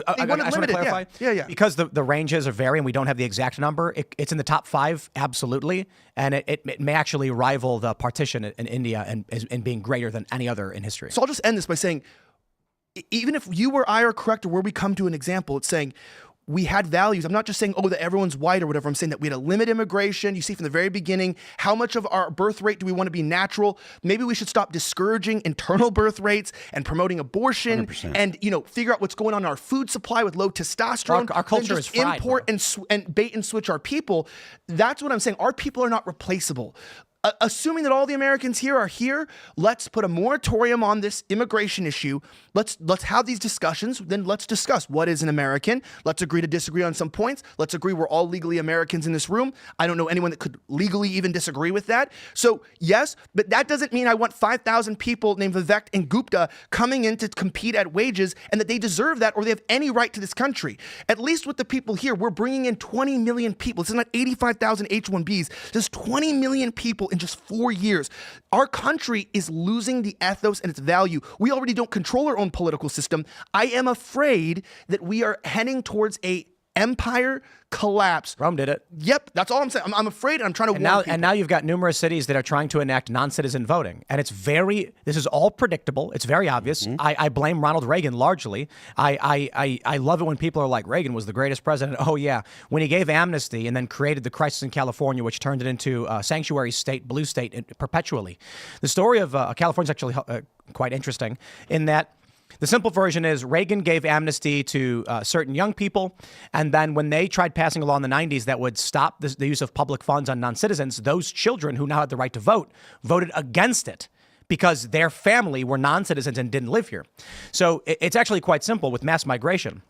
I just want to limit it, clarify. yeah. Because the ranges are vary and we don't have the exact number. It's in the top 5, absolutely. And it may actually rival the partition in India and being greater than any other in history. So I'll just end this by saying, even if you or I are correct, or where we come to an example, it's saying we had values. I'm not just saying, that everyone's white or whatever. I'm saying that we had to limit immigration. You see from the very beginning, how much of our birth rate do we want to be natural? Maybe we should stop discouraging internal birth rates and promoting abortion 100%. and, figure out what's going on in our food supply with low testosterone. Our culture Then is just fried, import bro. and bait and switch our people. That's what I'm saying. Our people are not replaceable. Assuming that all the Americans here are here, let's put a moratorium on this immigration issue. Let's have these discussions. Then let's discuss what is an American. Let's agree to disagree on some points. Let's agree we're all legally Americans in this room. I don't know anyone that could legally even disagree with that. So yes, but that doesn't mean I want 5,000 people named Vivek and Gupta coming in to compete at wages and that they deserve that or they have any right to this country. At least with the people here, we're bringing in 20 million people. It's not 85,000 H1Bs. There's 20 million people in just 4 years. Our country is losing the ethos and its value. We already don't control our own political system. I am afraid that we are heading towards a empire collapse. Rome did it. Yep, that's all I'm saying. I'm afraid, and I'm trying to warn people. And now you've got numerous cities that are trying to enact non-citizen voting. And this is all predictable. It's very obvious. I blame Ronald Reagan largely. I love it when people are like, Reagan was the greatest president. Oh yeah. When he gave amnesty and then created the crisis in California, which turned it into a sanctuary state, blue state perpetually. The story of California is actually quite interesting in that the simple version is Reagan gave amnesty to certain young people, and then when they tried passing a law in the 90s that would stop the use of public funds on non-citizens, those children who now had the right to vote voted against it because their family were non-citizens and didn't live here. So it's actually quite simple with mass migration.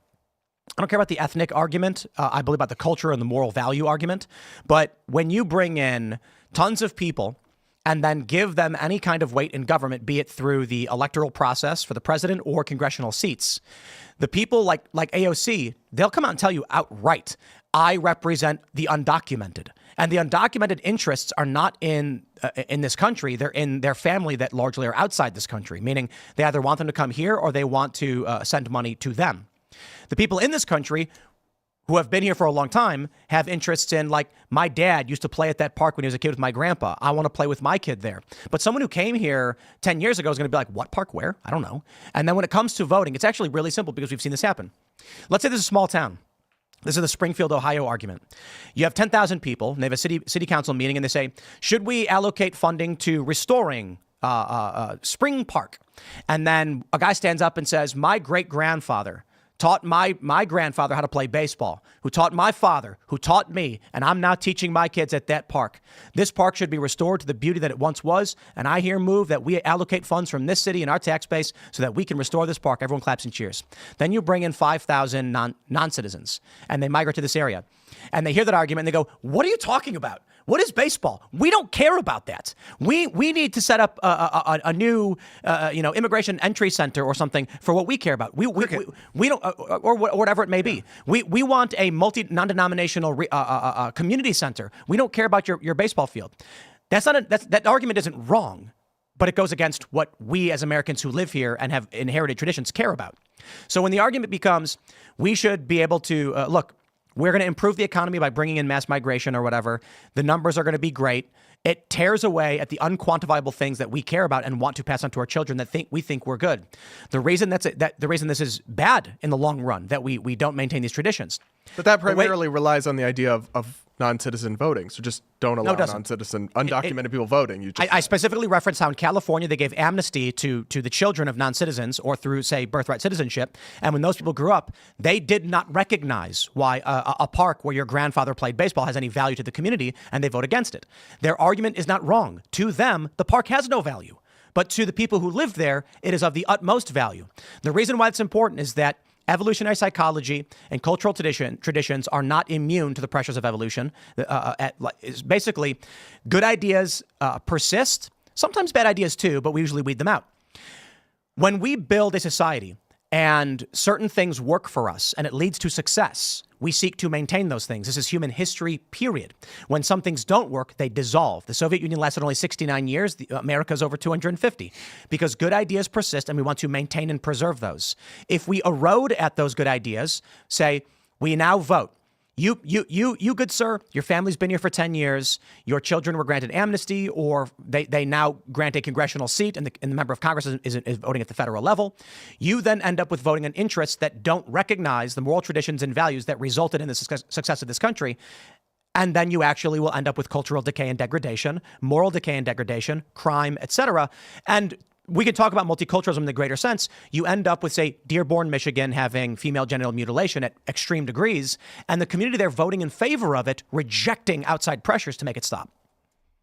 I don't care about the ethnic argument. I believe about the culture and the moral value argument. But when you bring in tons of people and then give them any kind of weight in government, be it through the electoral process for the president or congressional seats, the people like AOC, they'll come out and tell you outright, I represent the undocumented. And the undocumented interests are not in this country. They're in their family that largely are outside this country, meaning they either want them to come here or they want to send money to them. The people in this country who have been here for a long time have interests in, like, my dad used to play at that park when he was a kid with my grandpa. I want to play with my kid there. But someone who came here 10 years ago is going to be like, what park, where? I don't know. And then when it comes to voting, it's actually really simple because we've seen this happen. Let's say there's a small town. This is the Springfield, Ohio argument. You have 10,000 people, and they have a city council meeting, and they say, should we allocate funding to restoring Spring Park? And then a guy stands up and says, my great-grandfather taught my grandfather how to play baseball, who taught my father, who taught me, and I'm now teaching my kids at that park. This park should be restored to the beauty that it once was, and I here move that we allocate funds from this city and our tax base so that we can restore this park. Everyone claps and cheers. Then you bring in 5,000 non-citizens, and they migrate to this area. And they hear that argument, and they go, what are you talking about? What is baseball? We don't care about that. We need to set up a new immigration entry center or something for what we care about. We don't or whatever it may be. We want a non-denominational community center. We don't care about your baseball field. That argument isn't wrong, but it goes against what we as Americans who live here and have inherited traditions care about. So when the argument becomes we should be able to look. We're going to improve the economy by bringing in mass migration or whatever. The numbers are going to be great. It tears away at the unquantifiable things that we care about and want to pass on to our children that we think we're good. The reason the reason this is bad in the long run, that we don't maintain these traditions. But that primarily relies on the idea of non-citizen voting. So just don't allow non-citizen, undocumented people voting. I specifically referenced how in California they gave amnesty to the children of non-citizens or through, say, birthright citizenship. And when those people grew up, they did not recognize why a park where your grandfather played baseball has any value to the community, and they vote against it. Their argument is not wrong. To them, the park has no value. But to the people who live there, it is of the utmost value. The reason why it's important is that evolutionary psychology and cultural traditions are not immune to the pressures of evolution. Basically, good ideas persist, sometimes bad ideas too, but we usually weed them out. When we build a society and certain things work for us and it leads to success, we seek to maintain those things. This is human history, period. When some things don't work, they dissolve. The Soviet Union lasted only 69 years. America's over 250 because good ideas persist and we want to maintain and preserve those. If we erode at those good ideas, say, we now vote. You, good sir, your family's been here for 10 years. Your children were granted amnesty, or they now grant a congressional seat, and the member of Congress is voting at the federal level. You then end up with voting on interests that don't recognize the moral traditions and values that resulted in the success of this country. And then you actually will end up with cultural decay and degradation, moral decay and degradation, crime, etc. And we could talk about multiculturalism in the greater sense. You end up with, say, Dearborn, Michigan, having female genital mutilation at extreme degrees, and the community there voting in favor of it, rejecting outside pressures to make it stop.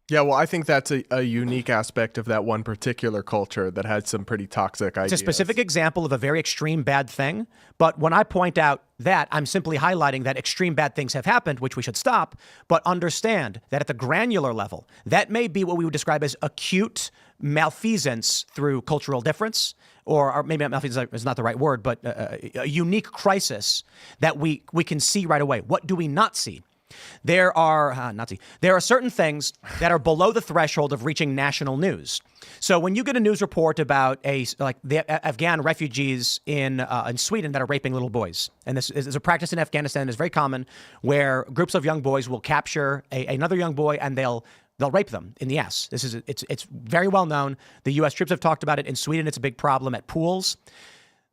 Yeah, well, I think that's a unique aspect of that one particular culture that had some pretty toxic ideas. It's a specific example of a very extreme bad thing. But when I point out that, I'm simply highlighting that extreme bad things have happened, which we should stop, but understand that at the granular level, that may be what we would describe as acute malfeasance through cultural difference, or maybe malfeasance is not the right word, but a unique crisis that we can see right away. What do we not see? There are certain things that are below the threshold of reaching national news. So when you get a news report about the Afghan refugees in Sweden that are raping little boys, and this is a practice in Afghanistan, is very common, where groups of young boys will capture another young boy and they'll rape them in the ass. It's very well known. The U.S. troops have talked about it. In Sweden, it's a big problem at pools.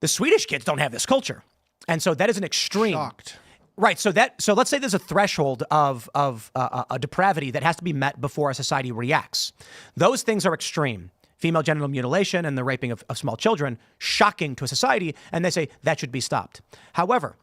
The Swedish kids don't have this culture, and so that is an extreme. Shocked. Right. So let's say there's a threshold of a depravity that has to be met before a society reacts. Those things are extreme. Female genital mutilation and the raping of small children, shocking to a society, and they say that should be stopped. However,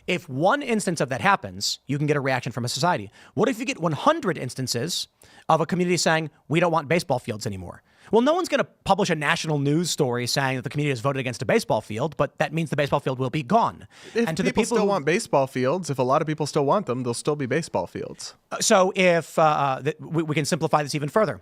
if one instance of that happens, you can get a reaction from a society. What if you get 100 instances of a community saying, we don't want baseball fields anymore? Well, no one's going to publish a national news story saying that the community has voted against a baseball field, but that means the baseball field will be gone. If and to people the people still who want baseball fields, if a lot of people still want them, there'll still be baseball fields. So if we can simplify this even further.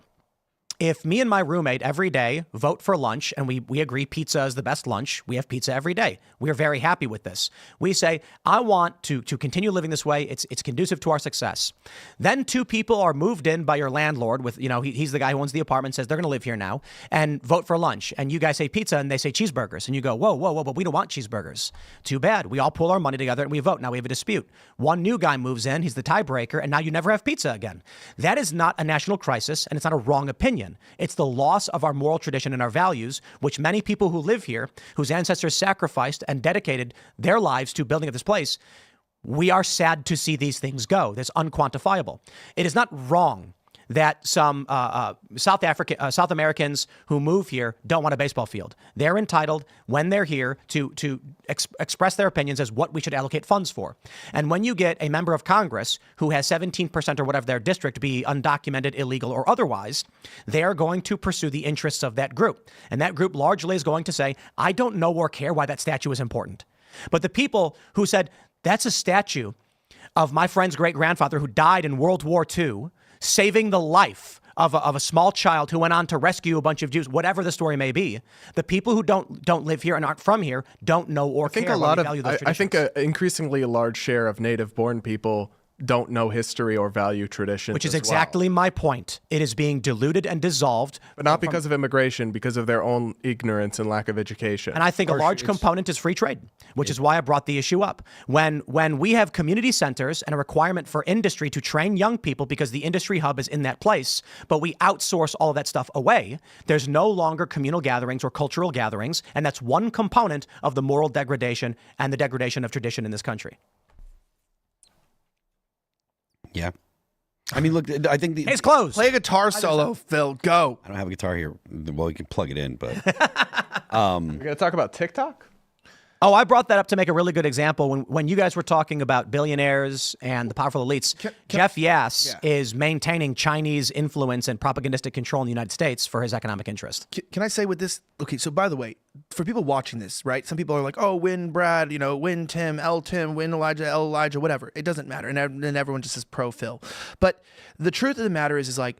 If me and my roommate every day vote for lunch and we agree pizza is the best lunch, we have pizza every day. We are very happy with this. We say, I want to continue living this way. It's conducive to our success. Then two people are moved in by your landlord with, he's the guy who owns the apartment, says they're going to live here now, and vote for lunch. And you guys say pizza and they say cheeseburgers. And you go, whoa, but we don't want cheeseburgers. Too bad. We all pool our money together and we vote. Now we have a dispute. One new guy moves in. He's the tiebreaker. And now you never have pizza again. That is not a national crisis and it's not a wrong opinion. It's the loss of our moral tradition and our values, which many people who live here, whose ancestors sacrificed and dedicated their lives to building of this place, we are sad to see these things go. That's unquantifiable. It is not wrong that some South Americans who move here don't want a baseball field. They're entitled, when they're here, to express their opinions as what we should allocate funds for. And when you get a member of Congress who has 17% or whatever their district be undocumented, illegal, or otherwise, they are going to pursue the interests of that group. And that group largely is going to say, I don't know or care why that statue is important. But the people who said, that's a statue of my friend's great-grandfather who died in World War II, saving the life of a small child who went on to rescue a bunch of Jews, whatever the story may be, the people who don't live here and aren't from here don't know or care. I think an increasingly large share of native-born people don't know history or value traditions. Which is exactly my point. It is being diluted and dissolved. But not because of immigration, because of their own ignorance and lack of education. And I think a large component is free trade, which is why I brought the issue up. When we have community centers and a requirement for industry to train young people because the industry hub is in that place, but we outsource all of that stuff away, there's no longer communal gatherings or cultural gatherings. And that's one component of the moral degradation and the degradation of tradition in this country. Yeah. I mean, look, I think It's closed. Play a guitar solo, Phil. Go. I don't have a guitar here. Well, you can plug it in, but We're going to talk about TikTok? Oh, I brought that up to make a really good example. When you guys were talking about billionaires and the powerful elites, Jeff Yass is maintaining Chinese influence and propagandistic control in the United States for his economic interest. Can I say with this? Okay, so by the way, for people watching this, right? Some people are like, "Oh, win Brad, win Tim, L Tim, win Elijah, L Elijah, whatever." It doesn't matter, and then everyone just says pro Phil. But the truth of the matter is like,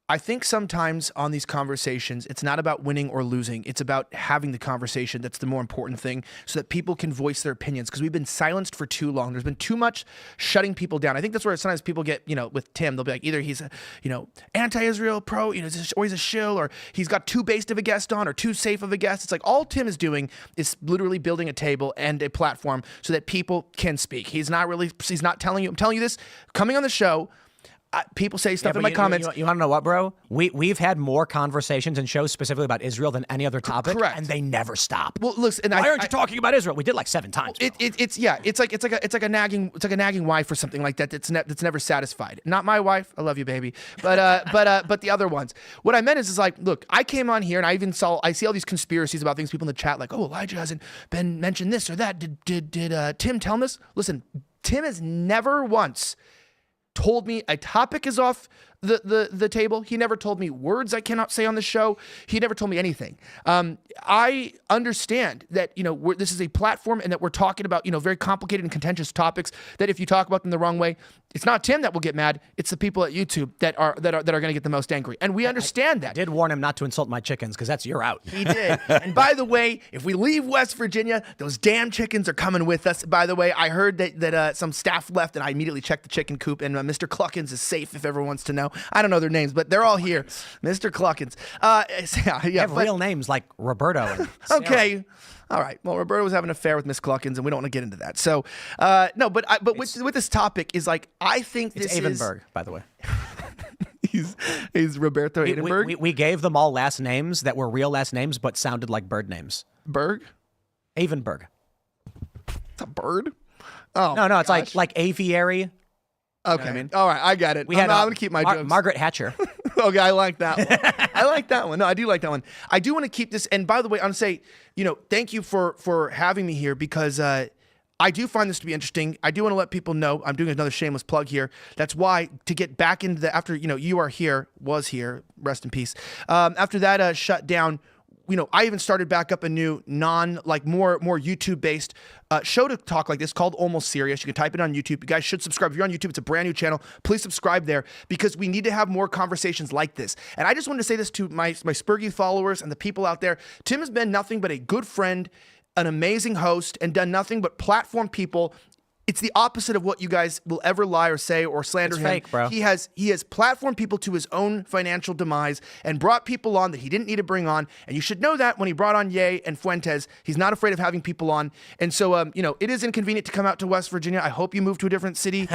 I think sometimes on these conversations, it's not about winning or losing. It's about having the conversation. That's the more important thing, so that people can voice their opinions, because we've been silenced for too long. There's been too much shutting people down. I think that's where sometimes people get, with Tim, they'll be like, either he's, anti-Israel, pro, or he's a shill, or he's got too based of a guest on, or too safe of a guest. It's like all Tim is doing is literally building a table and a platform so that people can speak. He's not telling you, I'm telling you this, coming on the show, people say stuff in my comments. You want to know what, bro? We've had more conversations and shows specifically about Israel than any other topic, correct, and they never stop. Well, listen, why aren't you talking about Israel? We did like 7 times. It's like a nagging wife or something like that. That's never satisfied. Not my wife. I love you, baby. But the other ones. What I meant is like, look, I came on here and I see all these conspiracies about things. People in the chat like, oh, Elijah hasn't been mentioned this or that. Did Tim tell him this? Listen, Tim has never once told me a topic is off the table. He never told me words I cannot say on the show. He never told me anything. I understand that, this is a platform and that we're talking about, very complicated and contentious topics that if you talk about them the wrong way, it's not Tim that will get mad. It's the people at YouTube that are going to get the most angry. And we understand that. I did warn him not to insult my chickens because you're out. He did. And by the way, if we leave West Virginia, those damn chickens are coming with us. By the way, I heard that some staff left and I immediately checked the chicken coop and Mr. Cluckins is safe if everyone wants to know. I don't know their names, but they're all here. Mr. Cluckins. They have real names like Roberto and Sarah. Okay. All right. Well, Roberto was having an affair with Miss Cluckins, and we don't want to get into that. So, no, but with this topic is like, I think this is... It's Avenberg, by the way. he's Roberto Avenberg? We gave them all last names that were real last names, but sounded like bird names. Berg? Avenberg. It's a bird? Oh, no, it's like aviary. Okay. You know I mean? All right, I got it. I'm going to keep my jokes. Margaret Hatcher. Okay, I like that one. I like that one. No, I do like that one. I do want to keep this. And by the way, I'm going to say, thank you for having me here, because I do find this to be interesting. I do want to let people know, I'm doing another shameless plug here. That's why, to get back into after, you are here, was here, rest in peace. After that shut down, I even started back up a new more YouTube based show to talk like this called Almost Serious. You can type it on YouTube. You guys should subscribe. If you're on YouTube, it's a brand new channel. Please subscribe there because we need to have more conversations like this. And I just wanted to say this to my Spurgy followers and the people out there. Tim has been nothing but a good friend, an amazing host, and done nothing but platform people. It's the opposite of what you guys will ever lie or say or slander him. Fake, bro. He has platformed people to his own financial demise and brought people on that he didn't need to bring on. And you should know that when he brought on Ye and Fuentes, he's not afraid of having people on. And so, it is inconvenient to come out to West Virginia. I hope you move to a different city.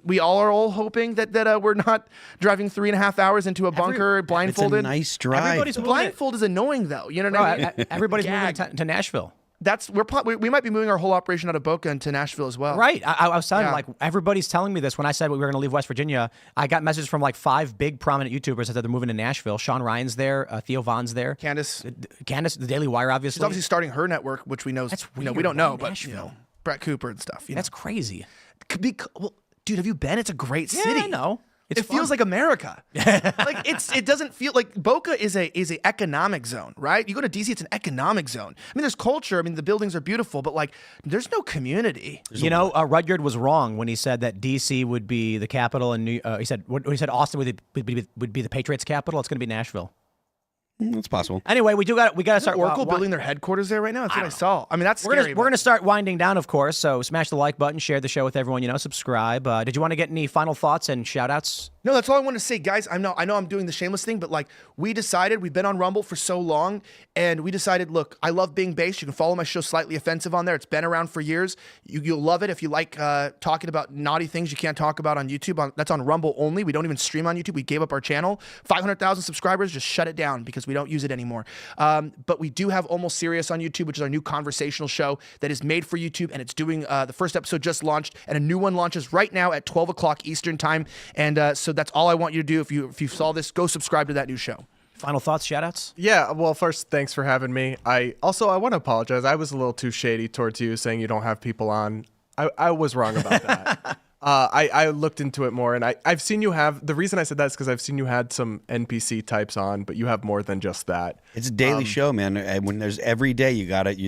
We all are hoping that we're not driving 3.5 hours into a bunker blindfolded. It's a nice drive. Everybody's The moving blindfold is annoying though. You know what I mean? Everybody's moving Gag. to Nashville. We might be moving our whole operation out of Boca into Nashville as well. Right. I was telling you, Yeah. like, everybody's telling me this. When I said we were going to leave West Virginia, I got messages from like 5 big prominent YouTubers that said they're moving to Nashville. Sean Ryan's there. Theo Vaughn's there. Candace, The Daily Wire, obviously. she's obviously starting her network, which we know. That's we weird. don't know, Why but Nashville? Brett Cooper and stuff. That's crazy. Well, dude, have you been? It's a great city. Yeah, I know. It feels like America. Like it doesn't feel like Boca is a economic zone, right? You go to DC, it's an economic zone. I mean, there's culture. I mean, the buildings are beautiful, but like, there's no community. Rudyard was wrong when he said that DC would be the capital, and he said Austin would be the Patriots' capital. It's going to be Nashville. That's possible. Anyway, we got to start. Oracle building their headquarters there right now. That's what I saw. I mean, that's We're scary. gonna start winding down, of course. So smash the like button, share the show with everyone. Subscribe. Did you want to get any final thoughts and shout outs? No, that's all I want to say, guys. I know I'm doing the shameless thing, but like we've been on Rumble for so long, and we decided, look, I love being based. You can follow my show Slightly Offensive on there. It's been around for years. You'll love it if you like talking about naughty things you can't talk about on YouTube. That's on Rumble only. We don't even stream on YouTube. We gave up our channel. 500,000 subscribers, just shut it down because we don't use it anymore. But we do have Almost Serious on YouTube, which is our new conversational show that is made for YouTube, and it's doing the first episode just launched, and a new one launches right now at 12 o'clock Eastern time. And so that's all I want you to do. If you saw this, go subscribe to that new show. Final thoughts, shout outs? Yeah, well, first, thanks for having me. I want to apologize. I was a little too shady towards you, saying you don't have people on. I was wrong about that. I looked into it more, and I've seen you have. The reason I said that is because I've seen you had some NPC types on, but you have more than just that. It's a daily show, man. And when there's every day, you got it.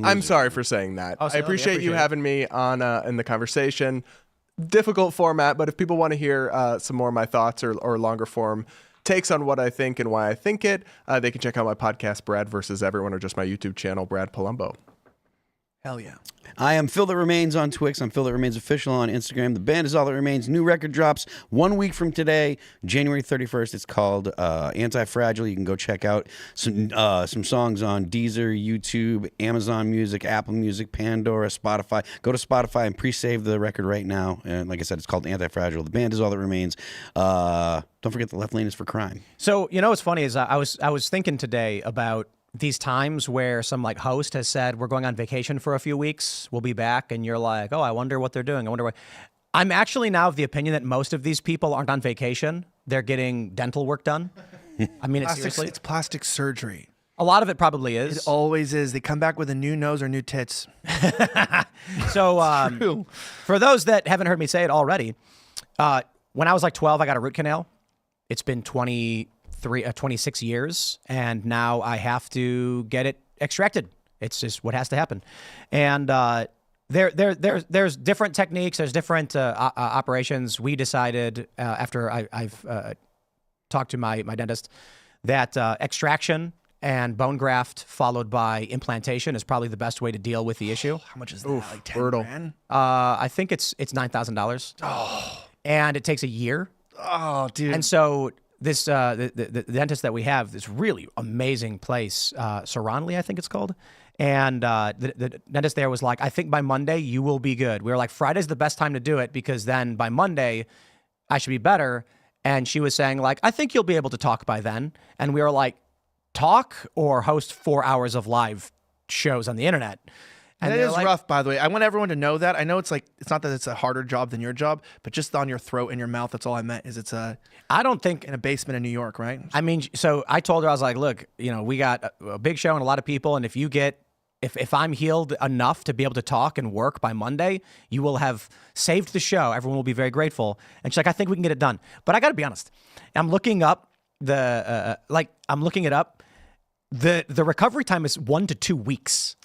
I'm sorry for saying that. I appreciate you having me on in the conversation. Difficult format, but if people want to hear some more of my thoughts or longer form takes on what I think and why I think it, they can check out my podcast, Brad versus Everyone, or just my YouTube channel, Brad Polumbo. Hell yeah. I am Phil That Remains on Twix. I'm Phil That Remains Official on Instagram. The band is All That Remains. New record drops 1 week from today, January 31st. It's called Anti-Fragile. You can go check out some songs on Deezer, YouTube, Amazon Music, Apple Music, Pandora, Spotify. Go to Spotify and pre-save the record right now. And like I said, it's called Anti-Fragile. The band is All That Remains. Don't forget the left lane is for crime. So, what's funny is I was thinking today about these times where some like host has said, we're going on vacation for a few weeks, we'll be back, and you're like, oh, I wonder what they're doing. I wonder what. I'm actually now of the opinion that most of these people aren't on vacation. They're getting dental work done. I mean, seriously. It's plastic surgery. A lot of it probably is. It always is. They come back with a new nose or new tits. So for those that haven't heard me say it already, when I was like 12, I got a root canal. It's been 26 years, and now I have to get it extracted. It's just what has to happen. And there's different techniques. There's different operations. We decided after I've talked to my dentist that extraction and bone graft followed by implantation is probably the best way to deal with the issue. How much is that? Like 10 brutal. grand? I think it's $9,000. Oh. And it takes a year. Oh, dude. And so this the dentist that we have, this really amazing place, Saranli, I think it's called. And the dentist there was like, I think by Monday you will be good. We were like, Friday's the best time to do it because then by Monday I should be better. And she was saying like, I think you'll be able to talk by then. And we were like, talk or host 4 hours of live shows on the internet. And that is like, rough, by the way. I want everyone to know that. I know it's not that it's a harder job than your job, but just on your throat and your mouth. That's all I meant. Is I don't think in a basement in New York, right? I mean, so I told her, I was like, look, we got a big show and a lot of people, and if you get if I'm healed enough to be able to talk and work by Monday, you will have saved the show. Everyone will be very grateful. And she's like, I think we can get it done. But I got to be honest. I'm looking up the recovery time is 1 to 2 weeks.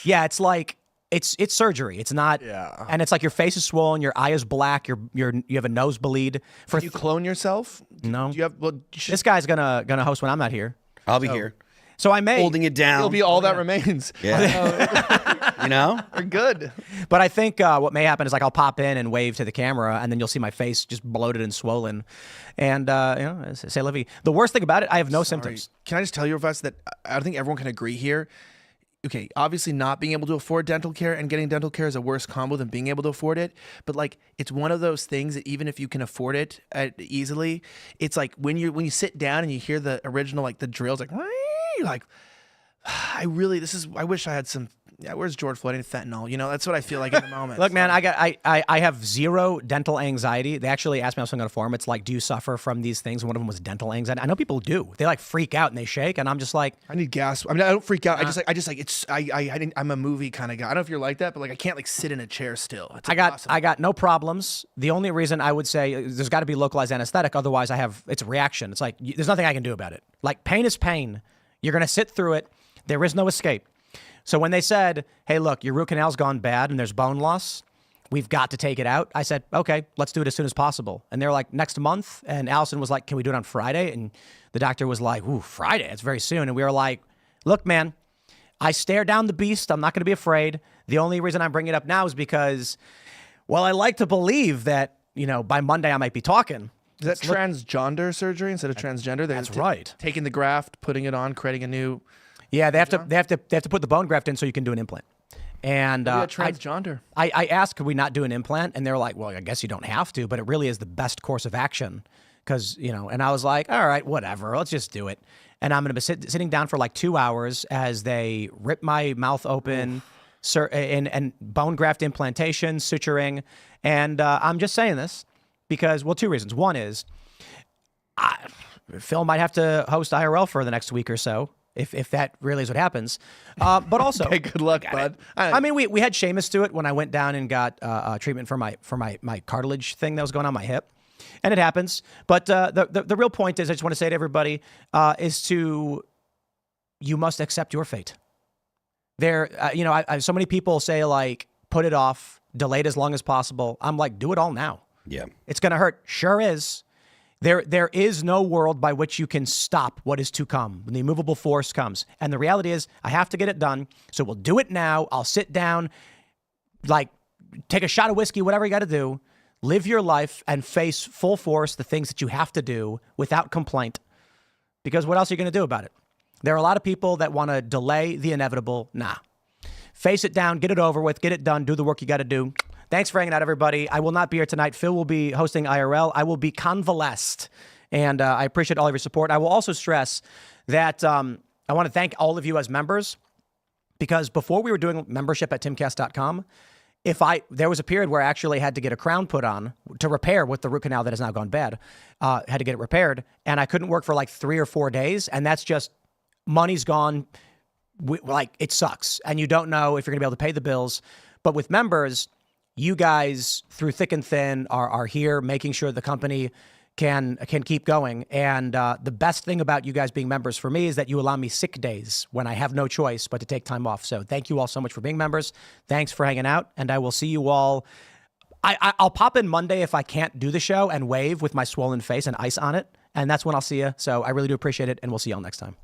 Yeah, it's like it's surgery. It's not. Yeah. And it's like your face is swollen, your eye is black, you have a nosebleed. Can you clone yourself? No. Do you have? Well, you should, This guy's gonna host when I'm not here. I'll be here So I may holding it down. it'll be all that remains. Yeah. You know? We're good. But I think what may happen is like I'll pop in and wave to the camera, and then you'll see my face just bloated and swollen. And say Livy. The worst thing about it, I have no symptoms. Can I just tell you, Russ, that I don't think everyone can agree here. Okay, obviously not being able to afford dental care and getting dental care is a worse combo than being able to afford it. But like, it's one of those things that even if you can afford it easily, it's like when you sit down and you hear the original, like the drills, like, you're like, I wish I had some. Yeah, where's George Floyd and fentanyl? You know, that's what I feel like in the moment. Look, man, I have zero dental anxiety. They actually asked me, I was on a forum. It's like, do you suffer from these things? One of them was dental anxiety. I know people do. They like freak out and they shake, and I'm just like, I need gas. I mean, I don't freak out. I'm a movie kind of guy. I don't know if you're like that, but like I can't like sit in a chair still. It's impossible. I got no problems. The only reason I would say there's got to be localized anesthetic. Otherwise, it's a reaction. It's like there's nothing I can do about it. Like pain is pain. You're gonna sit through it. There is no escape. So when they said, hey, look, your root canal's gone bad and there's bone loss, we've got to take it out. I said, okay, let's do it as soon as possible. And they're like, next month. And Allison was like, can we do it on Friday? And the doctor was like, ooh, Friday, it's very soon. And we were like, look, man, I stare down the beast. I'm not going to be afraid. The only reason I'm bringing it up now is because, well, I like to believe that, by Monday I might be talking. Is that transgender surgery instead of transgender? That's right. Taking the graft, putting it on, creating a new. Yeah, they have to put the bone graft in so you can do an implant. And transgender. I asked, could we not do an implant? And they're like, well, I guess you don't have to, but it really is the best course of action because, and I was like, all right, whatever, let's just do it. And I'm going to be sitting down for like 2 hours as they rip my mouth open and bone graft implantation, suturing. And I'm just saying this because, well, 2 reasons. One is Phil might have to host IRL for the next week or so. If that really is what happens. But also, okay, good luck, bud. I mean, we had Seamus do it when I went down and got treatment for my cartilage thing that was going on my hip. And it happens. But the real point is, I just want to say to everybody, you must accept your fate. So many people say like, put it off, delay it as long as possible. I'm like, do it all now. Yeah. It's going to hurt. Sure is. There is no world by which you can stop what is to come when the immovable force comes. And the reality is I have to get it done. So we'll do it now. I'll sit down, like take a shot of whiskey, whatever you got to do, live your life and face full force the things that you have to do without complaint. Because what else are you going to do about it? There are a lot of people that want to delay the inevitable. Nah. Face it down, get it over with, get it done, do the work you got to do. Thanks for hanging out, everybody. I will not be here tonight. Phil will be hosting IRL. I will be convalesced, and I appreciate all of your support. I will also stress that I want to thank all of you as members, because before we were doing membership at timcast.com, there was a period where I actually had to get a crown put on to repair with the root canal that has now gone bad. Had to get it repaired, and I couldn't work for like 3 or 4 days, and that's just money's gone. It sucks, and you don't know if you're going to be able to pay the bills. But with members, you guys, through thick and thin, are here making sure the company can keep going. And the best thing about you guys being members for me is that you allow me sick days when I have no choice but to take time off. So thank you all so much for being members. Thanks for hanging out. And I will see you all. I'll pop in Monday if I can't do the show and wave with my swollen face and ice on it. And that's when I'll see you. So I really do appreciate it. And we'll see y'all next time.